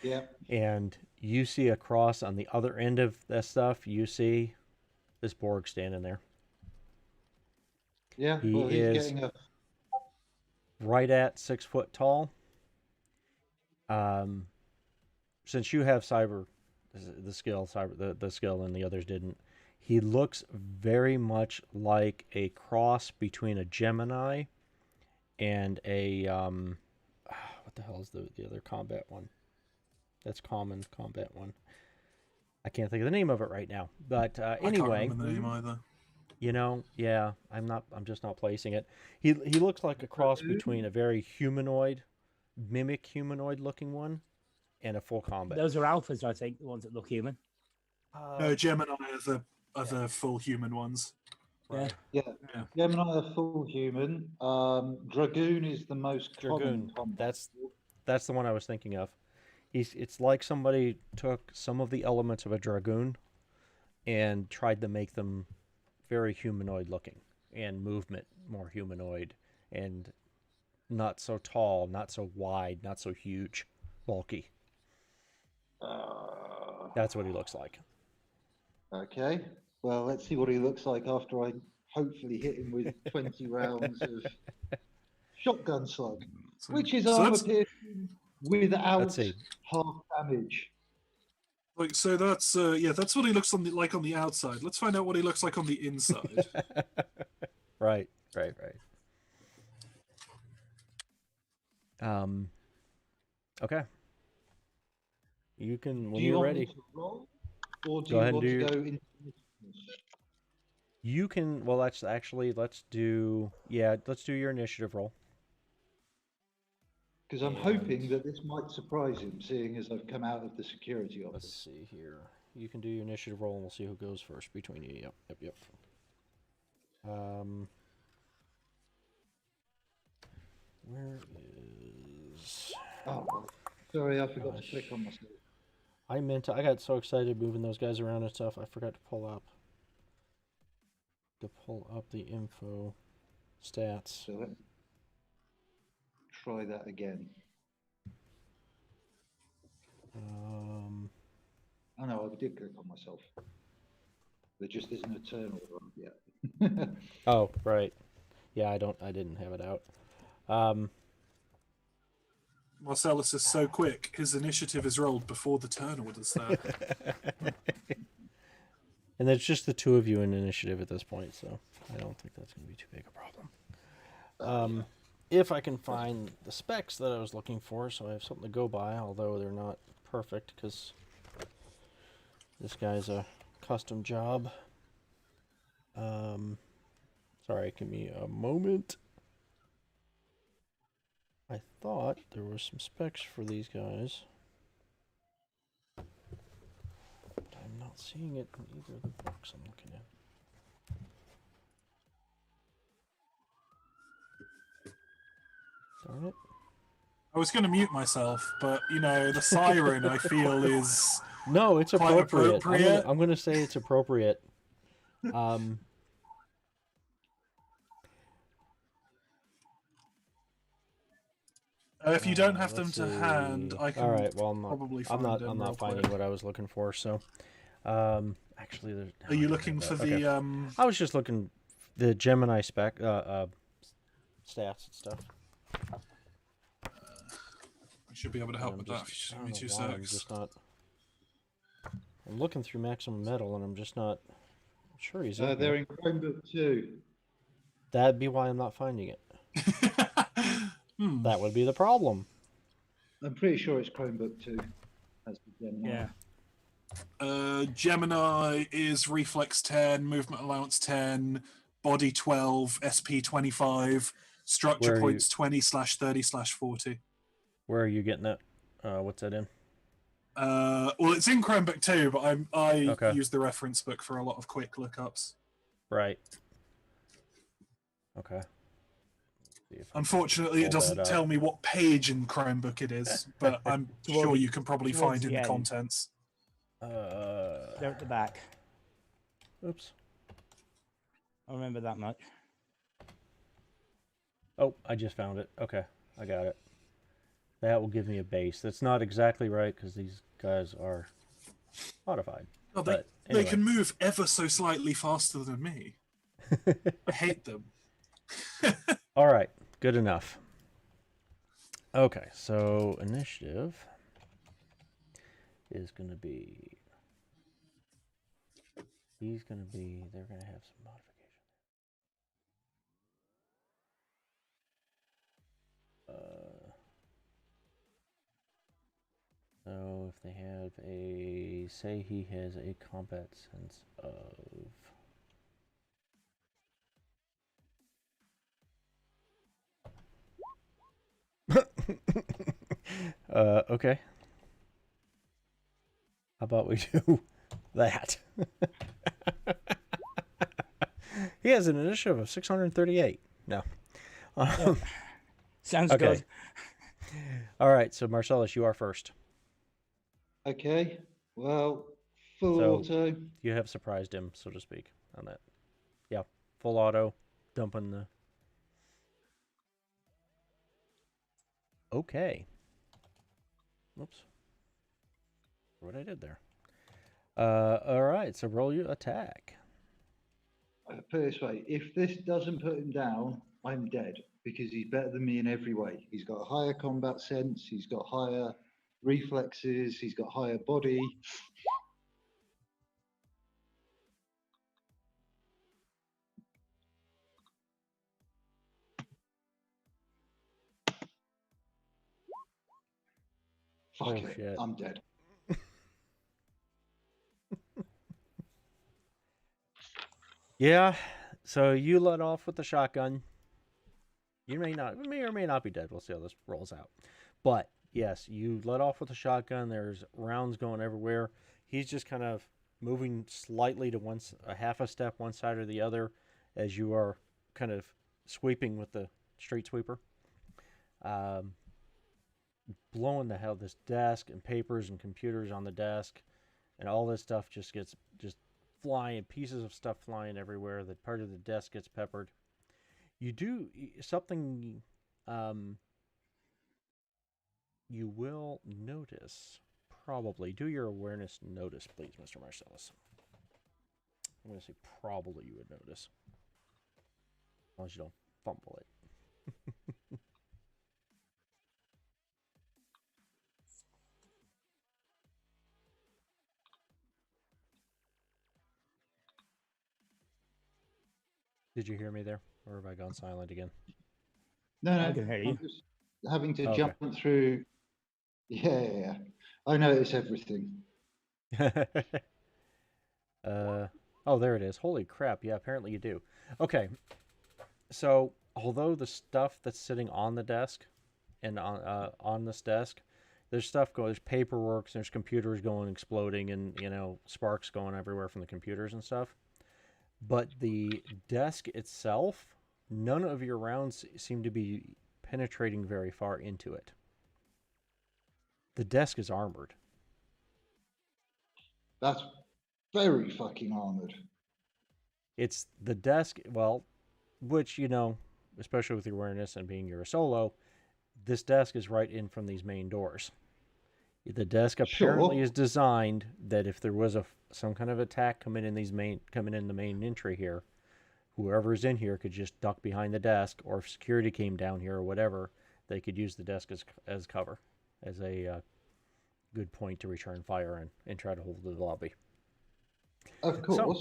Yeah. And you see across on the other end of that stuff, you see this Borg standing there. Yeah, he's getting right at 6 foot tall. Since you have the skill and the others didn't, he looks very much like a cross between a Gemini and a what the hell is the other combat one? That's common combat one. I can't think of the name of it right now. But anyway, I can't remember the name either. You know, yeah, I'm just not placing it. He looks like a cross between a very mimic humanoid looking one and a full combat. Those are alphas, I think, the ones that look human. No, Gemini are the full human ones. Right. Yeah. Gemini are full human. Dragoon is the most common combat. That's the one I was thinking of. It's like somebody took some of the elements of a Dragoon and tried to make them very humanoid looking and movement more humanoid and not so tall, not so wide, not so huge, bulky. That's what he looks like. Okay. Well, let's see what he looks like after I hopefully hit him with 20 rounds of shotgun slug, which is armor piercing without half damage. Like, so that's that's what he looks like on the outside. Let's find out what he looks like on the inside. Right. Okay. You can when you're ready. Roll, or do go you ahead want and do to go into You can. Well, let's do your initiative roll. Because I'm hoping that this might surprise him, seeing as I've come out of the security office. Let's see here. You can do your initiative roll, and we'll see who goes first between you. Yep. Where is? Oh, sorry, I forgot to click on myself. I got so excited moving those guys around and stuff, I forgot to pull up the info stats. So let's try that again. Oh no, I did click on myself. There just isn't a turn order yet. Oh, right. Yeah, I didn't have it out. Marcellus is so quick, his initiative is rolled before the turn order's there. And there's just the two of you in initiative at this point, so I don't think that's going to be too big a problem. If I can find the specs that I was looking for, so I have something to go by, although they're not perfect, because this guy's a custom job. Sorry, give me a moment. I thought there were some specs for these guys. But I'm not seeing it in either of the books I'm looking at. Darn it. I was going to mute myself, but, the siren, I feel, is... No, it's appropriate. appropriate. I'm going to say it's appropriate. If you don't have them let's to hand, see. I can All right. Well, probably I'm find not. them I'm real not finding quick. what I was looking for. So, actually, there's. Are you looking for the I was just looking the Gemini spec, stats and stuff. I should be able to help with that if you just give me 2 why I'm secs. just not. I'm looking through Maximum Metal, and I'm just not sure he's in They're here. in Chromebook 2. That'd be why I'm not finding it. Hmm. That would be the problem. I'm pretty sure it's Chromebook 2. That's the Gemini. Yeah. Gemini is reflex 10, movement allowance 10, body 12, SP 25, structure Where are points 20/30/40. Where are you getting that? What's that in? Well, it's in Chromebook 2, but I Okay. use the reference book for a lot of quick lookups. Right. Okay. See if I can Unfortunately, it pull doesn't that up. tell me what page in Chromebook it is, but I'm sure you can probably towards find in the the end. contents. They're at the back. Oops. I remember that much. Oh, I just found it. Okay, I got it. That will give me a base. That's not exactly right because these guys are modified. Oh, But they anyway. can move ever so slightly faster than me. I hate them. All right, good enough. Okay, so initiative is going to be. They're going to have some modification. So if they have say he has a combat sense of. Okay. How about we do that? He has an initiative of 638. No. Sounds Okay. good. All right, so Marcellus, you are first. Okay. Well, full So- auto. You have surprised him, so to speak, on that. Yeah, full auto, dumping the. Okay. Oops. What I did there. All right, so roll your attack. Put it this way, if this doesn't put him down, I'm dead because he's better than me in every way. He's got a higher combat sense, he's got higher reflexes, he's got higher body. Fuck Oh, it, shit. I'm dead. Yeah, so you let off with the shotgun. You may or may not be dead. We'll see how this rolls out. But yes, you let off with the shotgun. There's rounds going everywhere. He's just kind of moving slightly to a half a step one side or the other as you are kind of sweeping with the street sweeper. Blowing the hell this desk and papers and computers on the desk and all this stuff just gets flying, pieces of stuff flying everywhere. That part of the desk gets peppered. You do something you will notice, probably. Do your awareness notice, please, Mr. Marcellus. I'm going to say probably you would notice. As long as you don't fumble it. Did you hear me there? Or have I gone silent again? No, I can hear you. I'm just having to Okay. jump through. Yeah, I notice everything. Oh, there it is. Holy crap. Yeah, apparently you do. Okay. So, although the stuff that's sitting on the desk and on this desk, there's stuff going, there's paperwork, there's computers going, exploding, and, sparks going everywhere from the computers and stuff. But the desk itself, none of your rounds seem to be penetrating very far into it. The desk is armored. That's very fucking armored. It's the desk, well, which, especially with your awareness and being you're a solo, this desk is right in from these main doors. The desk Sure. apparently is designed that if there was some kind of attack coming in the main entry here, whoever's in here could just duck behind the desk, or if security came down here or whatever, they could use the desk as cover, as a good point to return fire and try to hold the lobby. Of course. So,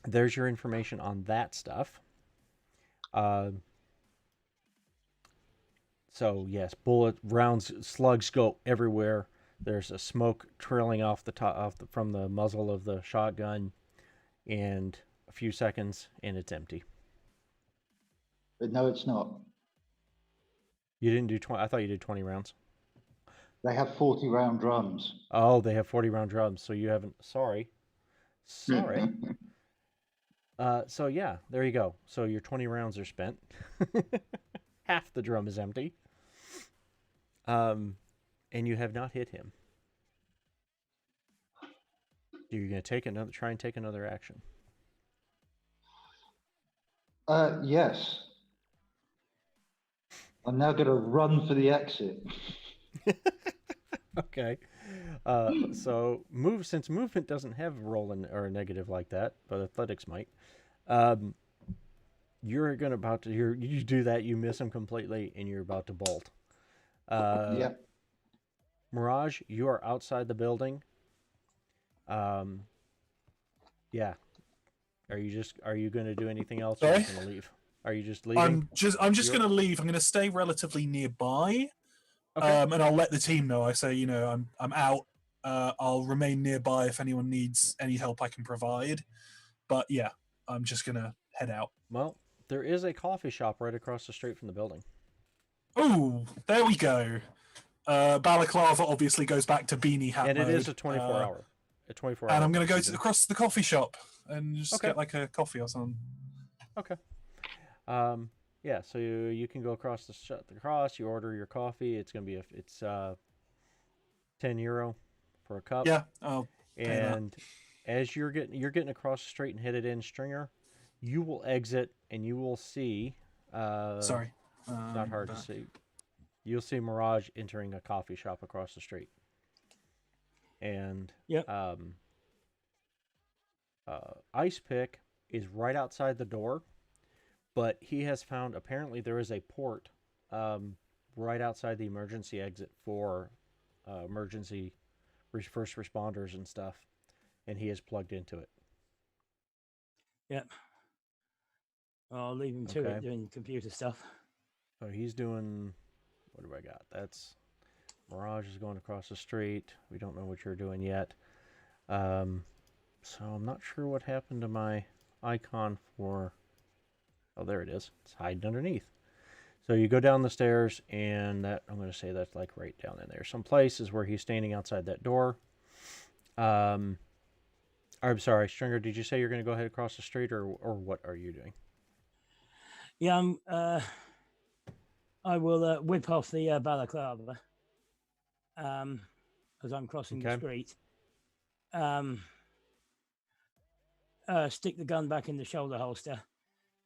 there's your information on that stuff. So yes, bullet rounds, slugs go everywhere. There's a smoke trailing off the top from the muzzle of the shotgun, and a few seconds, and it's empty. But no, it's not. You didn't do 20. I thought you did 20 rounds. They have 40-round drums. Oh, they have 40-round drums, so you haven't. Sorry. So yeah, there you go. So your 20 rounds are spent. Half the drum is empty. And you have not hit him. You're going to try and take another action. Yes. I'm now going to run for the exit. Okay. So since movement doesn't have a roll or a negative like that, but athletics might. You're you do that, you miss him completely, and you're about to bolt. Yep. Mirage, you are outside the building. Yeah. Are you going to do anything else, or are you going to leave? Are you just leaving? I'm just going to leave. I'm going to stay relatively nearby. Okay. And I'll let the team know. I say, I'm out. I'll remain nearby if anyone needs any help I can provide. But yeah, I'm just going to head out. Well, there is a coffee shop right across the street from the building. Oh, there we go. Balaclava obviously goes back to beanie hat and mode. It is a 24-hour. And I'm going to go across to the coffee shop and just get like a coffee or something. Okay. Yeah, so you can go across you order your coffee. It's going to be it's €10 for a cup. Yeah. I'll and as you're getting across the street and headed in, Stringer, you will exit and you will see sorry. Not hard to see. You'll see Mirage entering a coffee shop across the street. And Ice Pick is right outside the door, but he has found, apparently there is a port right outside the emergency exit for emergency first responders and stuff, and he is plugged into it. Yep. I'll leave him to it doing computer stuff. So he's doing, what do I got? That's Mirage is going across the street. We don't know what you're doing yet. So I'm not sure what happened to my icon for... Oh, there it is. It's hiding underneath. So you go down the stairs, and I'm going to say that's like right down in there. Some places where he's standing outside that door. I'm sorry, Stringer, did you say you're going to go ahead across the street, or what are you doing? Yeah, I will whip off the balaclava as I'm crossing the street. Stick the gun back in the shoulder holster,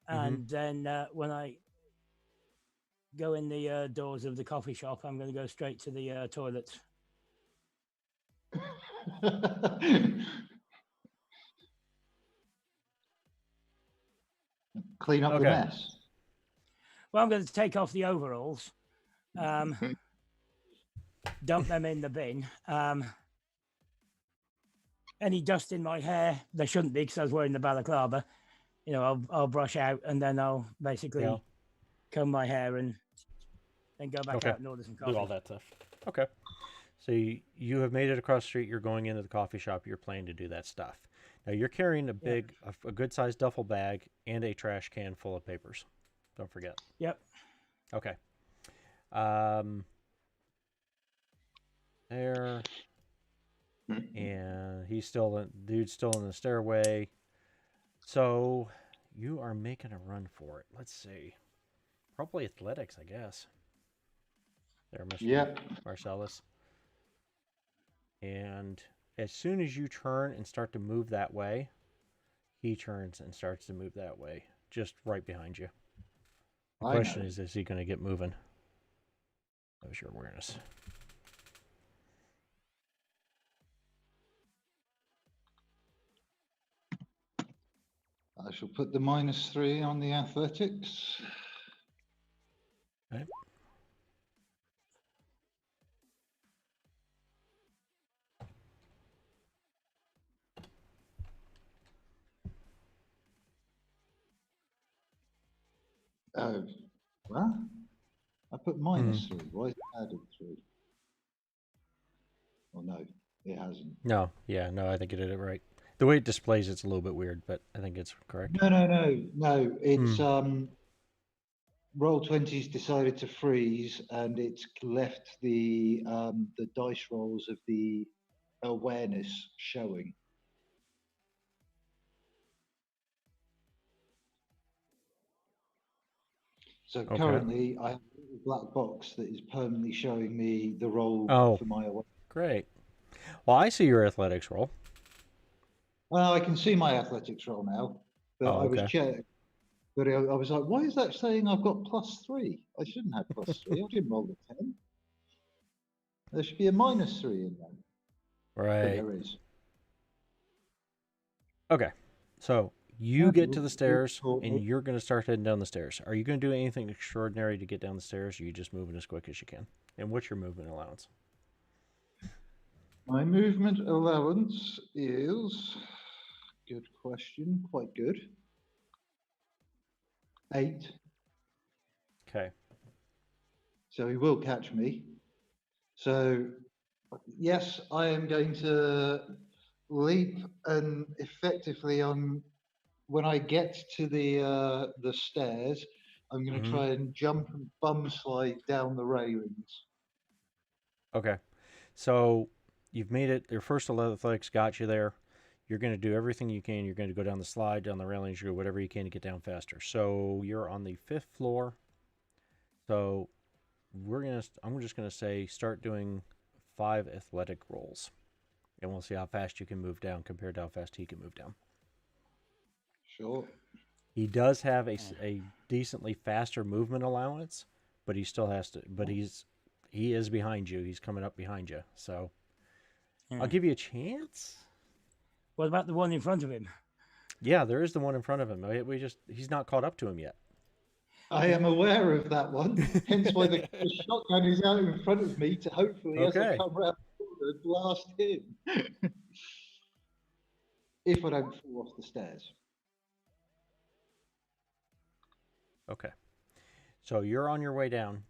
and then when I go in the doors of the coffee shop, I'm going to go straight to the toilets. Clean up the mess. Well, I'm going to take off the overalls, dump them in the bin. Any dust in my hair, there shouldn't be because I was wearing the balaclava. I'll brush out, and then I'll basically comb my hair and then go back out and order some coffee. Do all that stuff. Okay. So you have made it across the street. You're going into the coffee shop. You're planning to do that stuff. Now you're carrying a good-sized duffel bag and a trash can full of papers. Don't forget. Yep. Okay. There. And dude's still in the stairway. So you are making a run for it. Let's see. Probably athletics, I guess. There, Mr. Marcellus. And as soon as you turn and start to move that way, he turns and starts to move that way, just right behind you. The question is he going to get moving? That was your awareness. I shall put the -3 on the athletics. Okay. Oh, well, I put -3. Why is it added 3? Oh, no, it hasn't. No, yeah, no, I think you did it right. The way it displays it's a little bit weird, but I think it's correct. No. It's Roll20's decided to freeze, and it's left the dice rolls of the awareness showing. So Okay. currently, I have a little black box that is permanently showing me the roll for my awareness. Great. Well, I see your athletics roll. Well, I can see my athletics roll now, but I was okay. checked. But I was like, why is that saying I've got +3? I shouldn't have +3. I didn't roll a 10. There should be a -3 in there. Right. But there is. Okay. So you get to the stairs, and you're going to start heading down the stairs. Are you going to do anything extraordinary to get down the stairs, or are you just moving as quick as you can? And what's your movement allowance? My movement allowance is, good question, quite good. 8. Okay. So he will catch me. So yes, I am going to leap, and effectively when I get to the stairs, I'm going to try and jump and bum slide down the railings. Okay. So you've made it. Your first athletics got you there. You're going to do everything you can. You're going to go down the slide, down the railings, you do whatever you can to get down faster. So you're on the 5th floor. So I'm just going to say start doing 5 athletic rolls. And we'll see how fast you can move down compared to how fast he can move down. Sure. He does have a decently faster movement allowance, but he still has to. But he is behind you. He's coming up behind you. So I'll give you a chance. What about the one in front of him? Yeah, there is the one in front of him. He's not caught up to him yet. I am aware of that one. Hence why the shotgun is out in front of me to hopefully, as I come around the corner, blast him. If I don't fall off the stairs. Okay. So you're on your way down.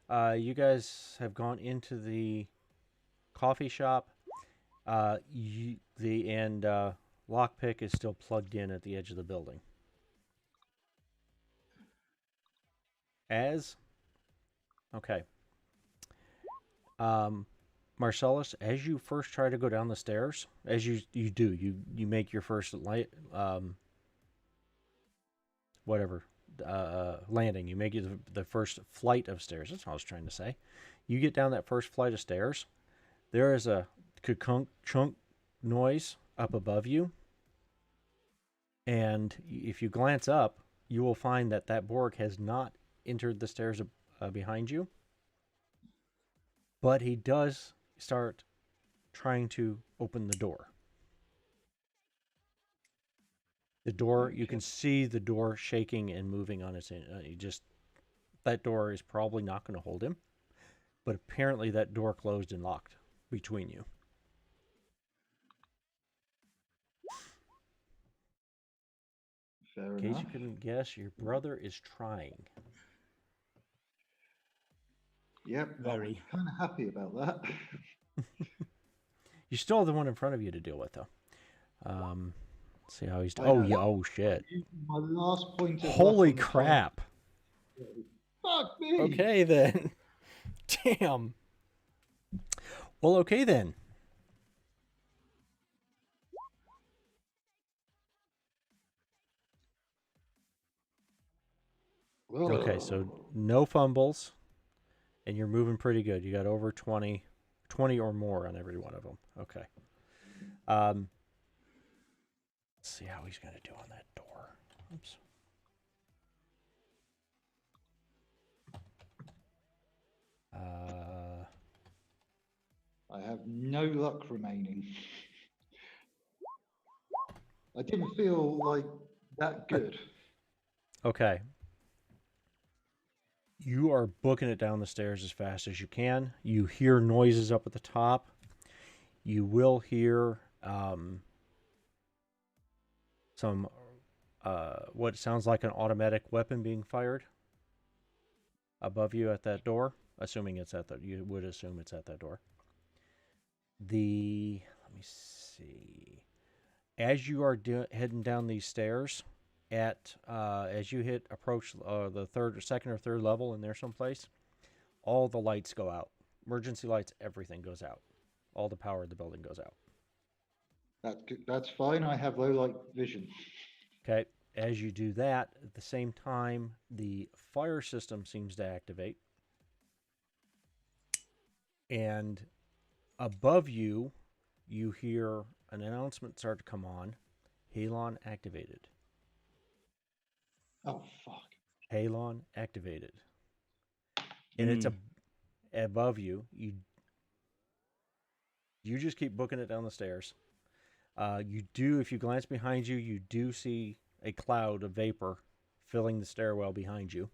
You guys have gone into the coffee shop. Lockpick is still plugged in at the edge of the building. Okay. Marcellus, as you first try to go down the stairs, as you make your first landing. You make the first flight of stairs. That's what I was trying to say. You get down that first flight of stairs. There is a chunk noise up above you. And if you glance up, you will find that Borg has not entered the stairs behind you. But he does start trying to open the door. The door, you can see the door shaking and moving on its that door is probably not going to hold him. But apparently that door closed and locked between you. Fair In case enough. you couldn't guess, your brother is trying. Yep, Very. kind of happy about that. You still have the one in front of you to deal with, though. See how he's. Oh shit! My last point of Holy crap! Fuck me. Okay then. Damn. Well, okay then. Okay, so no fumbles, and you're moving pretty good. You got over 20 or more on every one of them. Okay. Let's see how he's going to do on that door. Oops. I have no luck remaining. I didn't feel like that good. Okay. You are booking it down the stairs as fast as you can. You hear noises up at the top. You will hear some what sounds like an automatic weapon being fired above you at that door. Assuming it's at that, you would assume it's at that door. Let me see. As you are heading down these stairs, as you approach the second or third level in there someplace, all the lights go out. Emergency lights, everything goes out. All the power of the building goes out. That's fine. I have low light vision. Okay. As you do that, at the same time, the fire system seems to activate. And above you, you hear an announcement start to come on. Halon activated. Oh, fuck. Halon activated. And it's above you. You just keep booking it down the stairs. If you glance behind you, you do see a cloud of vapor filling the stairwell behind you.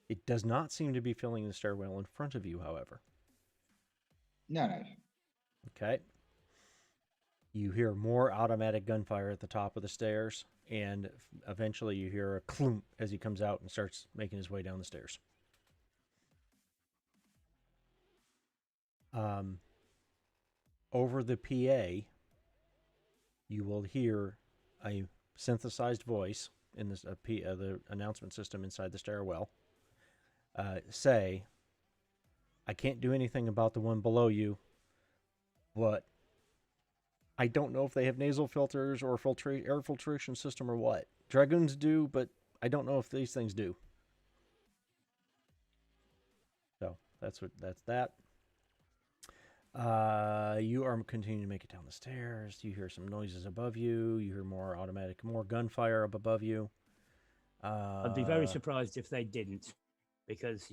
It does not seem to be filling the stairwell in front of you, however. No. Okay. You hear more automatic gunfire at the top of the stairs, and eventually you hear a clunk as he comes out and starts making his way down the stairs. Over the PA, you will hear a synthesized voice in this the announcement system inside the stairwell say, "I can't do anything about the one below you, but I don't know if they have nasal filters or air filtration system or what. Dragoons do, but I don't know if these things do." So that's that. You are continuing to make it down the stairs. You hear some noises above you. You hear more gunfire up above you. I'd be very surprised if they didn't, because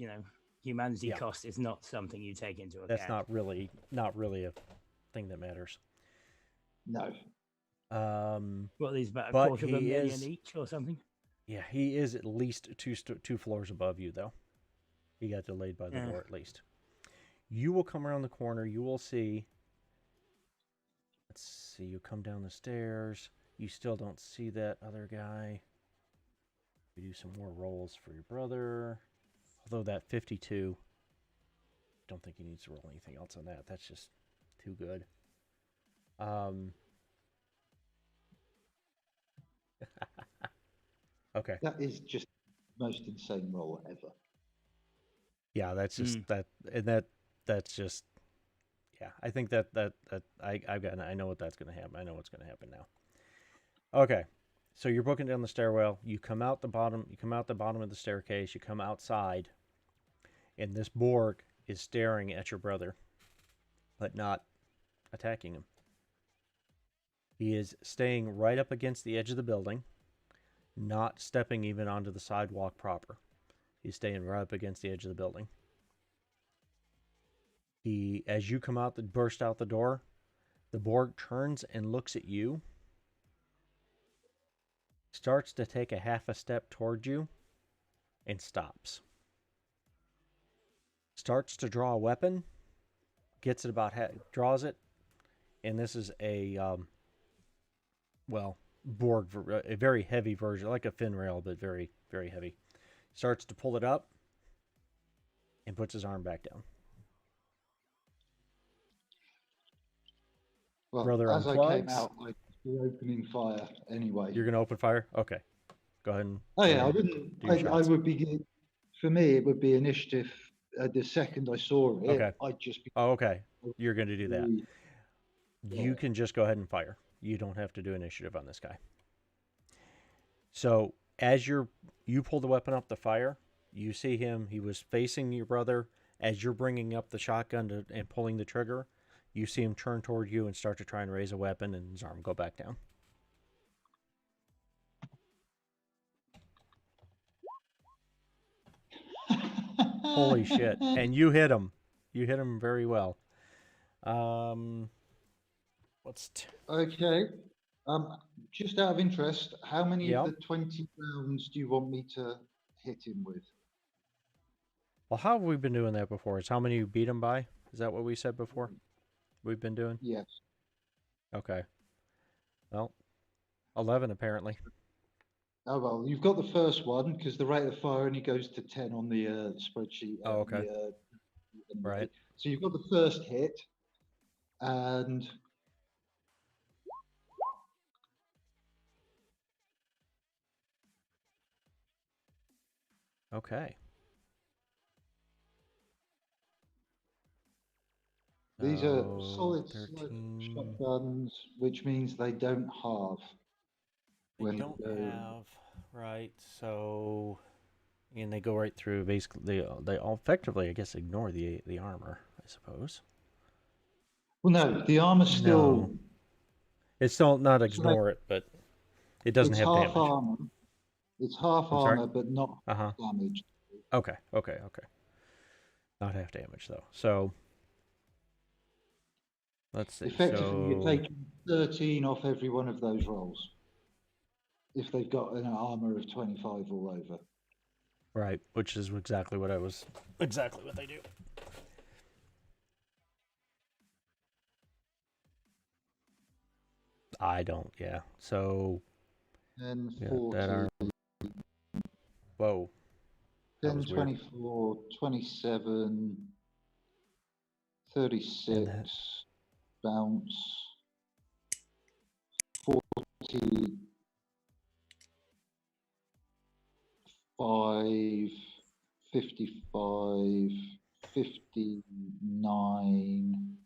humanity Yeah. cost is not something you take into account. That's not really a thing that matters. No. Well, these about but $250,000 each or something. Yeah, he is at least two floors above you, though. He got delayed by the door at least. You will come around the corner. You will see. Let's see. You come down the stairs. You still don't see that other guy. We do some more rolls for your brother. Although that 52, I don't think he needs to roll anything else on that. That's just too good. Okay. That is just the most insane roll ever. Yeah, that's just that's just, yeah. I think that I know what that's going to happen. I know what's going to happen now. Okay, so you're booking down the stairwell. You come out the bottom. You come out the bottom of the staircase. You come outside, and this Borg is staring at your brother, but not attacking him. He is staying right up against the edge of the building, not stepping even onto the sidewalk proper. He's staying right up against the edge of the building. As you come out, burst out the door, the Borg turns and looks at you, starts to take a half a step towards you, and stops. Starts to draw a weapon, gets it draws it, and this is a Borg, a very heavy version, like a fin rail, but very, very heavy. Starts to pull it up and puts his arm back down. Well, Brother as unplugs. I came out, I'd be opening fire anyway. You're going to open fire? Okay. Go ahead and... Oh, yeah, I would be... For me, it would be initiative. The second I saw it, okay. I'd just be... Oh, okay. You're going to do that. Yeah. You can just go ahead and fire. You don't have to do initiative on this guy. So, as you pull the weapon up the fire, you see him. He was facing your brother. As you're bringing up the shotgun and pulling the trigger, you see him turn toward you and start to try and raise a weapon, and his arm go back down. Holy shit. And you hit him. You hit him very well. What's Okay. Just out of interest, how many yeah? of the 20 rounds do you want me to hit him with? Well, how have we been doing that before? Is how many you beat him by? Is that what we said before? We've been doing. Yes. Okay. Well, 11 apparently. Oh, well, you've got the first one because the rate of fire only goes to 10 on the spreadsheet. Oh, okay. Anyway. Right. So you've got the first hit, and Okay. these are So, solid slug 13. shotguns, which means they don't halve They when don't they're. have right. So, and they go right through. Basically, they all effectively, I guess, ignore the armor. I suppose. Well, no, the armor still. No, it's still not So ignore it, but it doesn't it's have half damage. armor. It's half I'm sorry. armor, but not Uh huh. damage. Okay. Okay. Okay. Not half damage though. So let's see. Effectively, you're So taking 13 off every one of those rolls if they've got an armor of 25 all over. right, which is exactly what they do. I don't. Yeah. So 10, yeah, 40, that arm. Whoa. That 10, was weird. 24, 27, 36, And that. bounce, 40, 5, 55, 59,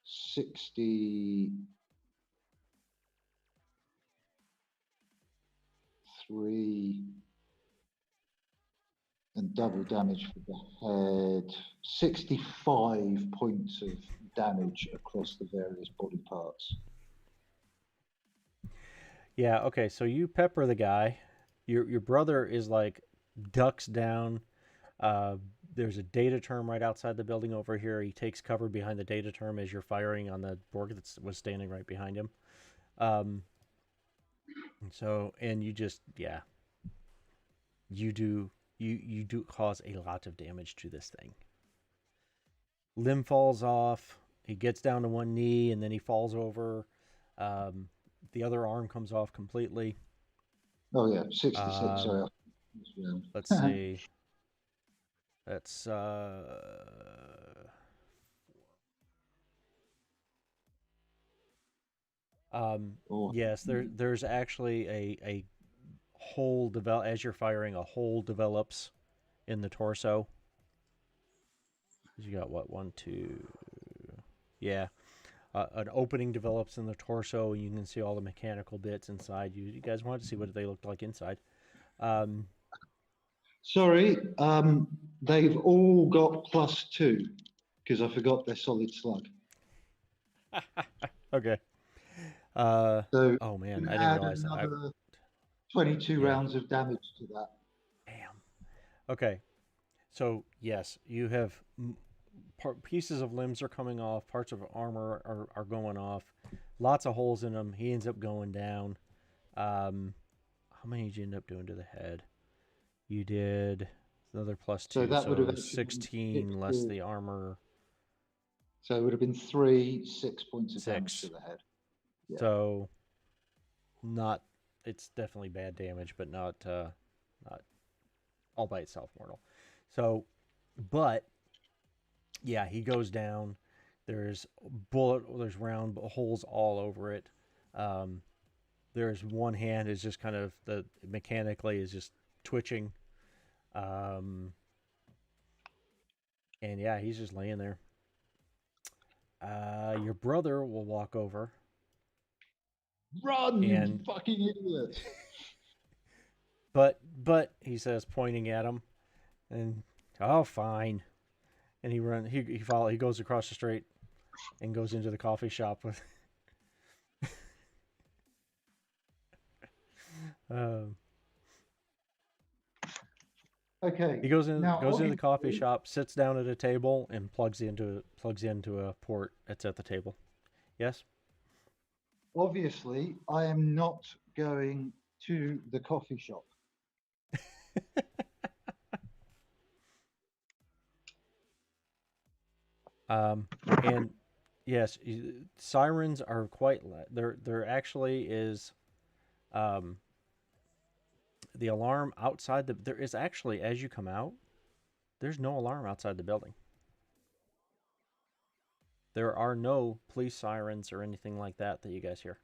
63, and double damage for the head. 65 points of damage across the various body parts. Yeah. Okay. So you pepper the guy. Your brother is like ducks down. Uh, there's a data term right outside the building over here. He takes cover behind the data term as you're firing on the Borg that was standing right behind him. And you just you do cause a lot of damage to this thing. Limb falls off. He gets down to one knee and then he falls over. The other arm comes off completely. Oh yeah, 66. Sorry. Let's see. That's Oh, yes, there's actually a hole develop as you're firing. A hole develops in the torso. You got what, one, two, yeah. An opening develops in the torso, and you can see all the mechanical bits inside. You guys wanted to see what they looked like inside. sorry. They've all got +2 because I forgot they're solid slug. Okay. So Oh man, you I didn't add realize that. another 22 Yeah. rounds of damage to that. Damn. Okay. So yes, you have pieces of limbs are coming off. Parts of armor are going off. Lots of holes in him. He ends up going down. How many did you end up doing to the head? You did another +2, So that would have so actually been 16 less the armor. So it would have been 6 points of damage to 6. the head. Yeah. So not, it's definitely bad damage, but not all by itself mortal. So, but yeah, he goes down. There's round holes all over it. There's one hand is just kind of mechanically is just twitching. And yeah, he's just laying there. Your brother will walk over. Run, you fucking idiot! But he says, pointing at him, and oh, fine. And he goes across the street and goes into the coffee shop with. Okay. He goes into Now, the coffee obviously, shop, sits down at a table, and plugs into a port that's at the table. Yes. obviously, I am not going to the coffee shop. And yes, sirens are quite. There actually is the alarm outside the. There is actually, as you come out, there's no alarm outside the building. There are no police sirens or anything like that you guys hear.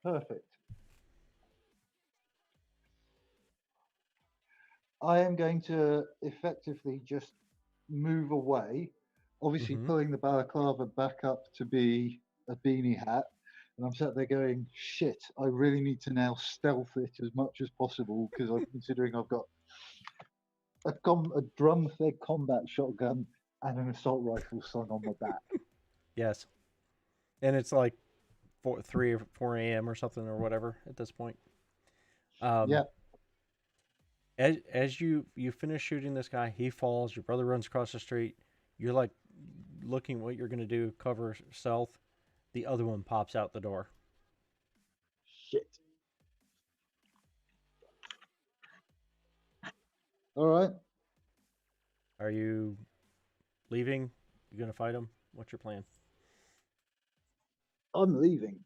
Perfect. I am going to effectively just move away, obviously Mhm. pulling the balaclava back up to be a beanie hat. And I'm sat there going, shit, I really need to now stealth it as much as possible because I'm considering I've got a drum fed combat shotgun and an assault rifle slung on my back. Yes, and it's like 3 or 4 a.m. or something or whatever at this point. Um, Yeah, as you finish shooting this guy, he falls. Your brother runs across the street. You're like looking what you're gonna do, cover stealth. The other one pops out the door. shit. All right, Are you leaving? You gonna fight him? What's your plan? I'm leaving.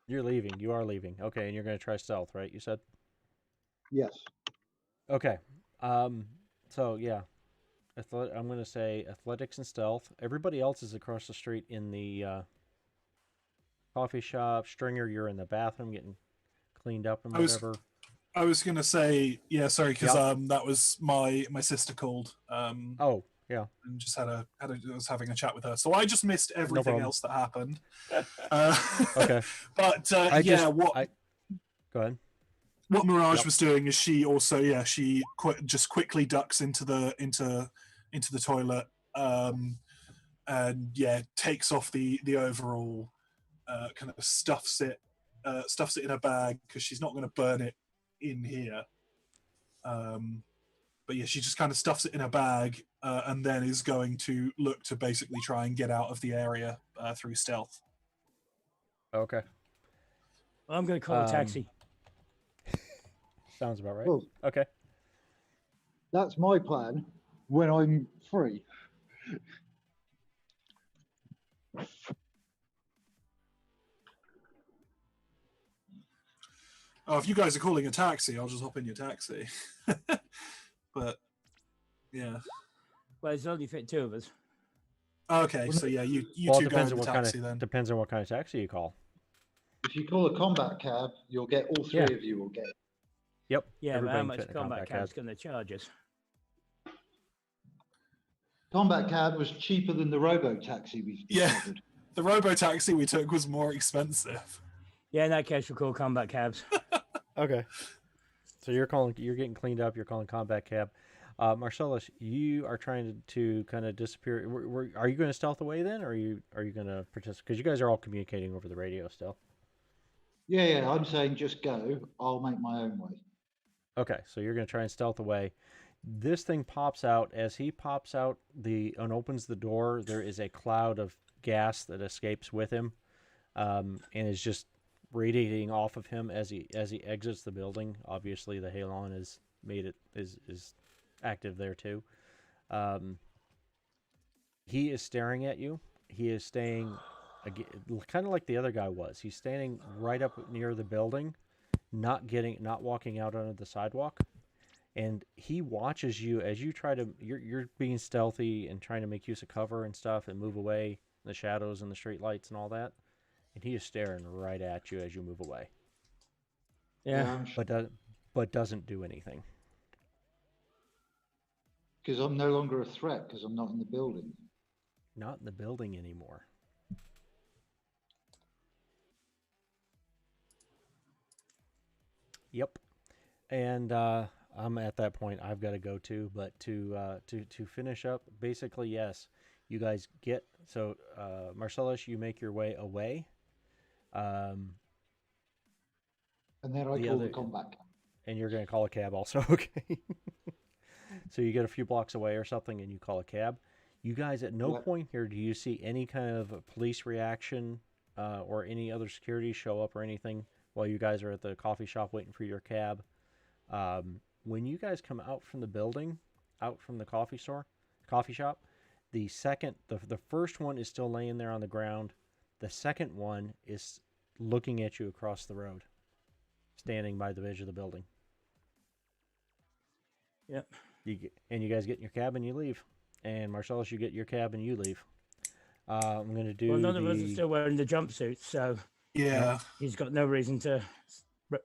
You're leaving. You are leaving. Okay, and you're gonna try stealth, right? You said. Yes. Okay. Um. So yeah, I'm gonna say athletics and stealth. Everybody else is across the street in the coffee shop. Stringer, you're in the bathroom getting cleaned up and I was whatever. I was gonna say, yeah, sorry, because Yep. that was my sister called, Oh yeah, and just was having a chat with her. So I just missed no everything problem. else that happened. Uh, Okay. but I yeah, just I go ahead. what Mirage Yep. was doing is she also, yeah, she just quickly ducks into the toilet, and yeah, takes off the overall, kind of stuffs it in a bag because she's not going to burn it in here. But yeah, she just kind of stuffs it in a bag, and then is going to look to basically try and get out of the area through stealth. Okay. I'm going to call a taxi. Sounds about right. Well, Okay. that's my plan when I'm free. Oh, if you guys are calling a taxi, I'll just hop in your taxi. But yeah. Well, it's only fit two of us. Okay, so yeah, you Well, it two go depends in on the what kind taxi of then. depends on what kind of taxi you call. If you call a combat cab, you'll get all three Yeah. of you will get. Yep. Yeah, but Everybody how can much fit in a combat cab's cab. going to charge us? Combat cab was cheaper than the robo taxi we've Yeah. discovered. The robo taxi we took was more expensive. Yeah, in that case, we'll call combat cabs. Okay. So you're getting cleaned up. You're calling combat cab. Marcellus, you are trying to kind of disappear. Are you going to stealth away then, or are you going to participate? Because you guys are all communicating over the radio still. Yeah, I'm saying just go. I'll make my own way. Okay, so you're going to try and stealth away. This thing pops out. As he pops out and opens the door, there is a cloud of gas that escapes with him, and is just radiating off of him as he exits the building. Obviously, the halon is active there too. He is staring at you. He is staying, kind of like the other guy was. He's standing right up near the building, not walking out onto the sidewalk, and he watches you as you try to. You're being stealthy and trying to make use of cover and stuff and move away in the shadows and the street lights and all that. And he is staring right at you as you move away. Yeah. But doesn't do anything. Because I'm no longer a threat because I'm not in the building. Not in the building anymore. Yep. And I'm at that point. I've got to go too. But to finish up, basically, yes, you guys get so Marcellus, you make your way away. And then I call the combat cab. And you're going to call a cab also, okay? So you get a few blocks away or something and you call a cab. You guys, at no point here do you see any kind of police reaction or any other security show up or anything while you guys are at the coffee shop waiting for your cab. When you guys come out from the building, out from the coffee shop, the first one is still laying there on the ground. The second one is looking at you across the road, standing by the edge of the building. Yep. You guys get in your cab and you leave. And Marcellus, you get your cab and you leave. I'm going to do. Well, none of us are still wearing the jumpsuits, so Yeah. he's got no reason to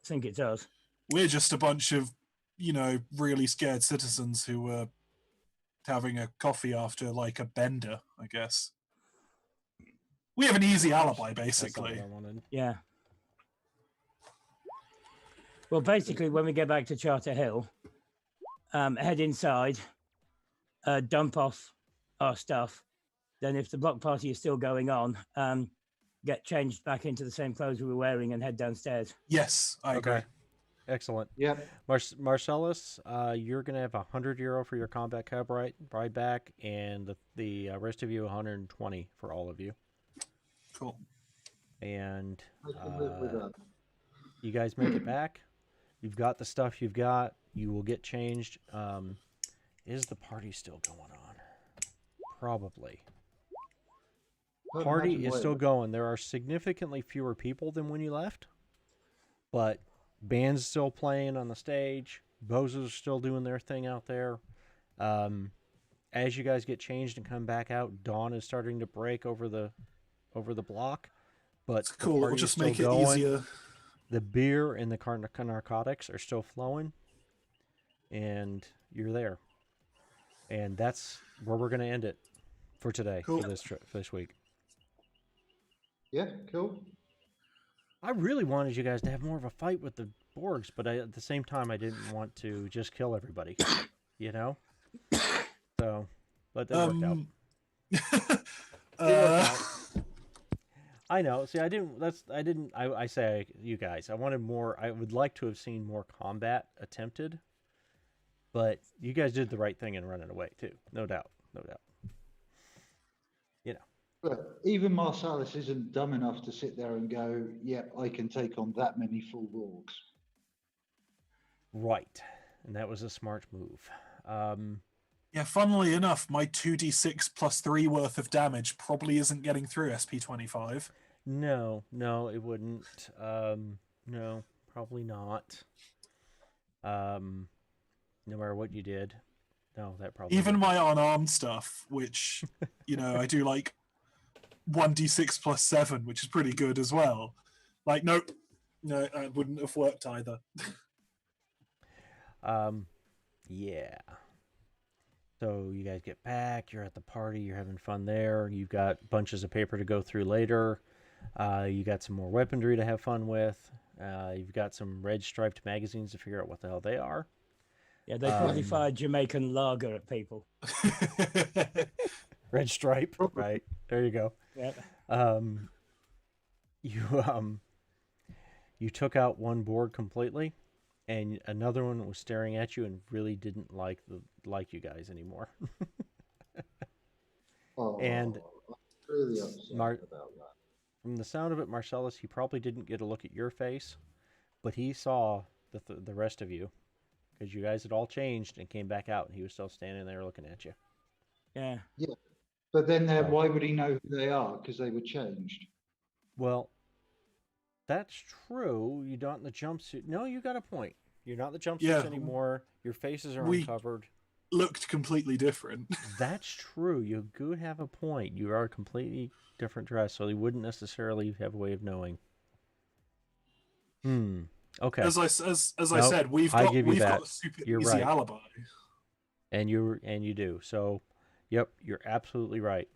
think it's us. We're just a bunch of, really scared citizens who were having a coffee after like a bender, I guess. We have an easy alibi, basically. That's not what I wanted. Yeah. Well, basically, when we get back to Charter Hill, head inside, dump off our stuff. Then, if the block party is still going on, get changed back into the same clothes we were wearing and head downstairs. Yes, I agree. Excellent. Yeah. Marcellus, you're going to have €100 for your combat cab ride back, and the rest of you 120 for all of you. Cool. And I can live with that. you guys make it back. You've got the stuff you've got. You will get changed. Is the party still going on? Probably. Party is still going. There are significantly fewer people than when you left, but band's still playing on the stage. Bozos are still doing their thing out there. As you guys get changed and come back out, dawn is starting to break over the block. But it's cool. It'll just make it easier. The beer and the narcotics are still flowing, and you're there. And that's where we're going to end it for today, for this week. Yeah, cool. I really wanted you guys to have more of a fight with the Borgs, but at the same time, I didn't want to just kill everybody, So, but that worked out. It worked out. I know. See, I say you guys. I wanted more. I would like to have seen more combat attempted, but you guys did the right thing in running away too. No doubt. But even Marcellus isn't dumb enough to sit there and go, "Yep, I can take on that many full Borgs." Right, and that was a smart move. Yeah, funnily enough, my 2d6 plus 3 worth of damage probably isn't getting through SP25. No, it wouldn't. No, probably not. No matter what you did. No, that probably even wouldn't. My unarmed stuff, which, I do like 1d6 plus 7, which is pretty good as well. Like, no, it wouldn't have worked either. Yeah. So you guys get back, you're at the party, you're having fun there. You've got bunches of paper to go through later. You got some more weaponry to have fun with. You've got some red striped magazines to figure out what the hell they are. Yeah, they probably fired Jamaican lager at people. Red stripe, right? There you go. Yep. You took out one board completely, and another one was staring at you and really didn't like you guys anymore. And I'm really upset about that. From the sound of it, Marcellus, he probably didn't get a look at your face, but he saw the rest of you, because you guys had all changed and came back out, and he was still standing there looking at you. Yeah. Yeah. But then why would he know who they are? Because they were changed. Well, that's true. You're not in the jumpsuit. No, you got a point. You're not in the jumpsuits anymore. Your faces are uncovered. Looked completely different. That's true. You do have a point. You are a completely different dress, so they wouldn't necessarily have a way of knowing. Okay. As I said, we've got a super easy alibi. And you do. So, yep, you're absolutely right.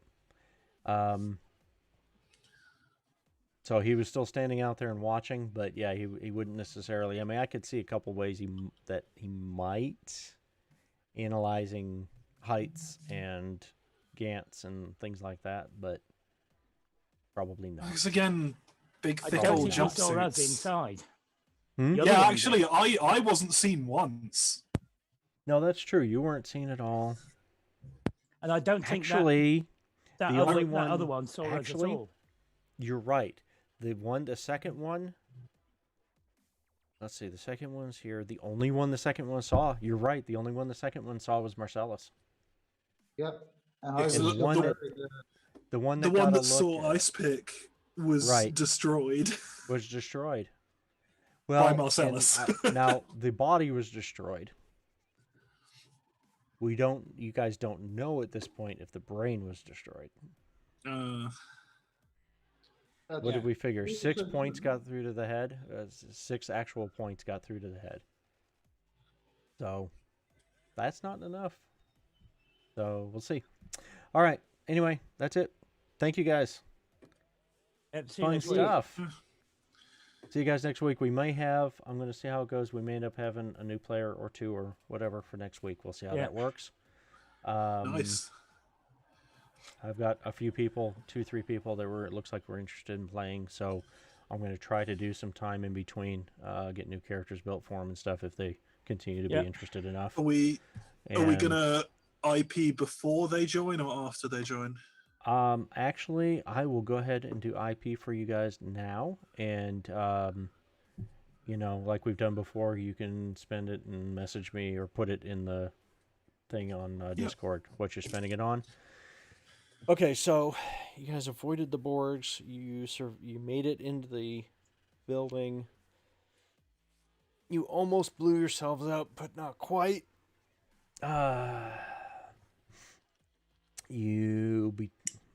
So he was still standing out there and watching, but yeah, he wouldn't necessarily. I mean, I could see a couple ways that he might analyzing heights and Gants and things like that, but probably not. Because again, big thick I don't old think he saw us jumpsuits. inside. Hmm? The other Yeah, one actually, did. I wasn't seen once. No, that's true. You weren't seen at all. And I don't think Actually, that the other only that other one. one saw us at Actually, all. you're right. The second one. Let's see. The second one's here. The only one the second one saw. You're right. The only one the second one saw was Marcellus. Yep. And Yeah, I so And was the one still that very, the one the that one got a that look saw at Ice Pick was Right. destroyed was destroyed. by Well, and Marcellus. now the body was destroyed. You guys don't know at this point if the brain was destroyed. that's, What did we figure? it's 6 a- points got through to the head. 6 actual points got through to the head. So that's not enough. So we'll see. All right. Anyway, that's it. Thank you guys. Yep, see you Fun next week. stuff. See you guys next week. We may have, I'm going to see how it goes. We may end up having a new player or two or whatever for next week. We'll see how Yeah. that works. Nice. I've got a few people, 2-3 people that it looks like we're interested in playing. So I'm going to try to do some time in between, get new characters built for them and stuff if they continue to be interested enough. Are we And, gonna IP before they join or after they join? Actually, I will go ahead and do IP for you guys now. And, you know, like we've done before, you can spend it and message me or put it in the thing on Discord, what you're spending it on. Okay, so you guys avoided the Borgs. You made it into the building. You almost blew yourselves up, but not quite.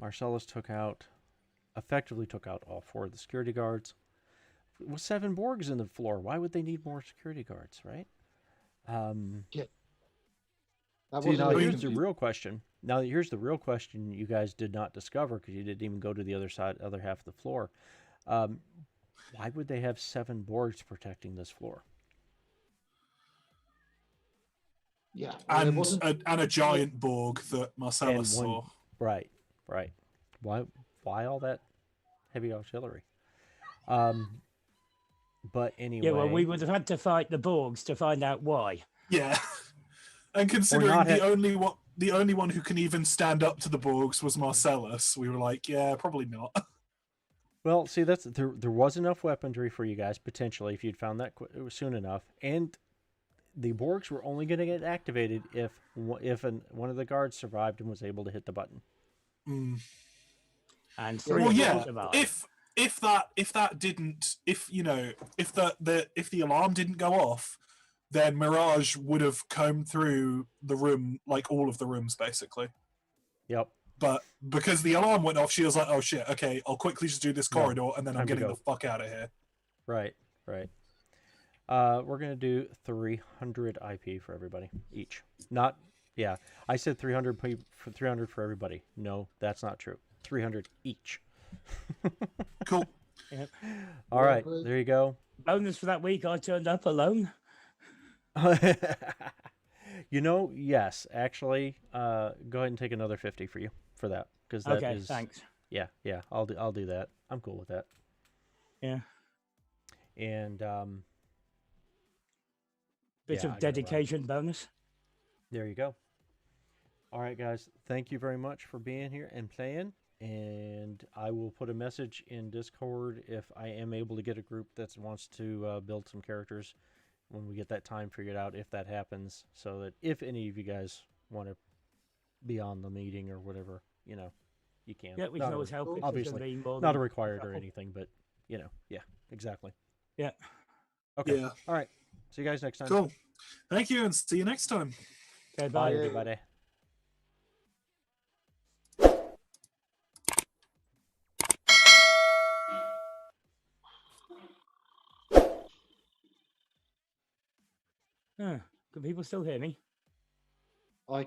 Marcellus effectively took out all 4 of the security guards. With 7 Borgs in the floor, why would they need more security guards, right? That See, was now a- here's the real question. Now here's the real question you guys did not discover because you didn't even go to the other half of the floor. Why would they have 7 Borgs protecting this floor? yeah. Well, it And wasn't. a giant Borg that Marcellus And saw. right. Why all that heavy artillery? But anyway. Yeah, well, we would have had to fight the Borgs to find out why. Yeah. And considering not the only one who can even stand up to the Borgs was Marcellus, we were like, yeah, probably not. Well, see, there was enough weaponry for you guys potentially if you'd found that soon enough, and the Borgs were only going to get activated if one of the guards survived and was able to hit the button. Mm. And Well, three yeah, survived. if the alarm didn't go off, then Mirage would have combed through the room, like all of the rooms basically. Yep. But because the alarm went off, she was like, oh shit, okay, I'll quickly just do this corridor and then I'm time to getting go. the fuck out of here. Right. We're going to do 300 IP for everybody each. Not, yeah, I said 300 for 300 for everybody. No, that's not true. 300 each. Cool. Yep. All right, there you go. Bonus for that week, I turned up alone. You know, yes, actually, go ahead and take another 50 for you for that because that Okay, is thanks. Yeah, I'll do that. I'm cool with that. Yeah. And Bit yeah, of dedication bonus. there you go. All right, guys, thank you very much for being here and playing. And I will put a message in Discord if I am able to get a group that wants to build some characters when we get that time figured out, if that happens, so that if any of you guys want to be on the meeting or whatever, you know, you can. Yeah, we can always help. If there's Obviously, gonna be more not a than required or couple. anything, but you know, yeah, exactly. Yeah. Okay. Yeah. All right. See you guys next time. Cool. Thank you and see you next time. Okay, Bye, bye. everybody. Can people still hear me?